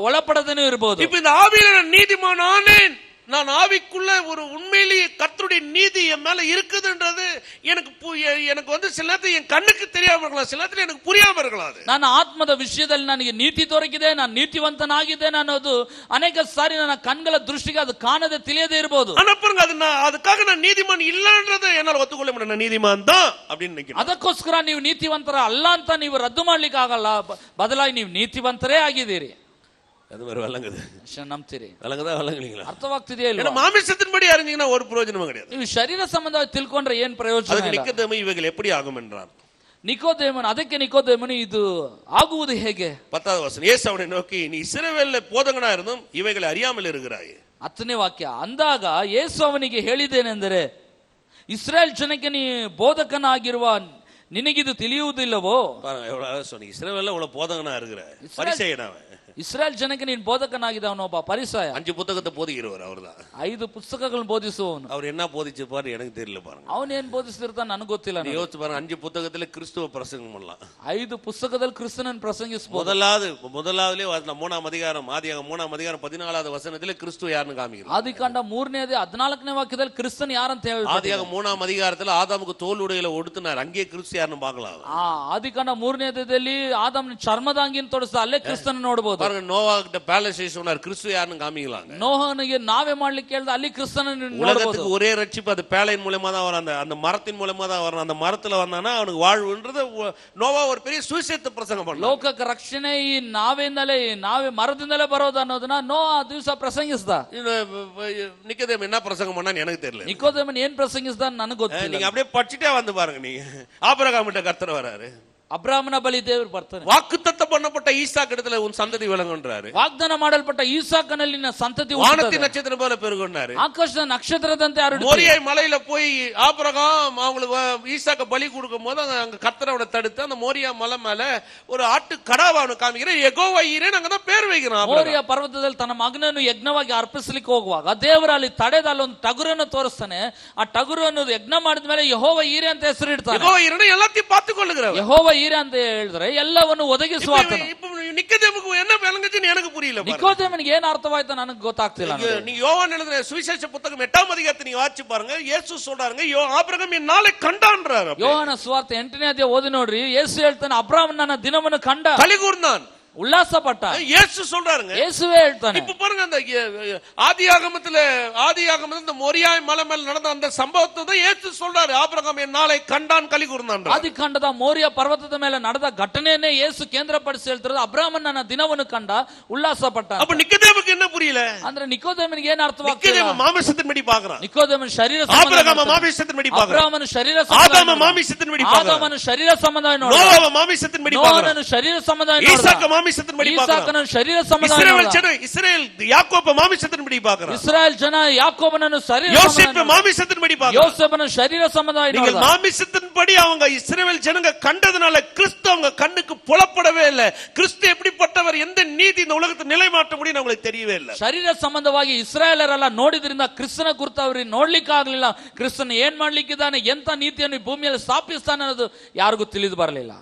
ಒಳಪಡದೇನೂ ಇರಬಹುದು. இப்ப இந்த ஆவியில நீதிமான் ஆனேன், நான் ஆவிக்குள்ள ஒரு உண்மையிலேயே கர்த்தருடைய நீதி என் மேல இருக்குதுன்றது எனக்கு வந்து சில நேரத்தில் என் கண்ணுக்கு தெரியாம இருக்கலாம், சில நேரத்தில் எனக்கு புரியாம இருக்கலாம். ನನ್ನ ಆತ್ಮದ ವಿಷಯದಲ್ಲಿ ನನಗೆ ನೀತಿ ದೊರಕಿದೆ, ನಾನು ನೀತಿವಂತನಾಗಿದ್ದೇನೆ ಅನ್ನೋದು ಅನೇಕ ಸಾರಿ ನನ್ನ ಕಣ್ಗಳ ದೃಷ್ಟಿಗೆ ಅದು ಕಾಣದೆ ತಿಳಿಯದೇ ಇರಬಹುದು. ಅನಪ್ಪಂಗ ಅದಕ್ಕಾಗ ನಾನು ನೀತಿಮಾನ್ ಇಲ್ಲ ಎನ್ನಾல ಒತ್ತುಕೊಳ್ಳ முடியும், ನಾನು ನೀತಿಮಾನ್ தான் அப்படின்னு நினைக்கிறேன். ಅದಕ್ಕೋಸ್ಕರ ನೀವು ನೀತಿವಂತರ ಅಲ್ಲ ಅಂತ ನೀವು ರದ್ದು ಮಾಡ್ಲಿಕ್ಕೆ ಆಗಲ್ಲ, ಬದಲಾಗಿ ನೀವು ನೀತಿವಂತರೇ ಆಗಿದ್ದೀರಿ. அது மாதிரி வழங்குது, ನಂಬ್ತೀರಿ? வழங்குதா வழங்குறீங்களா? ಅರ್ಥವಾಗ್ತಿದೆಯಾ ಇಲ್ಲ? மாமிசத்தின்படி அறிஞ்சீங்கன்னா ஒரு பிரயோஜனமும் கிடையாது. ನೀವು ಶರೀರ ಸಂಬಂಧವಾಗಿ ತಿಳ್ಕೊಂಡ್ರೆ ಏನ್ ಪ್ರಯೋಜನ ಇಲ್ಲ. நிக்கதேமு இவைகள் எப்படி ஆகும் என்றார். ನಿಕೋದೇಮನು ಅದಕ್ಕೆ ನಿಕೋದೇಮನು ಇದು ಆಗುವುದು ಹೇಗೆ? 10வது ವಚನ, ಯೇಸು ಅವனை நோக்கி, நீ இஸ்ரவேலிலே போதகனா இருந்தும் இவைகளை அறியாமல் இருக்கிறாய். 10ನೇ ವಾಕ್ಯ, ಅಂದಾಗ ಯೇಸು ಅವನಿಗೆ ಹೇಳಿದ್ದೇನೆಂದರೆ, ಇಸ್ರಾಯೇಲ್ ಜನಕ್ಕೆ ನೀ ಬೋಧಕನಾಗಿರುವ ನಿನಗಿದು ತಿಳಿಯುವುದಿಲ್ಲವೋ? இஸ்ரவேல்ல உள்ள போதகனா இருக்கிற பரிசேயனாவே, ಇಸ್ರಾಯೇಲ್ ಜನಕ್ಕೆ ನೀನು ಬೋಧಕನಾಗಿದ್ದವನು, ಒಬ್ಬ ಪರಿಸಯ. 5 புத்தகத்தை போதிக்கிறவர் அவர்தான். 5 ಪುಸ್ತಕಗಳನ್ನು ಬೋಧಿಸುವವನು. அவர் என்ன போதிச்சிருப்பாரு எனக்கு தெரியல பாருங்க. ಅವನೇನ್ ಬೋಧಿಸ್ತಿರ್ತಾನೆ ನನಗೆ ಗೊತ್ತಿಲ್ಲ. யோசிச்சு பாருங்க, 5 புத்தகத்துல கிறிஸ்துவ பிரசங்கம் பண்ணலாம். 5 ಪುಸ್ತಕದಲ್ಲಿ ಕ್ರಿಸ್ತನನ್ನು ಪ್ರಸಂಗಿಸಬಹುದು. முதலாவதுலயே 3ஆம் அதிகாரம், ஆதியாகமம் 3ஆம் அதிகாரம் 14வது வசனத்துல கிறிஸ்து யாருன்னு காமிக்கிறார். ಆದಿಕಾಂಡ 3ನೇ 14ನೇ ವಾಕ್ಯದಲ್ಲಿ ಕ್ರಿಸ್ತನ್ ಯಾರಂತ ಹೇಳ್ತಾರೆ. ஆதியாகமம் 3ஆம் அதிகாரத்துல ஆதாமுக்கு தோல் உடைகளை உடுத்தினார், அங்கே கிறிஸ்து யாருன்னு பார்க்கலாம். ಆದಿಕಾಂಡ 3ನೇ ಅಧ್ಯಾಯದಲ್ಲಿ ಆದಾಮನ ಚರ್ಮದಾಂಗಿನ ತೋರಿಸ್ತಾ, ಅಲ್ಲೇ ಕ್ರಿಸ್ತನ ನೋಡಬಹುದು. பாருங்க, நோவா கிட்ட பேலஸ் சொன்னார், கிறிஸ்து யாருன்னு காமிக்கலாங்க. ನೋಹನಿಗೆ ನಾವೇ ಮಾಡ್ಲಿಕ್ಕೆ ಹೇಳ್ದ, ಅಲ್ಲಿ ಕ್ರಿಸ್ತನನ್ನು ನೋಡಬಹುದು. உலகத்துக்கு ஒரே ரட்சிப்பு அது பேழையின் மூலமா தான் வரும், அந்த மரத்தின் மூலமா தான் வரும். அந்த மரத்துல வந்தானா அவனுக்கு வாழ்வுன்றது நோவா ஒரு பெரிய சுவிசேஷ பிரசங்கம் பண்ணார். ಲೋಕಕ್ಕೆ ರಕ್ಷಣೆ ಈ ನಾವೇ ಮರದಿಂದಲೇ ಬರೋದು ಅನ್ನೋದನ್ನ ನೋವಾ ದಿವಸ ಪ್ರಸಂಗಿಸ್ದ. நிக்கதேம் என்ன பிரசங்கம் பண்ணான்னு எனக்கு தெரியல. ನಿಕೋದೇಮನ್ ಏನ್ ಪ್ರಸಂಗಿಸ್ದ ನನಗೆ ಗೊತ್ತಿಲ್ಲ. நீங்க அப்படியே படிச்சுட்டே வந்து பாருங்க. நீங்க ஆபிரகாம் கிட்ட கர்த்தர் வராரு, ಅಬ್ರಾಹ್ಮನ ಬಳಿ ದೇವರು ಬರ್ತಾನೆ. வாக்குத்தத்தம் பண்ணப்பட்ட ஈசாக் இடத்துல உன் சந்ததி விளங்குன்றாரு. ವಾಗ್ದಾನ ಮಾಡಲ್ಪಟ್ಟ ಈಸಾಕನಲ್ಲಿ ನಿನ್ನ ಸಂತತಿ வானத்தின் நட்சத்திரம் போல பெருகுன்னாரு. ಆಕಾಶದ ನಕ್ಷತ್ರದಂತೆ ಹರಡುತ್ತೆ. மோரியா மலையில போய் ஆபிரகாம் அவங்களுக்கு ஈசாக்க பலி கொடுக்கும் போது அங்க கர்த்தர் அவனை தடுத்து அந்த மோரியா மலை மேல ஒரு ஆட்டு கடாவை அவனுக்கு காமிக்கிறேன், யெகோவா ஈரேன்னு அங்கதான் பேர் வைக்கிறான். ಮೋರಿಯ ಪರ್ವತದಲ್ಲಿ ತನ್ನ ಮಗನನ್ನು ಯಜ್ಞವಾಗಿ ಅರ್ಪಿಸಲಿಕ್ಕೆ ಹೋಗುವಾಗ ದೇವರಲ್ಲಿ ತಡೆದ ಅಲ್ಲೊಂದು ಟಗರನ್ನು ತೋರಿಸ್ತಾನೆ. ಆ ಟಗರು ಅನ್ನೋದು ಯಜ್ಞ ಮಾಡಿದ ಮೇಲೆ ಯೆಹೋವ ಈರೆ ಅಂತ ಹೆಸರಿಡ್ತಾನೆ. யெகோவா ஈரேன்னு எல்லாத்தையும் பார்த்துக்கொள்ளுகிறவர். ಯೆಹೋವ ಈರೆ ಅಂತ ಹೇಳಿದ್ರೆ ಎಲ್ಲವನ್ನು ಒದಗಿಸುವ ಆತನು. நிக்கதேமுக்கு என்ன விளங்குச்சுன்னு எனக்கு புரியல. ನಿಕೋದೇಮನಿಗೆ ಏನು ಅರ್ಥವಾಯ್ತು ನನಗೆ ಗೊತ್ತಾಗ್ತಿಲ್ಲ. நீங்க யோவான் எழுதின சுவிசேஷ புத்தகம் 8ஆம் அதிகாரத்தை நீங்க வாசிச்சு பாருங்க. இயேசு சொல்றாருங்க, ஆபிரகாம் என் நாளை கண்டான்றாரு. ಯೋಹಾನ ಸುವಾರ್ತೆ 8ನೇ ಅಧ್ಯಾಯ ಓದಿ ನೋಡ್ರಿ. ಯೇಸು ಹೇಳ್ತಾನೆ, ಅಬ್ರಾಹ್ಮನ ನನ್ನ ದಿನವನ್ನು ಕಂಡ, கலிகூர்ந்தான், ಉಲ್ಲಾಸ ಪಟ್ಟ. இயேசு சொல்றாருங்க, ಯೇಸುவே ಹೇಳ್ತಾನೆ. இப்ப பாருங்க, அந்த ஆதியாகமத்துல இந்த மோரியா மலை மேல நடந்த அந்த சம்பவத்தை தான் இயேசு சொல்றாரு, ஆபிரகாம் என் நாளை கண்டான் கலிகூர்ந்தான். ಆದಿಕಾಂಡದ ಮೋರಿಯ ಪರ್ವತದ ಮೇಲೆ ನಡೆದ ಘಟನೆಯನ್ನೇ ಯೇಸು ಕೇಂದ್ರಪಡಿಸಿ ಹೇಳ್ತಿರೋದು. ಅಬ್ರಾಹ್ಮನ ನನ್ನ ದಿನವನ್ನು ಕಂಡ, ಉಲ್ಲಾಸ ಪಟ್ಟ. அப்ப நிக்கதேமுக்கு என்ன புரியல? ಅಂದ್ರೆ ನಿಕೋದೇಮನಿಗೆ ಏನು ಅರ್ಥವಾಗ್ತಿಲ್ಲ? நிக்கதேமு மாமிசத்தின்படி பார்க்கறான். ನಿಕೋದೇಮನ ಶರೀರ ஆபிரகாம் மாமிசத்தின்படி பார்க்கறான். ಅಬ್ರಾಹ್ಮನ ಶರೀರ ஆதாம் மாமிசத்தின்படி பார்க்கறான். ಆದಾಮನ ಶರೀರ ಸಂಬಂಧ ನೋಡ್ತಾನೆ. நோவா மாமிசத்தின்படி பார்க்கறான். ನೋಹನ ಶರೀರ ಸಂಬಂಧ ನೋಡ್ತಾನೆ. ஈசாக்கு மாமிசத்தின்படி பார்க்கறான். ಈಸಾಕನನ್ನು ಶರೀರ ಸಂಬಂಧವಾಗಿ இஸ்ரவேல் ನೋಡಿದ. ஜனம் இஸ்ரவேல் யாக்கோப மாமிசத்தின்படி பார்க்கறான். ಇಸ್ರಾಯೇಲ್ ಜನ ಯಾಕೋಬನನ್ನು ಶರೀರ யோசேப்பு மாமிசத்தின்படி பார்க்கறான். ಯೋಸೇಫನ ಶರೀರ ಸಂಬಂಧವಾಗಿ நீங்கள் ನೋಡಿದ. மாமிசத்தின்படி அவங்க இஸ்ரவேல் ஜனங்க கண்டதனால கிறிஸ்து அவங்க கண்ணுக்கு புலப்படவே இல்லை. கிறிஸ்து எப்படிப்பட்டவர், எந்த நீதி இந்த உலகத்தை நிலைமாட்ட முடியும் அவங்களுக்கு தெரியவே இல்லை. ಶರೀರ ಸಂಬಂಧವಾಗಿ ಇಸ್ರಾಯೇಲರೆಲ್ಲ ನೋಡಿದ್ರಿಂದ ಕ್ರಿಸ್ತನ ಕುರಿತು ಅವರಿಗೆ ನೋಡ್ಲಿಕ್ಕಾಗಲಿಲ್ಲ. ಕ್ರಿಸ್ತನ ಏನ್ ಮಾಡ್ಲಿಕ್ಕಿದ್ದಾನೆ, ಎಂತ ನೀತಿಯನ್ನು ಈ ಭೂಮಿಯಲ್ಲಿ ಸ್ಥಾಪಿಸ್ತಾನೆ ಅನ್ನೋದು ಯಾರಿಗೂ ತಿಳಿದು ಬರಲಿಲ್ಲ.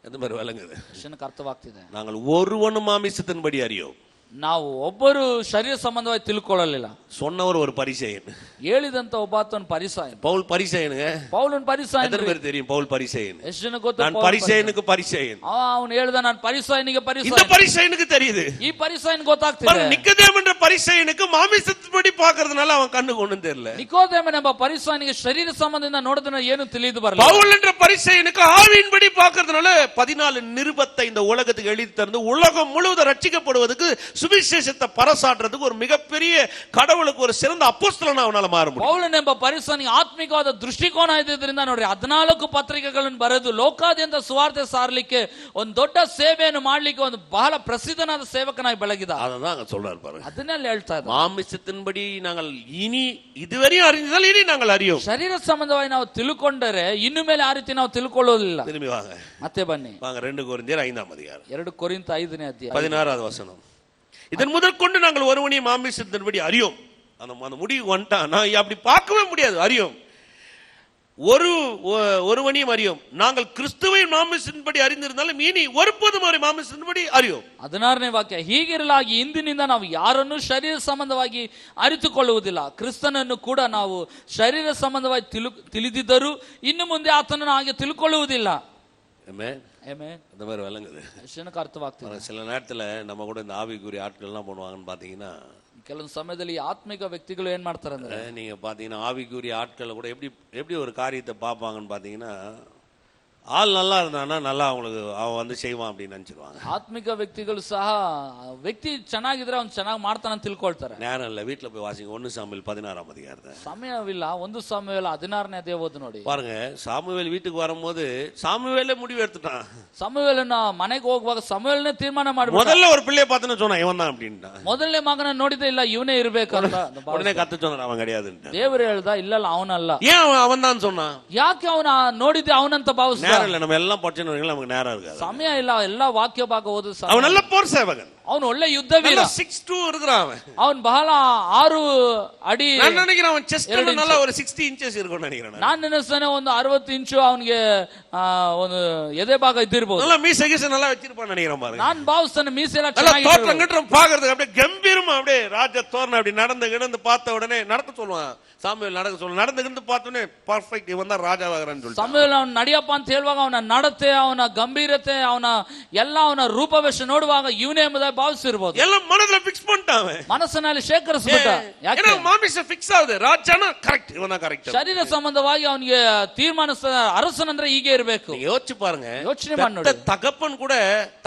அந்த மாதிரி விளங்குது. ಜನಕ್ಕೆ ಅರ್ಥವಾಗ್ತಿದೆ. நாங்கள் ஒருவனும் மாமிசத்தின்படி அறியோம். ನಾವು ಒಬ್ಬರು ಶರೀರ ಸಂಬಂಧವಾಗಿ ತಿಳ್ಕೊಳ್ಳಲಿಲ್ಲ. சொன்னவர் ஒரு பரிசேயன். ಹೇಳಿದಂತ ಒಬ್ಬಾತನ ಪರಿಸಾಯನ್. பவுல் பரிசேயனுங்க. ಪೌಲನ್ ಪರಿಸಾಯನ್. எத்தனை பேர் தெரியும் பவுல் பரிசேயன்? ಎಷ್ಟು ಜನ ಗೊತ್ತು? நான் பரிசேயனுக்கு பரிசேயன். ಅವನು ಹೇಳ್ದ ನಾನು ಪರಿಸಾಯನಿಗೆ ಪರಿಸಾಯನ್. இந்த பரிசேயனுக்கு தெரியுது. ಈ ಪರಿಸಾಯನ್ ಗೊತ್ತಾಗ್ತಿದೆ. நிக்கோதேம் என்ற பரிசேயனுக்கு மாமிசத்தின்படி பார்க்கிறதுனால அவன் கண்ணுக்கு ஒண்ணும் தெரியல. ನಿಕೋದೇಮನೆಂಬ ಪರಿಸಾಯನಿಗೆ ಶರೀರ ಸಂಬಂಧದಿಂದ ನೋಡಿದ್ರೆ ಏನು ತಿಳಿದು ಬರಲಿಲ್ಲ. பவுல் என்ற பரிசேயனுக்கு ஆவியின்படி பார்க்கிறதுனால 14 நிருபத்தை இந்த உலகத்துக்கு எழுதி தந்து உலகம் முழுவதும் ரட்சிக்கப்படுவதற்கு சுவிசேஷத்தை பரசாற்றுறதுக்கு ஒரு மிகப்பெரிய கடவுளுக்கு ஒரு சிறந்த அப்போஸ்தலனா அவனால மாற முடியும். ಪೌಲನೆಂಬ ಪರಿಸಾಯನಿಗೆ ಆತ್ಮಿಕವಾದ ದೃಷ್ಟಿಕೋನ ಇದ್ದಿದ್ರಿಂದ ನೋಡ್ರಿ 14 ಪತ್ರಿಕೆಗಳನ್ನು ಬರೆದು ಲೋಕಾದ್ಯಂತ ಸುವಾರ್ತೆ ಸಾರಲಿಕ್ಕೆ ಒಂದು ದೊಡ್ಡ ಸೇವೆಯನ್ನು ಮಾಡ್ಲಿಕ್ಕೆ ಒಂದು ಬಹಳ ಪ್ರಸಿದ್ಧನಾದ ಸೇವಕನಾಗಿ ಬೆಳಗಿದ. அதான் அங்க சொல்றாரு பாருங்க. ಅದನ್ನೆಲ್ಲ ಹೇಳ್ತಾ ಇದ್ದಾರೆ. மாமிசத்தின்படி நாங்கள் இனி இதுவரையும் அறிந்ததால் இனி நாங்கள் அறியோம். ಶರೀರ ಸಂಬಂಧವಾಗಿ ನಾವು ತಿಳ್ಕೊಂಡರೆ ಇನ್ನು ಮೇಲೆ ಆ ರೀತಿ ನಾವು ತಿಳ್ಕೊಳ್ಳೋದಿಲ್ಲ. திரும்பி வாங்க, ಮತ್ತೆ ಬನ್ನಿ. வாங்க 2 கொரிந்தியர் 5ஆம் அதிகாரம் 2 ಕೊರಿಂಥ 5ನೇ ಅಧ್ಯಾಯ 16வது வசனம். இதன் முதல் கொண்டு நாங்கள் ஒருவனையும் மாமிசத்தின்படி அறியோம். அந்த முடிவு வந்துட்டான். நான் அப்படி பார்க்கவே முடியாது. அறியோம், ஒருவனையும் அறியோம். நாங்கள் கிறிஸ்துவை மாமிசத்தின்படி அறிந்திருந்தாலும் இனி ஒருபோதும் அவரை மாமிசத்தின்படி அறியோம். 16ನೇ ವಾಕ್ಯ, ಹೀಗಿರಲಾಗಿ ಇಂದಿನಿಂದ ನಾವು ಯಾರನ್ನು ಶರೀರ ಸಂಬಂಧವಾಗಿ ಅರಿತುಕೊಳ್ಳುವುದಿಲ್ಲ. ಕ್ರಿಸ್ತನನ್ನು ಕೂಡ ನಾವು ಶರೀರ ಸಂಬಂಧವಾಗಿ ತಿಳಿದಿದ್ದರೂ ಇನ್ನು ಮುಂದೆ ಆತನನ್ನು ಹಾಗೆ ತಿಳ್ಕೊಳ್ಳುವುದಿಲ್ಲ. அந்த மாதிரி விளங்குது. ಅರ್ಥವಾಗ್ತದೆ. சில நேரத்துல நம்ம கூட இந்த ஆவிக்குரிய ஆட்கள் எல்லாம் பண்ணுவாங்கன்னு பாத்தீங்கன்னா, ಕೆಲವೊಂದು ಸಮಯದಲ್ಲಿ ಆತ್ಮಿಕ ವ್ಯಕ್ತಿಗಳು ಏನ್ ಮಾಡ್ತಾರೆ ಅಂದ್ರೆ, நீங்க பாத்தீங்கன்னா ஆவிக்குரிய ஆட்களை கூட எப்படி ஒரு காரியத்தை பார்ப்பாங்கன்னு பாத்தீங்கன்னா, ஆள் நல்லா இருந்தானா நல்லா அவன் வந்து செய்வான் அப்படின்னு நினைச்சிருவாங்க. ಆತ್ಮಿಕ ವ್ಯಕ್ತಿಗಳು ಸಹ ವ್ಯಕ್ತಿ ಚೆನ್ನಾಗಿದ್ರೆ ಅವ್ನು ಚೆನ್ನಾಗಿ ಮಾಡ್ತಾನೆ ಅಂತ ತಿಳ್ಕೊಳ್ತಾರೆ. நேரம் இல்ல, வீட்டுல போய் வாசிங்க 1 சாமுவேல் 16ஆம் அதிகாரத்தை. ಸಮಯವಿಲ್ಲ, 1 ಸಾಮುವೇಲ 16ನೇ ಅಧ್ಯಾಯ ಓದು ನೋಡಿ. பாருங்க, சாமுவேல் வீட்டுக்கு வரும்போது சாமுவேலே முடிவு எடுத்துட்டான். ಸಮುವೇಲನ ಮನೆಗೆ ಹೋಗುವಾಗ ಸಮುವೇಲನೇ ತೀರ್ಮಾನ ಮಾಡ್ಬಿಟ್ಟ. முதல்ல ஒரு பிள்ளைய பார்த்தேன்னு சொன்னா இவன் தான் அப்படின்ட்டான். ಮೊದಲನೇ ಮಗನ ನೋಡಿದೆ, ಇಲ್ಲ ಇವನೇ ಇರ್ಬೇಕಂತ. உடனே கத்த சொன்னான் அவன் கிடையாதுன்னு. ದೇವರು ಹೇಳ್ದ ಇಲ್ಲ ಅವನಲ್ಲ. ஏன் அவன் தான் சொன்னான்? ಯಾಕೆ ಅವನ ನೋಡಿದ್ದೆ ಅವನಂತ ಭಾವಿಸ್ದ? இல்ல, நம்ம எல்லாம் படிச்சவங்க நமக்கு நேரம் இருக்காது, ಸಮಯ ಇಲ್ಲ. ಎಲ್ಲಾ ವಾಕ್ಯ ಭಾಗ ಓದು. அவன் நல்ல போர் சேவகன், ಅವನು ಒಳ್ಳೆ ಯುದ್ಧ ವೀರ. 6'2" இருக்கிறான் அவன். ಅವನು ಬಹಳ 6 ಅಡಿ. நான் நினைக்கிறேன் அவன் செஸ்ட் நல்லா ஒரு 60 ಇಂಚಸ್ இருக்கும்னு நினைக்கிறேன். ನಾನು ನೆನೆಸ್ತಾನೆ ಒಂದು 60 ಇಂಚು ಅವನಿಗೆ ಒಂದು ಎದೆ ಭಾಗ ಇದ್ದಿರಬಹುದು. நல்லா மீசை கீசை நல்லா வச்சிருப்பான்னு நினைக்கிறேன் பாருங்க. ನಾನು ಭಾವಿಸ್ತಾನೆ ಮೀಸೆ ಎಲ್ಲ நல்லா ಚೆನ್ನಾಗಿ தோற்றம் கிட்டறம் பாக்குறதுக்கு அப்படியே கம்பீரமா அப்படியே ராஜ தோரணை அப்படி நடந்து பார்த்த உடனே நடக்க சொல்லுவான். சாமுவேல் நடக்க சொல்லுவான். நடந்து பார்த்தோன்னே பர்ஃபெக்ட், இவன் தான் ராஜாவாகிறான்னு சொல்லிட்டு ಸಮುವೇಲ ಅವನು ನಡಿಯಪ್ಪ ಅಂತ ಹೇಳುವಾಗ ಅವನ ನಡತೆ, ಅವನ ಗಂಭೀರತೆ, ಅವನ ರೂಪವೇಶ ನೋಡುವಾಗ ಇವನೇ ಎಂಬುದಾಗಿ ಭಾವಿಸಿರ್ಬೋದು. எல்லாம் மனதுல ஃபிக்ஸ் பண்ணிட்டான். ಮನಸ್ಸಿನಲ್ಲಿ ಶೇಖರಿಸಿಬಿಟ್ಟ. ಯಾಕೆ ಮಾಮಿಸ ಫಿಕ್ಸ್ ಆಗಿದೆ, ರಾಜನ ಕರೆಕ್ಟ್, ಇವನ ಕರೆಕ್ಟ್. ಶರೀರ ಸಂಬಂಧವಾಗಿ ಅವನಿಗೆ ತೀರ್ಮಾನಿಸ ಅರಸನಂದ್ರೆ ಹೀಗೆ ಇರಬೇಕು. யோசிச்சு பாருங்க, ಯೋಚನೆ ಮಾಡಿ ನೋಡಿ. தகப்பன் கூட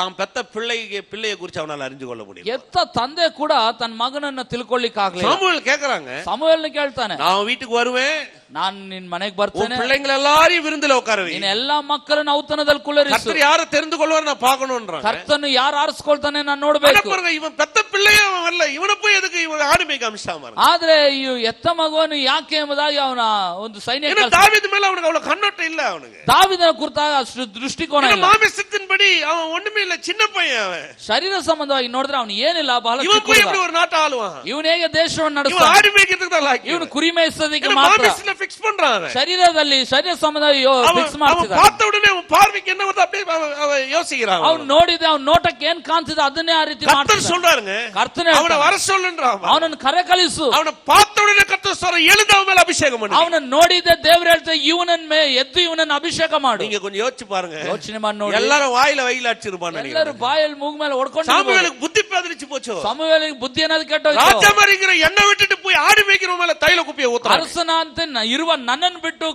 தான் பெத்த பிள்ளையை குறித்து அவனால அறிந்து கொள்ள முடியும். ಎತ್ತ ತಂದೆ ಕೂಡ ತನ್ನ ಮಗನನ್ನ ತಿಳ್ಕೊಳ್ಳಿಕ್ಕಾಗಲಿಲ್ಲ. சாமுவேல் கேக்குறாங்க, ಸಮುವೇಲನ ಕೇಳ್ತಾನೆ, நான் வீட்டுக்கு வருவேன், ನಾನು ನಿನ್ ಮನೆಗೆ ಬರ್ತೇನೆ, பிள்ளைங்களை எல்லாரையும் விருந்துல உட்கார வை, ನಿನ್ನ ಎಲ್ಲಾ ಮಕ್ಕಳನ್ನ ಔತಣದಲ್ಲಿ ಕುಳ್ಳರಿಸು, கர்த்தர் யாரை தெரிந்து கொள்வார் நான் பார்க்கணும்ன்றாங்க. ಕರ್ತನು ಯಾರು ಆರಿಸ್ಕೊಳ್ತಾನೆ ನಾನು ನೋಡಬೇಕು. பாருங்க, இவன் பெத்த பிள்ளையே அவன் வரல, இவனை போய் எதுக்கு இவன் ஆடுமைக்கு அமிச்சாம. ಆದ್ರೆ ಈ ಎತ್ತ ಮಗುವನ್ನು ಯಾಕೆ ಎಂಬುದಾಗಿ ಅವನ ಒಂದು ಸೈನ್ಯ. தாவீது மேல அவனுக்கு அவ்வளவு கண்ணோட்டம் இல்ல. அவனுக்கு ದಾವೀದನ ಕುರಿತಾಗ ಅಷ್ಟು ದೃಷ್ಟಿಕೋನ ಇಲ್ಲ. மாமிசத்தின்படி அவன் ஒண்ணுமே இல்ல, சின்ன பையன் அவன். ಶರೀರ ಸಂಬಂಧವಾಗಿ ನೋಡಿದ್ರೆ ಅವನು ಏನಿಲ್ಲ, ಬಹಳ இவன் போய் எப்படி ஒரு நாட்டை ஆளுவான்? ಇವನು ಹೇಗೆ ದೇಶವನ್ನು இவன் ನಡೆಸ್ತಾನೆ? ஆடுமைக்கிறதுக்கு தான் லாக்கி. ಇವನು ಕುರಿ ಮೇಯಿಸೋದಕ್ಕೆ ಮಾತ್ರ. மாமிசத்துல ஃபிக்ஸ் பண்றான். ಶರೀರದಲ್ಲಿ ಶರೀರ ಸಂಬಂಧವಾಗಿ ಫಿಕ್ಸ್ ಮಾಡ್ತಿದ್ದಾನೆ. பார்த்த உடனே அவன் பார்வைக்கு என்ன வருது அப்படியே அவன் யோசிக்கிறான். ಅವನು ನೋಡಿದೆ, ಅವನ ನೋಟಕ್ಕೆ ಏನ್ ಕಾಣ್ತಿದೆ ಅದನ್ನೇ ಆ ರೀತಿ ಮಾಡ್ತಾನೆ. கர்த்தர் சொல்றாருங்க, ಕರ್ತನೇ அவனை வர சொல்லுன்றான். ಅವನನ್ನು ಕರೆ ಕಳಿಸು. அவனை பார்த்த உடனே கர்த்தர் சொல்ற, எழுந்து அவன் மேல அபிஷேகம் பண்ணு. ಅವನನ್ನು ನೋಡಿದೆ ದೇವರು ಹೇಳ್ತಾರೆ, ಇವನನ್ನ ಎದ್ದು ಇವನನ್ನು ಅಭಿಷೇಕ ಮಾಡು. நீங்க கொஞ்சம் யோசிச்சு பாருங்க. ಯೋಚನೆ ಮಾಡಿ ನೋಡಿ. எல்லாரும் வாயில அடிச்சிருப்பான். ಎಲ್ಲರೂ ಬಾಯಲ್ಲಿ ಮೂಗ್ ಮೇಲೆ ಹೊಡ್ಕೊಂಡು. சாமுவேலுக்கு புத்தி பேதலிச்சு போச்சு. ಸಮುವೇಲನಿಗೆ ಬುದ್ಧಿ ಏನಾದ್ರು ಕೆಟ್ಟೋಯ್ತು. ராஜா மாதிரிங்கிற எண்ணெய் விட்டுட்டு போய் ஆடு மேய்க்கிற மேல தைல குப்பியை ஊத்துறான். ಅರಸನ ಅಂತ ಇರುವ ನನ್ನನ್ನು ಬಿಟ್ಟು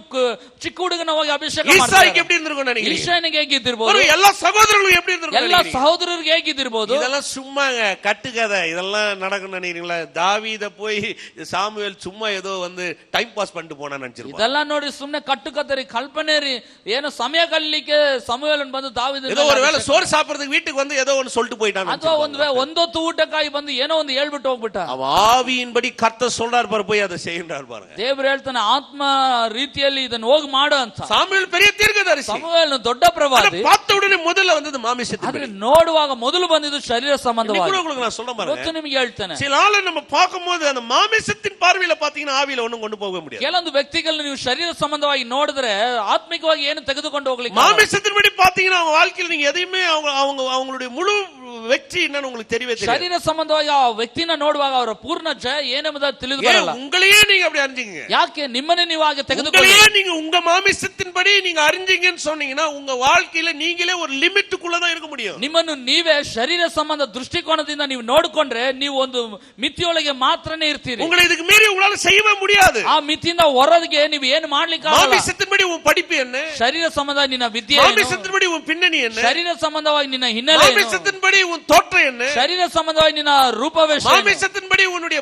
ಚಿಕ್ಕ ಹುಡುಗನ ಹೋಗಿ ಅಭಿಷೇಕ ಮಾಡ್ತಾರೆ. ஈசாய்க்கு எப்படி இருந்திருக்கும் நினைக்கிறீங்க? ಈಶಾನಿಗೆ ಹೇಗಿದ್ದಿರಬಹುದು? எல்லா சகோதரர்களும் எப்படி இருந்திருக்கும்? எல்லா சகோதரರಿಗೆ ಹೇಗಿದ್ದಿರಬಹುದು? இதெல்லாம் சும்மாங்க, கட்டுக்கதை. இதெல்லாம் நடக்கும் நினைக்கிறீங்களா? தாவீத போய் சாமுவேல் சும்மா ஏதோ வந்து டைம் பாஸ் பண்ணிட்டு போனான்னு நினைச்சிருப்பாங்க. ಇದೆಲ್ಲ ನೋಡಿ ಸುಮ್ಮನೆ ಕಟ್ಟುಕತ್ತರಿ ಕಲ್ಪನೆ ರೀ, ಏನು ಸಮಯ ಕಳೀಲಿಕ್ಕೆ ಸಮುವೇಲನ್ ಬಂದು ದಾವೀದನ ஏதோ ஒருவேளை சோறு சாப்பிடுறதுக்கு வீட்டுக்கு வந்து ஏதோ ஒன்னு சொல்லிட்டு போயிட்டான். ಅಥವಾ ಒಂದೊತ್ತು ಊಟಕ್ಕಾಗಿ ಬಂದು ಏನೋ ಒಂದು ಹೇಳ್ಬಿಟ್ಟು ಹೋಗ್ಬಿಟ್ಟ. அவன் ஆவியின்படி கர்த்தர் சொல்றார் பாரு, போய் அதை செய்யறார் பாருங்க. ದೇವರು ಹೇಳ್ತಾನೆ ಆತ್ಮ ರೀತಿಯಲ್ಲಿ ಇದನ್ನ ಹೋಗಿ ಮಾಡು ಅಂತ. சாமுவேல் பெரிய தீர்க்கதரிசி, ಸಮುವೇಲನು ದೊಡ್ಡ ಪ್ರವಾದಿ. பார்த்த உடனே முதல்ல வந்தது ಮಾಂಸத்தின் ಆದ್ರೆ ನೋಡುವಾಗ ಮೊದಲು ಬಂದಿದ್ದು ಶರೀರ ಸಂಬಂಧವಾಗಿ. உங்களுக்கு நான் சொல்ல பாருங்க, ಇವತ್ತು ನಿಮಗೆ ಹೇಳ್ತೇನೆ, சில ஆளை நம்ம பார்க்கும்போது அந்த மாமிசத்தின் பார்வையில பாத்தீங்கன்னா ஆவியில ஒண்ணும் கொண்டு போக முடியாது. ಕೆಲವೊಂದು ವ್ಯಕ್ತಿಗಳನ್ನ ನೀವು ಶರೀರ ಸಂಬಂಧವಾಗಿ ನೋಡಿದ್ರೆ ಆತ್ಮಿಕವಾಗಿ ಏನು ತೆಗೆದುಕೊಂಡು ಹೋಗ್ಲಿಕ್ಕೆ. மாமிசத்தின் படி பாத்தீங்கன்னா அவங்க வாழ்க்கையில் நீங்க எதையுமே அவங்களுடைய முழு வெற்றி என்னன்னு உங்களுக்கு தெரியவே தெரியாது. ಶರೀರ ಸಂಬಂಧವಾಗಿ ಆ ವ್ಯಕ್ತಿನ ನೋಡುವಾಗ ಅವರ ಪೂರ್ಣ ಜಯ ಏನೆಂಬುದು ತಿಳಿದು ಬರಲ್ಲ. உங்களையே நீங்க அப்படி அறிஞ்சீங்க, ಯಾಕೆ ನಿಮ್ಮನ್ನೇ ನೀವು ಹಾಗೆ ತೆಗೆದುಕೊಳ್ಳಿ. உங்களையே நீங்க உங்க மாமிசத்தின் படி நீங்க அறிஞ்சீங்கன்னு சொன்னீங்கன்னா உங்க வாழ்க்கையில நீங்களே ஒரு லிமிட்டுக்குள்ள தான் இருக்க முடியும். ನಿಮ್ಮನ್ನು ನೀವೇ ಶರೀರ ಸಂಬಂಧ ದೃಷ್ಟಿಕೋನದಿಂದ ನೀವು ನೋಡಿಕೊಂಡ್ರೆ ನೀವು ಒಂದು ಮಿತಿಯೊಳಗೆ ಮಾತ್ರನೇ ಇರ್ತೀರಿ. உங்களை இதுக்கு மீறி உங்களால செய்யவே முடியாது. ಆ ಮಿತಿಯಿಂದ ಹೊರಗೆ ನೀವು ಏನು ಮಾಡ್ಲಿಕ್ಕೆ ಆಗಲ್ಲ. மாமிசத்தின் படி உன் படிப்பு என்ன, ಶರೀರ ಸಂಬಂಧ ನಿನ್ನ ವಿದ್ಯೆ ಏನು, மாமிசத்தின் படி உன் பின்னணி என்ன, ಶರೀರ ಸಂಬಂಧವಾಗಿ ನಿನ್ನ ಹಿನ್ನೆಲೆ ಏನು, மாமிசத்தின் படி உன் தோற்றம் என்ன, ಶರೀರ ಸಂಬಂಧವಾಗಿ ನಿನ್ನ ರೂಪವೇಶ ಏನು, மாமிசத்தின் படி உன்னுடைய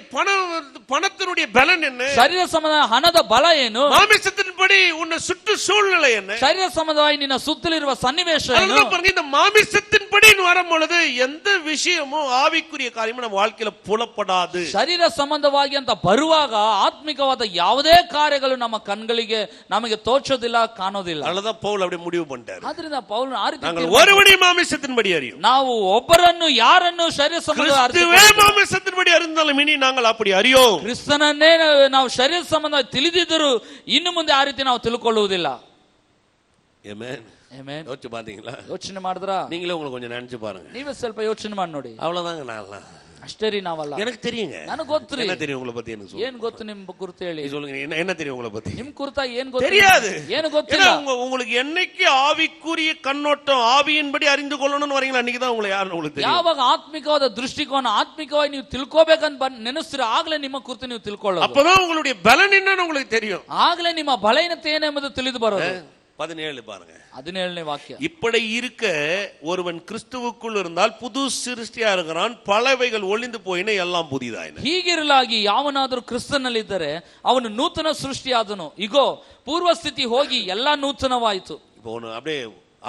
பணத்தினுடைய பலன் என்ன, ಶರೀರ ಸಂಬಂಧ ಹಣದ ಬಲ ಏನು, மாமிசத்தின் படி உன்னை சுற்று சூழ்நிலை என்ன, ಶರೀರ ಸಂಬಂಧವಾಗಿ ನಿನ್ನ ಸುತ್ತಲಿರುವ ಸನ್ನಿವೇಶ ಏನು. இந்த மாமிசத்தின் படி வரும் பொழுது எந்த விஷயமும் ஆவிக்குரிய காரியமும் நம்ம வாழ்க்கையில புலப்படாது. ಶರೀರ ಸಂಬಂಧವಾಗಿ ಅಂತ ಬರುವಾಗ ಆತ್ಮಿಕವಾದ ಯಾವುದೇ ಕಾರ್ಯಗಳು ನಮ್ಮ ಕಣ್ಗಳಿಗೆ ನಮಗೆ ತೋಚೋದಿಲ್ಲ, ಕಾಣೋದಿಲ್ಲ. அதனாலதான் பவுல் அப்படியே முடிவு பண்ணிட்டாரு. ಆದ್ರಿಂದ ಪೌಲನು ಆ ರೀತಿ நாங்கள் ஒருவனை மாமிசத்தின் படி அறியும். ನಾವು ಒಬ್ಬರನ್ನು ಯಾರನ್ನು ಶರೀರ ಸಂಬಂಧ மாமிசத்தின் படி அறிந்தாலும் இனி நாங்கள் அப்படி அறியோம். ಕ್ರಿಸ್ತನನ್ನೇ ನಾವು ಶರೀರ ಸಂಬಂಧ ತಿಳಿದಿದ್ದರೂ ಇನ್ನು ಮುಂದೆ ಆ ರೀತಿ ನಾವು ತಿಳ್ಕೊಳ್ಳುವುದಿಲ್ಲ. ಆಮೆನ್. ಆಮೆನ್. யோசிச்சு பாத்தீங்களா? ಯೋಚನೆ ಮಾಡಿದ್ರಾ? நீங்களே உங்களுக்கு கொஞ்சம் நினைச்சு பாருங்க. ನೀವೇ ಸ್ವಲ್ಪ ಯೋಚನೆ ಮಾಡಿ ನೋಡಿ. அவ்வளவுதாங்க. நான் ಅಷ್ಟೇ ರೀ, ನಾವಲ್ಲ. எனக்கு தெரியுங்க. ನನಗೆ ಗೊತ್ತು. என்ன தெரியும் உங்களை பத்தி? எனக்கு ಏನ್ ಗೊತ್ತು ನಿಮ್ ಕುರಿತು ಹೇಳಿ. சொல்லுங்க, என்ன தெரியும் உங்களை பத்தி? ನಿಮ್ ಕುರಿತಾಗಿ ಏನ್ ಗೊತ್ತು? தெரியாது. ಏನು ಗೊತ್ತಿಲ್ಲ. உங்களுக்கு என்னைக்கு ஆவிக்குரிய கண்ணோட்டம் ஆவியின்படி அறிந்து கொள்ளணும்னு வரீங்களா, அன்னைக்கு தான் உங்களை யாருன்னு உங்களுக்கு தெரியும். ಯಾವಾಗ ಆತ್ಮಿಕವಾದ ದೃಷ್ಟಿಕೋನ ಆತ್ಮಿಕವಾಗಿ ನೀವು ತಿಳ್ಕೋಬೇಕಂತ ನೆನೆಸ್ತೀರ ಆಗ್ಲೇ ನಿಮ್ಮ ಕುರಿತು ನೀವು ತಿಳ್ಕೊಳ್ಳೋದು. அப்பதான் உங்களுடைய பலன் என்னன்னு உங்களுக்கு தெரியும். ಆಗ್ಲೇ ನಿಮ್ಮ ಬಲಹೀನತೆ ಏನೆಂಬುದು ತಿಳಿದು ಬರೋದು. 17 பாருங்க, 17ನೇ ವಾಕ್ಯ. இப்படி இருக்க ஒருவன் கிறிஸ்துவுக்குள் இருந்தால் புது சிருஷ்டியா இருக்கிறான், பலவைகள் ஒளிந்து போயின எல்லாம் புதிதாயின. ಹೀಗಿರಲಾಗಿ ಯಾವನಾದರೂ ಕ್ರಿಸ್ತನಲ್ಲಿದ್ದರೆ ಅವನು ನೂತನ ಸೃಷ್ಟಿಯಾದನು, ಇಗೋ ಪೂರ್ವ ಸ್ಥಿತಿ ಹೋಗಿ ಎಲ್ಲಾ ನೂತನವಾಯಿತು. இப்போ ஒன்று அப்படியே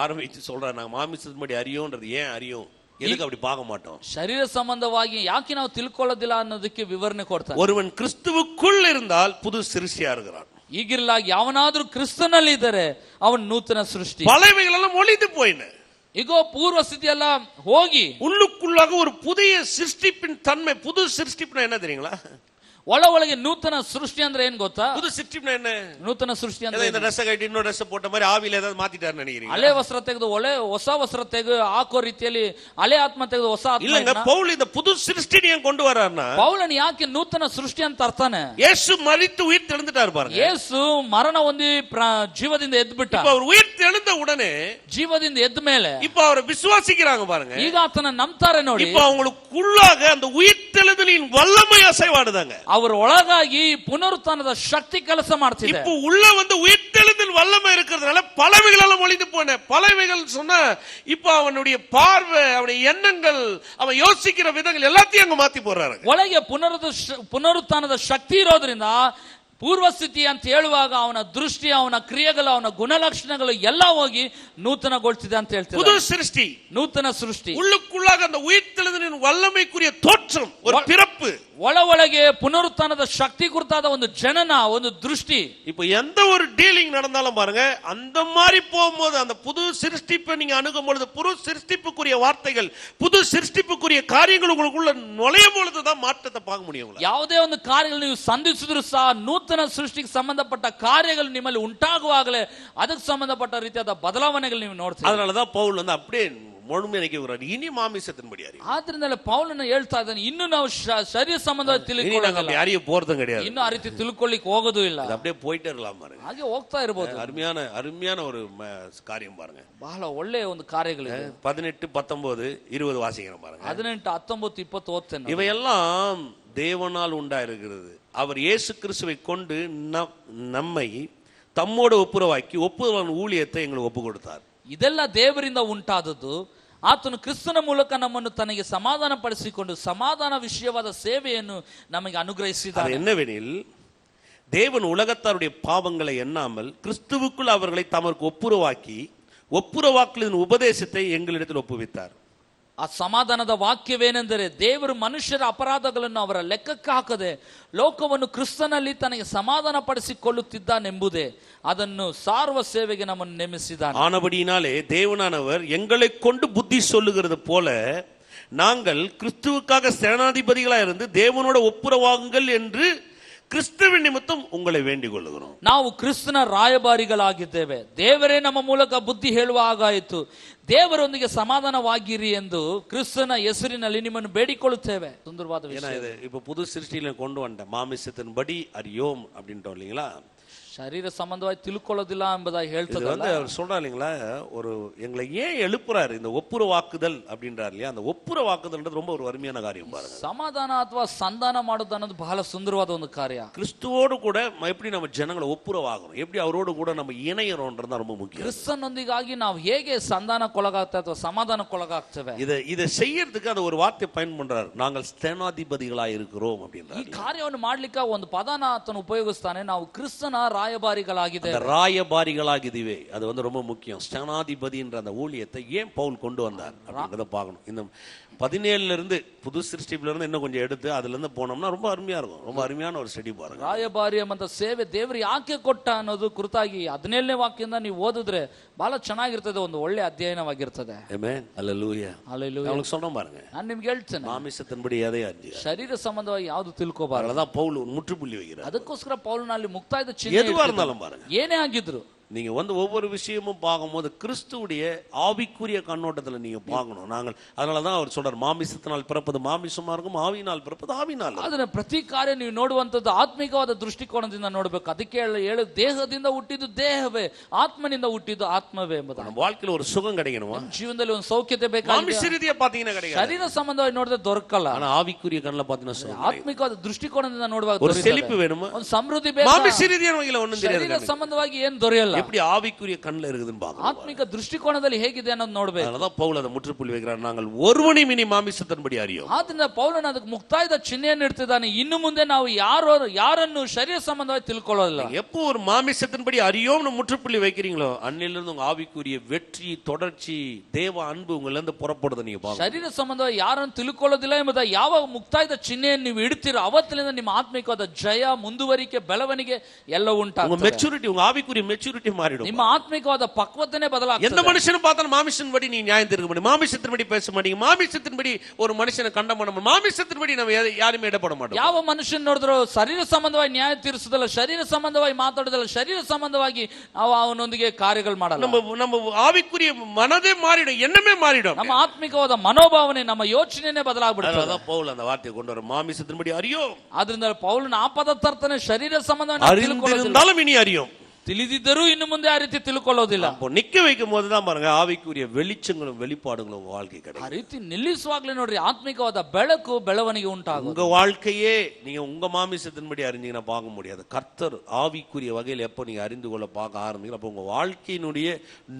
ஆரம்பிச்சு சொல்றேன், நாங்கள் மாமிசத்தின்படி அறியோன்றது ஏன் அறியும், எதுக்கு அப்படி பார்க்க மாட்டோம்? ಶರೀರ ಸಂಬಂಧವಾಗಿ ಯಾಕೆ ನಾವು ತಿಳ್ಕೊಳ್ಳೋದಿಲ್ಲ ಅನ್ನೋದಕ್ಕೆ ವಿವರಣೆ ಕೊಡ್ತಾರೆ. ஒருவன் கிறிஸ்துவுக்குள் இருந்தால் புது சிருஷ்டியா இருக்கிறான். ಈಗಿರಲಾಗಿ ಯಾವನಾದ್ರೂ ಕ್ರಿಸ್ತನಲ್ಲಿ ಇದ್ದರೆ ಅವನು ನೂತನ ಸೃಷ್ಟಿ. பலவைகளெல்லாம் ஒளிந்து போயின, ಇಗೋ ಪೂರ್ವ ಸ್ಥಿತಿ ಎಲ್ಲ ಹೋಗಿ உள்ளுக்குள்ளாக ஒரு புதிய சிருஷ்டிப்பின் தன்மை. புது சிருஷ்டிப்புனா என்ன தெரியுங்களா? ಒಳಗೆ ನೂತನ ಸೃಷ್ಟಿ ಅಂದ್ರೆ ಏನ್ ಗೊತ್ತಾ? புது சிருஷ்டிப்புனா என்ன? ನೂತನ ಸೃಷ್ಟಿ ಅಂದ್ರೆ இந்த ட்ரெஸ் கட்டி இன்னொரு ட்ரெஸ் போட்ட மாதிரி ஆவியில ஏதாவது மாத்திட்டாருன்னு நினைக்கிறீங்க? ಹಳೆ ವಸ್ತ್ರ ತೆಗೆದು ಹೊಸ ವಸ್ತ್ರ ತೆಗೆದು ಹಾಕೋ ರೀತಿಯಲ್ಲಿ ಹಳೆ ಆತ್ಮ ತೆಗೆದು ಹೊಸ ಆತ್ಮ. இல்லங்க, பவுல் இந்த புது சிருஷ்டியை ஏன் கொண்டு வராருன்னா, ಪೌಲನು ಯಾಕೆ ನೂತನ ಸೃಷ್ಟಿ ಅಂತ ತರ್ತಾನೆ? இயேசு மரித்து உயிர் தெழுந்துட்டாரு பாருங்க. ಯೇಸು ಮರಣ ಹೊಂದಿ ಜೀವದಿಂದ ಎದ್ದು ಬಿಟ್ಟ. இப்ப அவர் உயிர் தெழுந்த உடனே, ಜೀವದಿಂದ ಎದ್ದ ಮೇಲೆ இப்ப அவரை விசுவாசிக்கிறாங்க பாருங்க. ಈಗ ಆತನ ನಂಬ್ತಾರೆ ನೋಡಿ. இப்ப அவங்களுக்குள்ளாக அந்த உயிர் தெழுதலின் வல்லமை அசைவாடுதாங்க. ಅವರ ಒಳಗಾಗಿ ಪುನರುತ್ಥಾನದ ಶಕ್ತಿ ಕೆಲಸ ಮಾಡ್ತಿದೆ. இப்போ உள்ள வந்து உயிர்த்தெழுதல் வல்லமை இருக்கிறதுனால பலவைகள் எல்லாம் ஒளிந்து போன. பலவைகள் சொன்னா இப்ப அவனுடைய பார்வை, அவனுடைய எண்ணங்கள், அவன் யோசிக்கிற விதங்கள் எல்லாத்தையும் அங்க மாத்தி போடுறாரு. ಒಳಗೆ ಪುನರುತ್ಥಾನದ ಶಕ್ತಿ ಇರೋದ್ರಿಂದ ಪೂರ್ವ ಸ್ಥಿತಿ ಅಂತ ಹೇಳುವಾಗ ಅವನ ದೃಷ್ಟಿ, ಅವನ ಕ್ರಿಯೆಗಳು, ಅವನ ಗುಣಲಕ್ಷಣಗಳು ಎಲ್ಲ ಹೋಗಿ ನೂತನಗೊಳ್ತಿದೆ ಅಂತ ಹೇಳ್ತಾರೆ. புது சிருஷ்டி, ನೂತನ ಸೃಷ್ಟಿ. உள்ளுக்குள்ளாக அந்த உயிர்த்தெழுதலின் வல்லமைக்குரிய தோற்றம், ஒரு பிறப்பு. ಒಳಗೆ ಪುನರುತ್ಥಾನದ ಶಕ್ತಿ ಕುರಿತಾದ ಒಂದು ಜನನ, ಒಂದು ದೃಷ್ಟಿ. இப்ப எந்த ஒரு டீலிங் நடந்தாலும் பாருங்க, அந்த மாதிரி போகும்போது அந்த புது சிருஷ்டிப்பை நீங்க அணுகும் பொழுது புது சிருஷ்டிப்புக்குரிய வார்த்தைகள், புது சிருஷ்டிப்புக்குரிய காரியங்கள் உங்களுக்குள்ள நுழையும் பொழுதுதான் மாற்றத்தை பார்க்க முடியும். ಯಾವುದೇ ಒಂದು ಕಾರ್ಯಗಳು ನೀವು ಸಂಧಿಸಿದ್ರು ಸಹ ನೂತನ ಸೃಷ್ಟಿಗೆ ಸಂಬಂಧಪಟ್ಟ ಕಾರ್ಯಗಳು ನಿಮ್ಮಲ್ಲಿ ಉಂಟಾಗುವಾಗಲೇ ಅದಕ್ಕೆ ಸಂಬಂಧಪಟ್ಟ ರೀತಿಯಾದ ಬದಲಾವಣೆಗಳು ನೀವು ನೋಡ್ತೀವಿ. அதனாலதான் பவுல் வந்து அப்படியே முழுமை நினைக்கிறார், இனி மாமிசத்தின்படி அறியும். ಆದ್ರಿಂದ ಪೌಲನು ಹೇಳ್ತಾ ಇದ್ದಾನೆ, ಇನ್ನು ನಾವು ಶರೀರ ಸಂಬಂಧ ತಿಳ್ಕೊಳ್ಳೋದಿಲ್ಲ, அறிய போறதும் கிடையாது. ಇನ್ನು ಆ ರೀತಿ ತಿಳ್ಕೊಳ್ಳಿಕ್ಕೆ ಹೋಗೋದು ಇಲ್ಲ. அப்படியே போயிட்டே இருக்கலாம் பாருங்க. ಹಾಗೆ ಹೋಗ್ತಾ ಇರಬಹುದು. அருமையான ஒரு காரியம் பாருங்க. ಬಹಳ ಒಳ್ಳೆಯ ಒಂದು ಕಾರ್ಯಗಳಿದೆ. 18, 19, 20 வாசிக்கிறோம் பாருங்க. 18, 19, 20 ಓದ್ತೇನೆ. இவையெல்லாம் தேவனால் உண்டாயிருக்கிறது. அவர் இயேசு கிறிஸ்துவை கொண்டு நம்மை தம்மோடு ஒப்புரவாக்கி ஒப்புரவான ஊழியத்தை எங்களுக்கு ஒப்பு கொடுத்தார். ಇದೆಲ್ಲ ದೇವರಿಂದ ಉಂಟಾದದ್ದು, ಆತನು ಕ್ರಿಸ್ತನ ಮೂಲಕ ನಮ್ಮನ್ನು ತನಗೆ ಸಮಾಧಾನ ಪಡಿಸಿಕೊಂಡು ಸಮಾಧಾನ ವಿಷಯವಾದ ಸೇವೆಯನ್ನು ನಮಗೆ ಅನುಗ್ರಹಿಸಿದ್ದಾನೆ. அது என்னவெனில் தேவன் உலகத்தாருடைய பாவங்களை எண்ணாமல் கிறிஸ்துவுக்குள் அவர்களை தமக்கு ஒப்புரவாக்கலின் உபதேசத்தை எங்களிடத்தில் ஒப்புவித்தார். ಆ ಸಮಾಧಾನದ ವಾಕ್ಯವೇನೆಂದರೆ ದೇವರು ಮನುಷ್ಯರ ಅಪರಾಧಗಳನ್ನು ಅವರ ಲೆಕ್ಕಕ್ಕೆ ಹಾಕದೆ ಲೋಕವನ್ನು ಕ್ರಿಸ್ತನಲ್ಲಿ ತನಗೆ ಸಮಾಧಾನ ಪಡಿಸಿಕೊಳ್ಳುತ್ತಿದ್ದಾನೆಂಬುದೇ ಅದನ್ನು ಸಾರುವ ಸೇವೆಗೆ ನಮ್ಮನ್ನು ನೇಮಿಸಿದ್ದಾನೆ. ஆனபடியினாலே தேவனானவர் எங்களை கொண்டு புத்தி சொல்லுகிறது போல நாங்கள் கிறிஸ்துவுக்காக சேனாதிபதிகளாக இருந்து தேவனோட ஒப்புரவாகுங்கள் என்று கிறிஸ்துவின் நிமித்தம் உங்களை வேண்டிக் கொள்ளுகிறோம். ನಾವು ಕ್ರಿಸ್ತನ ರಾಯಭಾರಿಗಳಾಗಿದ್ದೇವೆ. ದೇವರೇ ನಮ್ಮ ಮೂಲಕ ಬುದ್ಧಿ ಹೇಳುವ ಹಾಗಾಯಿತು. ದೇವರೊಂದಿಗೆ ಸಮಾಧಾನವಾಗಿರಿ ಎಂದು ಕ್ರಿಸ್ತನ ಹೆಸರಿನಲ್ಲಿ ನಿಮ್ಮನ್ನು ಬೇಡಿಕೊಳ್ಳುತ್ತೇವೆ. ಸುಂದರವಾದ ವಿಷಯ. இப்ப புது சிருஷ்டியில கொண்டு வந்த மாமிசத்தின்படி அறியோம் அப்படின்ட்டோம் இல்லைங்களா? ಶರೀರ ಸಂಬಂಧವಾಗಿ ತಿಳ್ಕೊಳ್ಳೋದಿಲ್ಲ ಎಂಬುದಾಗಿ ಹೇಳ್ತದಲ್ಲ. அவர் சொல்றாரு இல்லைங்களா, ஒரு எங்களை ஏன் எழுப்புறாரு இந்த ஒப்புரவாக்குதல் அப்படின்றார் இல்லையா? அந்த ஒப்புரவாக்குதல்ன்றது ரொம்ப ஒரு அருமையான காரியம் பாருங்க. ಸಮಾಧಾನ ಅಥವಾ ಸಂಧಾನ ಮಾಡೋದು ಅನ್ನೋದು ಬಹಳ ಸುಂದರವಾದ ಒಂದು ಕಾರ್ಯ. கிறிஸ்துவோடு கூட எப்படி நம்ம ஜனங்களை ஒப்புரவாகணும், எப்படி அவரோடு கூட நம்ம இணையறோம்ன்றது ரொம்ப முக்கியம். ಕ್ರಿಸ್ತನೊಂದಿಗಾಗಿ ನಾವು ಹೇಗೆ ಸಂಧಾನಕ್ಕೊಳಗಾಗ್ತೇವೆ ಅಥವಾ ಸಮಾಧಾನಕ್ಕೊಳಗಾಗ್ತೇವೆ, இதை செய்யறதுக்கு அந்த ஒரு வார்த்தை பயன் பண்றாரு, நாங்கள் சேனாதிபதிகளாக இருக்கிறோம் அப்படின்றார். ಈ ಕಾರ್ಯವನ್ನು ಮಾಡ್ಲಿಕ್ಕೆ ಒಂದು ಪದನ ಆತನು ಉಪಯೋಗಿಸ್ತಾನೆ. ನಾವು ಕ್ರಿಸ್ತನ ராயபாரிகளாகிதேವೆ. ராயபாரிகளாகிதேவே அது ரொம்ப முக்கியம். சேனாதிபதின்ற அந்த ஊழியத்தை ஏன் பவுல் கொண்டு வந்தார் அப்படின்றத பார்க்கணும். இந்த 17 இருந்து புது சிருஷ்டில இருந்து இன்னும் கொஞ்சம் எடுத்து அதுல இருந்து போனோம்னா ரொம்ப அருமையா இருக்கும். ரொம்ப அருமையான ஒரு ஸ்டடி பாருங்க. ರಾಯಭಾರಿ ಎಂಬ ಸೇವೆ ದೇವರು ಯಾಕೆ ಕೊಟ್ಟ ಅನ್ನೋದು ಕುರಿತಾಗಿ 17ನೇ ವಾಕ್ಯದಿಂದ ನೀವು ಓದಿದ್ರೆ ಬಹಳ ಚೆನ್ನಾಗಿರ್ತದೆ. ಒಂದು ಒಳ್ಳೆ ಅಧ್ಯಯನವಾಗಿರ್ತದೆ. ಆಮೆನ್. ಹalleluya. ಹalleluya. உங்களுக்கு சொல்றேன் பாருங்க. ನಾನು ನಿಮಗೆ ಹೇಳ್ತೇನೆ, மாமிசத்தின்படி எதை அறிஞ்சு ಶರೀರ ಸಂಬಂಧವಾಗಿ ಯಾವುದು ತಿಳ್ಕೋಬಾರದು. ಅದನ್ನ ಪೌಲ್ ಮುற்றுப்புள்ளி வைக்கிறார். ಅದಕ್ಕೋಸ್ಕರ ಪೌಲನಲ್ಲಿ ಮುಕ್ತಾಯದ ಚಿಹ್ನೆ எதுவா இருந்தாலும் பாருங்க, ಏನೇ ಆಗಿದ್ರು நீங்க ஒவ்வொரு விஷயமும் பார்க்கும்போது கிறிஸ்துவுடைய ஆவிக்குரிய கண்ணோட்டத்தில் நீங்க பார்க்கணும். நாங்கள் அதனாலதான் அவர் சொல்றார், மாமிசத்தினால் பிறப்பது மாமிசமா இருக்கும், ஆவியினால் பிறப்பது ஆவியினால். ಅದನ್ನ ಪ್ರತಿ ಕಾರ್ಯ ನೀವು ನೋಡುವಂತದ್ದು ಆತ್ಮಿಕವಾದ ದೃಷ್ಟಿಕೋನದಿಂದ ನೋಡಬೇಕು. ಅದಕ್ಕೆ ಹೇಳು, ದೇಹದಿಂದ ಹುಟ್ಟಿದ್ದು ದೇಹವೇ, ಆತ್ಮನಿಂದ ಹುಟ್ಟಿದ್ದು ಆತ್ಮವೇ ಎಂಬುದು. ನಮ್ಮ வாழ்க்கையில ஒரு சுகம் கிடைக்கணுமா? ಜೀವನದಲ್ಲಿ ಒಂದು ಸೌಖ್ಯತೆ ಬೇಕಾಗಿದೆ. மாமிச ரீதியா பாத்தீங்கன்னா கிடைக்காது. ಶರೀರ ಸಂಬಂಧವಾಗಿ ನೋಡಿದ್ರೆ ದೊರಕಲ್ಲ. ஆனா ஆவிக்குரிய கண்ணில் பாத்தீங்கன்னா ಆತ್ಮಿಕವಾದ ದೃಷ್ಟಿಕೋನದಿಂದ ನೋಡುವಾಗ ஒரு செழிப்பு வேணுமா? ಒಂದು ಸಮೃದ್ಧಿ ಬೇಕು. மாமிச ரீதியான வகையில ஒண்ணும் தெரியாது. ಶರೀರ ಸಂಬಂಧವಾಗಿ ಏನು ದೊರೆಯಲ್ಲ. எப்படி ஆவிக்குரிய கண்ணில் இருக்குதுன்னு பார்க்கணும். ಆತ್ಮಿಕ ದೃಷ್ಟಿಕೋನದಲ್ಲಿ ಹೇಗಿದೆ ಅನ್ನೋದು ನೋಡಬೇಕು. அதனால பவுல் அதை முற்றுப்புள்ளி வைக்கிறார், நாங்கள் ஒருவனையும் இனி மாமிசத்தின்படி அறியோம். ಆದ್ರಿಂದ ಪೌಲನು ಅದಕ್ಕೆ ಮುಕ್ತಾಯದ ಚಿಹ್ನೆಯನ್ನು ಇಡ್ತಿದ್ದಾನೆ. ಇನ್ನು ಮುಂದೆ ನಾವು ಯಾರನ್ನು ಶರೀರ ಸಂಬಂಧವಾಗಿ ತಿಳ್ಕೊಳ್ಳೋದಿಲ್ಲ. எப்போ ஒரு மாமிசத்தின்படி அறியோம்னு முற்றுப்புள்ளி வைக்கிறீங்களோ அன்னிலிருந்து உங்க ஆவிக்குரிய வெற்றி, தொடர்ச்சி, தேவ அன்பு உங்கள்ல இருந்து புறப்படுது. நீங்க பாருங்க, ಶರೀರ ಸಂಬಂಧವಾಗಿ ಯಾರನ್ನು ತಿಳ್ಕೊಳ್ಳೋದಿಲ್ಲ ಎಂಬುದ ಯಾವಾಗ ಮುಕ್ತಾಯದ ಚಿಹ್ನೆಯನ್ನು ನೀವು ಇಡ್ತೀರೋ ಅವತ್ತಿನಿಂದ ನಿಮ್ಮ ಆತ್ಮಿಕವಾದ ಜಯ, ಮುಂದುವರಿಕೆ, ಬೆಳವಣಿಗೆ ಎಲ್ಲ ಉಂಟಾಗ್ತದೆ. உங்க மெச்சூரிட்டி, உங்க ஆவிக்குரிய மெச்சூரிட்டி மாறிடும். ನಿಮ್ಮ ಆತ್ಮಿಕವಾದ ಪಕ್ವತೆನೇ ಬದಲಾಗ್ತದೆ. எந்த மனுஷனை பார்த்தாலும் மாமிசத்தின்படி நீ நியாயம் தீர்க்க முடியும், மாமிசத்தின்படி பேச மாட்டீங்க, மாமிசத்தின்படி ஒரு மனுஷனை கண்டம் பண்ண முடியும், மாமிசத்தின்படி நம்ம யாருமே இடப்பட மாட்டோம். ಯಾವ ಮನುಷ್ಯನ ನೋಡಿದ್ರು ಶರೀರ ಸಂಬಂಧವಾಗಿ ನ್ಯಾಯ ತೀರಿಸುವುದಿಲ್ಲ, ಶರೀರ ಸಂಬಂಧವಾಗಿ ಮಾತಾಡೋದಿಲ್ಲ, ಶರೀರ ಸಂಬಂಧವಾಗಿ ನಾವು ಅವನೊಂದಿಗೆ ಕಾರ್ಯಗಳು ಮಾಡಲ್ಲ. நம்ம ஆவிக்குரிய மனதே மாறிடும், எண்ணமே மாறிடும். ನಮ್ಮ ಆತ್ಮಿಕವಾದ ಮನೋಭಾವನೆ, ನಮ್ಮ ಯೋಚನೆನೇ ಬದಲಾಗ್ಬಿಡುತ್ತೆ. அதான் பவுல் அந்த வார்த்தையை கொண்டு வர, மாமிசத்தின்படி அறியோம். ಆದ್ರಿಂದ ಪೌಲನ ಆ ಪದ ತರ್ತಾನೆ, ಶರೀರ ಸಂಬಂಧ அறிந்திருந்தாலும் இனி அறியோம். ತಿಳಿದಿದ್ದರೂ ಇನ್ನು ಮುಂದೆ ಆ ರೀತಿ ತಿಳ್ಕೊಳ್ಳೋದಿಲ್ಲ. நிக்க வைக்கும் போதுதான் பாருங்க ஆவிக்குரிய வெளிச்சங்களும் வெளிப்பாடுகளும் உங்க வாழ்க்கை கிடைக்கும். ಆ ರೀತಿ ನಿಲ್ಲಿಸುವಾಗ್ಲೇ ನೋಡ್ರಿ ಆತ್ಮಿಕವಾದ ಬೆಳಕು, ಬೆಳವಣಿಗೆ ಉಂಟಾகும். உங்க வாழ்க்கையே நீங்க உங்க மாமிசத்தின்படி அறிஞ்சீங்கன்னா பார்க்க முடியாது. கர்த்தர் ஆவிக்குரிய வகையில் எப்போ நீங்க அறிந்து கொள்ள பார்க்க ஆரம்பிங்க, அப்போ உங்க வாழ்க்கையினுடைய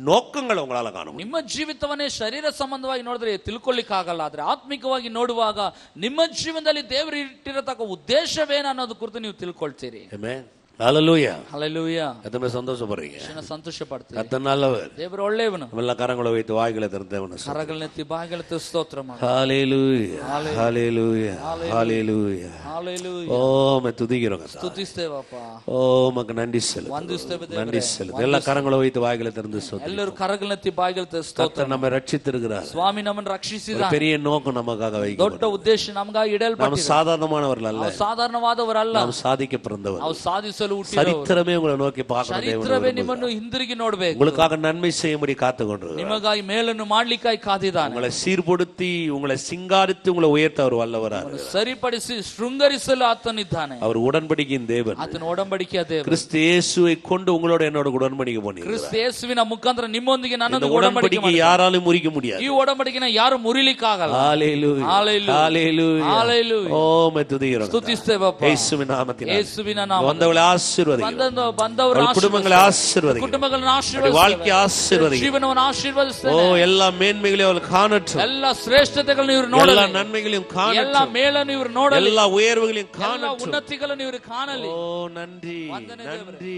நோக்கங்களை உங்களால காண முடியும். ನಿಮ್ಮ ಜೀವಿತವನ್ನೇ ಶರೀರ ಸಂಬಂಧವಾಗಿ ನೋಡಿದ್ರೆ ತಿಳ್ಕೊಳ್ಳಿಕ್ಕಾಗಲ್ಲ. ಆದ್ರೆ ಆತ್ಮಿಕವಾಗಿ ನೋಡುವಾಗ ನಿಮ್ಮ ಜೀವನದಲ್ಲಿ ದೇವರು ಇಟ್ಟಿರತಕ್ಕ ಉದ್ದೇಶವೇನು ಅನ್ನೋದು ಕುರಿತು ನೀವು ತಿಳ್ಕೊಳ್ತೀರಿ. ಆಮೆನ್. ஹalleluya. ஹalleluya. எத்தனை சந்தோஷப்படுறீங்க? ಸಂತೋಷಪಡ್ತೀವಿ. கர்த்தர் நல்லவர். ದೇವರು ಒಳ್ಳೆಯವನು. ಎಲ್ಲ ಕರங்களை வைத்து வாய்களை திறந்தவனே. ಕರಗಳನ್ನೆತ್ತಿ ಬಾಗಿಲெத்தி ಸ್ತೋತ್ರ ಮಾಡಿ. ஹalleluya. ஹalleluya. ஹalleluya. ஹalleluya. ஓ மே துதிக்கிறோம் கர்த்தா. ಸ್ತುತಿಸ್ತೇವಪ್ಪ. ஓ உமக்கு நன்றி செலுத்துகிறோம். ವಂದಿಸ್ತೇವೆ ದೇವರೇ. நன்றி செலுத்து. ಎಲ್ಲ ಕರங்களை வைத்து வாய்களை திறந்து ಸ್ತೋತ್ರ. ಎಲ್ಲರೂ ಕರಗಳನ್ನೆತ್ತಿ ಬಾಗಿಲெத்தி ಸ್ತೋತ್ರ. கர்த்தர் நம்மை ரட்சித்திருக்கிறார். ಸ್ವಾಮಿ ನಮ್ಮನ್ನು ರಕ್ಷಿಸಿದ பெரிய நோக்கம் நமக்காக வைக்கிறார். ದೊಡ್ಡ ಉದ್ದೇಶ ನಮಗಾಗಿ ಇಡಲ್ಪಟ್ಟಿದೆ. நாம் சாதாரணமானவர்கள் அல்ல. ನಾವು ಸಾಧಾರಣವಾದವರಲ್ಲ. நாம் சாதிக்க பிறந்தவர். ನಾವು ಸಾಧಿಸಲು ಹುಟ್ಟಿದವರು. சரித்திரமே உங்களை நோக்கி பார்க்கிற தேவன். ಚರಿತ್ರವೇ ನಿಮ್ಮನ್ನು ಹಿಂದಿರುಗಿ ನೋಡಬೇಕು. உங்களுக்காக நன்மை செய்யும்படி காத்துக்கொண்டிருக்கிறார். ನಿಮಗಾಗಿ ಮೇಲನ್ನು ಮಾಡ್ಲಿಕ್ಕಾಗಿ ಕಾದಿದ್ದಾನೆ. உங்களை சீர்படுத்தி, உங்களை சிங்காரித்து, உங்களை உயர்த்த அவர் வல்லவரார். ಸರಿಪಡಿಸಿ ಶೃಂಗರಿಸಲು ಆತನಿದ್ದಾನೆ. அவர் உடன்படிக்கையின் தேவன். ಆತನ ಒಡಂಬಡಿಕೆಯ ದೇವರು. கிறிஸ்து இயேசுவை கொண்டு உங்களோட என்னோட உடன்படிக்கை பண்ணியிருக்கிறார். ಕ್ರಿಸ್ತ ಯೇಸುವಿನ ಮುಖಾಂತರ ನಿಮ್ಮೊಂದಿಗೆ ನನ್ನೊಂದಿಗೆ உடன்படிக்கை யாராலும் முறிக்க முடியாது. ಈ ಒಡಂಬಡಿಕೆನ ಯಾರು ಮುರಿಲಿಕ್ಕಾಗಲ್ಲ. ஹalleluya. ஹalleluya. ஹalleluya. ஓ மே துதிக்கிறோம். ಸ್ತುತಿಸ್ತೇವಪ್ಪ. ಯೇಸುವಿನ ನಾಮத்தில். ಯೇಸುವಿನ ನಾಮದಲ್ಲಿ. வந்தவளை ஆசீர்வதிக்கிறோம். ಬಂದವರು குடும்பங்களை ஆசீர்வதிக்கிறோம். ಕುಟುಂಬಗಳನ್ನು ಆಶೀರ್ವದಿಸಿ, வாழ்க்கை ஆசீர்வதிக்கிறோம். ಜೀವನವನ್ನು ಆಶೀರ್ವದಿಸ್ತೇನೆ. ஓ எல்லா மேன்மைகளையும் அவர் காணட்டும். ಎಲ್ಲ ಶ್ರೇಷ್ಠತೆಗಳನ್ನು ಇವರು ನೋಡಲಿ. எல்லா நன்மைகளையும் காணட்டும். ಎಲ್ಲ ಮೇಲನ್ನು ಇವರು ನೋಡಲಿ. எல்லா உயர்வுகளையும் ಎಲ್ಲ காணட்டும். ಉನ್ನತಿಗಳನ್ನು ಇವರು ಕಾಣಲಿ. ஓ நன்றி நன்றி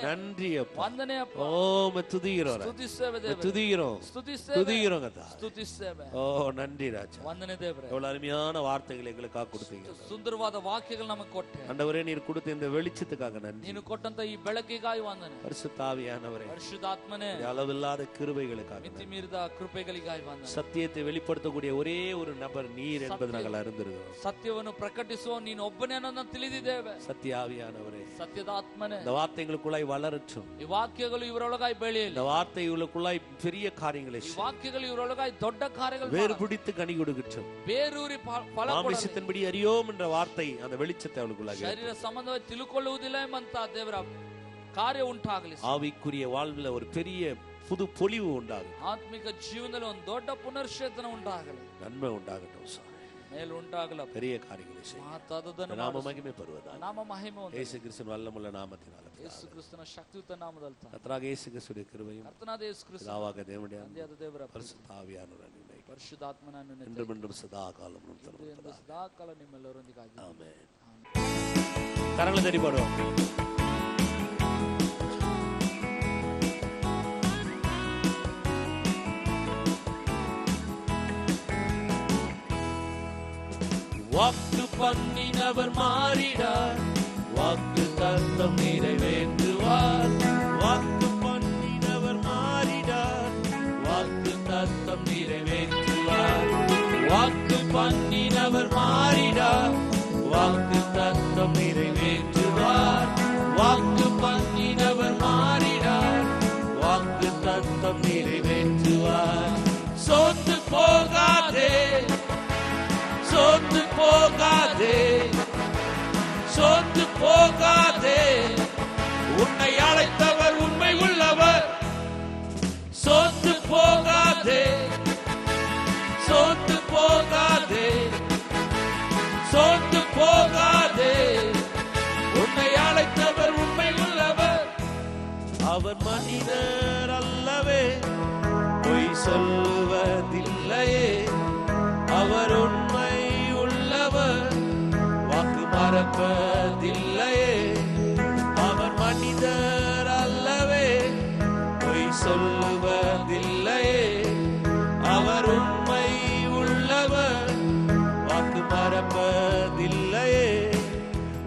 நன்றி அப்பா. ವಂದನೆ ಅಪ್ಪ. ஓ துதிக்கிறோம் ಸ್ತುತಿಸ್ತೇವೆ ದೇವರೇ. துதிக்கிறோம் ಸ್ತುತಿಸ್ತೇವೆ. துதிக்கிறோம் கதா. ಸ್ತುತಿಸ್ತೇವೆ. ஓ நன்றி ராஜா. ವಂದನೆ ದೇವರೇ. எவ்வளவு அருமையான வார்த்தைகளை எங்களுக்காக கொடுத்தீங்க. ಸುಂದರವಾದ ವಾಕ್ಯಗಳು ನಮಗೆ ಕೊಟ್ಟೆ. ஆண்டவரே நீர் கொடுத்த இந்த வெளிச்சத்துக்காக நன்றி. ನೀನು ಕೊಟ್ಟಂತ ಈ ಬೆಳಕಿಗಾಗಿ ವಂದನೆ. பரிசுத்த ஆவியானவரே, ಪರಿಶುದ್ಧಾತ್ಮನೇ, அளவில்லாத கிருபைகளுக்காக, ಮಿತಿ ಮೀರಿದ ಕೃಪೆಗಳಿಗಾಗಿ ವಂದನೆ. சத்தியத்தை வெளிப்படுத்தக்கூடிய ஒரே ஒரு நபர் நீர் என்பது நாங்கள் அறிந்திருக்கிறோம். ಸತ್ಯವನ್ನು ಪ್ರಕಟಿಸುವ ನೀನು ಒಬ್ಬನೇ ಅನ್ನೋದನ್ನು ತಿಳಿದಿದ್ದೇವೆ. சத்திய ஆவியானவரே, ಸತ್ಯದ ಆತ್ಮನೇ, இந்த வார்த்தைகளுக்குள்ளாய் வளரட்டும். ಈ ವಾಕ್ಯಗಳು ಇವರೊಳಗಾಗಿ ಬೆಳೆಯಲಿ. இந்த வார்த்தைகளுக்குள்ளாய் பெரிய காரியங்களை ಈ ವಾಕ್ಯಗಳು ಇವರೊಳಗಾಗಿ ದೊಡ್ಡ ಕಾರ್ಯಗಳು வேறு பிடித்து கனி கொடுக்கட்டும். ಬೇರೂರಿ ಫಲ ಕೊಡಲಿ. மாம்சத்தின்படி அறியோம் என்ற வார்த்தை அந்த வெளிச்சத்தை அவளுக்குள்ளாக ಶರೀರ ಸಂಬಂಧವಾಗಿ ತಿಳುಕೊಳ್ಳುವುದಿಲ್ಲ ಎಂಬಂತ ದೇವರ ಕಾರ್ಯ ಉಂಟಾಗಲಿ. ஆவிக்குரிய வாழ்வுல ஒரு பெரிய புது பொலிவு உண்டாகும். ಆತ್ಮಿಕ ಜೀವನದಲ್ಲಿ ಒಂದು ದೊಡ್ಡ ಪುನರ್ಚೇತನ ಉಂಟಾಗಲಿ. நன்மை உண்டாகட்டும் சாமி. மேல் உண்டாಗல பெரிய காரியங்களை செய்யும். ಮಾತಾದದನ್ನು நாம மகிமை பெறுவதாக. ನಾಮ ಮಹಿಮೆ ಹೊಂದಲಿ. ಯೇಸು ಕ್ರಿಸ್ತನ ವಲ್ಲமுள்ள ನಾಮத்தினால. ಯೇಸು ಕ್ರಿಸ್ತನ ಶಕ್ತಿಯುತ ನಾಮದಲ್ಲಿ. ಕರ್ತನಾದ ಯೇಸು ಕ್ರಿಸ್ತನ ಕೃಪೆயும் ಕರ್ತನಾದ ಯೇಸು ಕ್ರಿಸ್ತನ பிதாவாக தேவனுடைய ತಂದೆಯಾದ ದೇವರ பரிசுத்த ஆவியானவரின் இணைவு ಪರಿಶುದ್ಧಾತ್ಮನನ್ನು என்றும் சதா காலமும் ಸದಾ ಕಾಲ ನಿಮ್ಮೆಲ್ಲರೊಂದಿಗೆ ಆಗಲಿ. ஆமென். கரங்களை தட்டி பாடுவோம். வாக்கு பண்ணினவர் மாறிடார், வாக்கு தத்தம் நிறைவேற்றுவார். வாக்கு பண்ணினவர் மாறிடார், வாக்கு தத்தம் நிறைவேற்றுவார். வாக்கு பண்ணினவர் மாறிடார், வாக்கு தத்தம் நிறைவேற்றுவார். வாக்கு பண்ணினவர் மாறிடார், வாக்கு தத்தம் நிறைவேற்றுவார். சோர்ந்து போகாதே, சோர்ந்து போகாதே, சோர்ந்து போகாதே, உன்னை அழைத்தவர் உண்மை உள்ளவர். சோர்ந்து போகாதே, சோர்ந்து போகாதே, சோர்ந்து போகாதே, உன்னை அழைத்தவர் உண்மை உள்ளவர். அவர் மனிதர் அல்லவே, பொய் சொல்லுவதில்லையே. அவர் உண்மை உள்ளவர், வாக்கு மறப்பதில்லையே. அவர் மனிதர் அல்லவே, பொய் சொல்லுவதில்லையே. அவர் உண்மை உள்ளவர், வாக்கு மறப்பதில்லையே.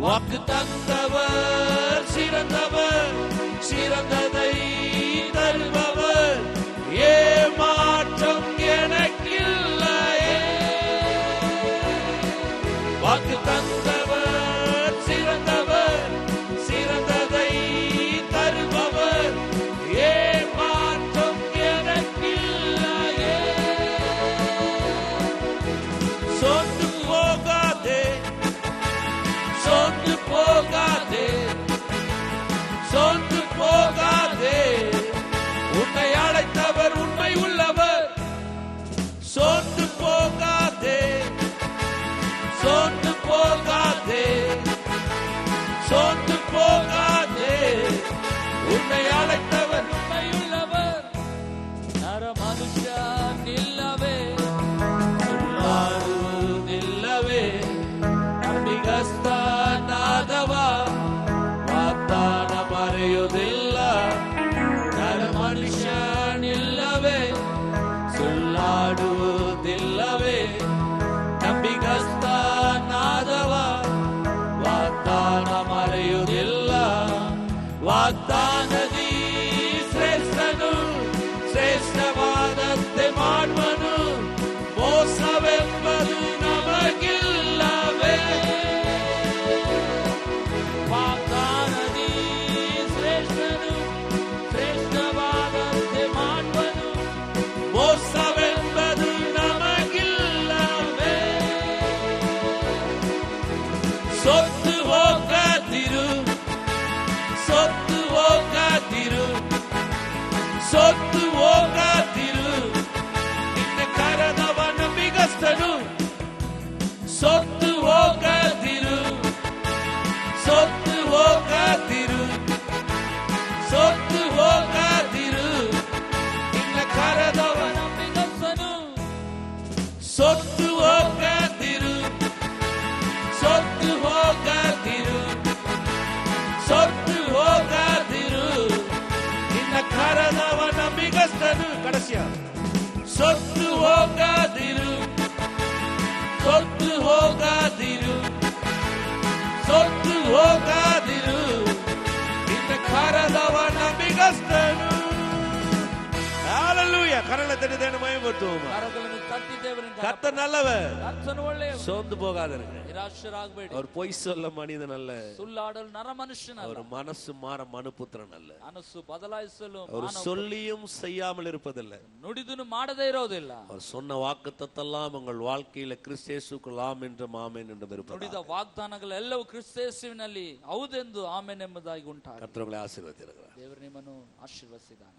வாக்கு தந்தவர் சிறந்தவர், சிறந்ததை தருபவர். ஏமாற்றம் எனக்கில்லையே. வாக்கு தந்தவர் சிறந்தவர், சிறந்ததை தருபவர். ஏமாற்றம் எனக்கில்லையே. சோர்ந்து போகாதே, சோர்ந்து போகாதே, சோர்ந்து போகாதே, உன்னை அழைத்தவர் உண்மை உள்ளவர். சோர்ந்து போகாதே, சோர்ந்து போகாதே, சோர்ந்து போகாதே, உன்னை அழைத்தவர் உண்மை உள்ளவர். நர மனுஷ நில்லவே, நில்லவே, ನಂಬಿಗಸ್ತ ನಾದವ ವಾಗ್ದಾನ ಮರೆಯುವುದಿಲ್ಲ. ನರ ಮನುಷ್ಯ ನಿಲ್ಲವೇ, ಸುಳ್ಳಾಡುವುದಿಲ್ಲವೇ. ನಂಬಿಗಸ್ತ ನಾದವ ವಾಗ್ದಾನ ಮರೆಯುವುದಿಲ್ಲ. ವಾಗ್ದಾನದಿ ಶ್ರೇಷ್ಠನು, ಶ್ರೇಷ್ಠವಾದಂತೆ ಮಾಡುವನು. ಮೋಸವೆಂಬದು ನಮಗಿಲ್ಲವೇ. ವಾಗ್ದಾನದಿ ಶ್ರೇಷ್ಠನು, ಶ್ರೇಷ್ಠವಾದಂತೆ ಮಾಡುವನು. ಮೋಸವೆಂಬದು ನಮಗಿಲ್ಲವೇ. ಸೊತ್ತು ಹೋಗದಿರು, ಸೊತ್ತು ಹೋಗದಿರು, ಸೊತ್ತು ಹೋಗದಿರು. ನಿನ್ನ ಕರೆದವ ನಂಬಿಗಸ್ತನು. ಸೊತ್ತು ಹೋಗದಿರು, ಸೊತ್ತು ಹೋಗದಿರು. ಹೋಗಾದಿರು, ಸೋತು ಹೋಗಾದಿರು, ನಿನ್ನ ಕರದವ ನಂಬಿಗಸ್ತನು. ஹalleluya. கரங்களை தட்டி தேவனை மகிமைப்படுத்துவோம். கரங்களை தட்டி தேவனை கர்த்தர் நல்லவர், கர்த்தர் ಒಳ್ಳೆಯவர். சோர்ந்து போகாதீங்க. ನಿರಾಶರಾಗಬೇಡಿ. அவர் பொய் சொல்ல மனிதன் அல்ல, ಸುಳ್ಳಾಡಲು ನರ ಮನುಷ್ಯನಲ್ಲ. அவர் மனசு மாற மனுபுத்திரன் அல்ல. ಮನಸ್ಸು ಬದಲಾಯಿಸಲು அவர் சொல்லியும் செய்யாமல் இருப்பதில்லை. ನುಡಿದನು ಮಾಡದೇ ಇರೋದಿಲ್ಲ. அவர் சொன்ன வாக்குத்தத்தெல்லாம் உங்கள் வாழ்க்கையில கிறிஸ்து இயேசுக்குள் ஆம் என்றும் ஆமென் என்றும் இருப்பதாக. ನುಡಿದ ವಾಗ್ದಾನಗಳೆಲ್ಲವೂ ಕ್ರಿಸ್ತ ಯೇಸುವಿನಲ್ಲಿ ಹೌದೆಂದು ಆಮೆನ್ ಎಂಬುದಾಗಿ ಉಂಟಾಗಲಿ. கர்த்தர் உங்களை ஆசீர்வதிப்பார். ದೇವರು ನಿಮ್ಮನ್ನು ಆಶೀರ್ವದಿಸಿದ್ದಾನೆ.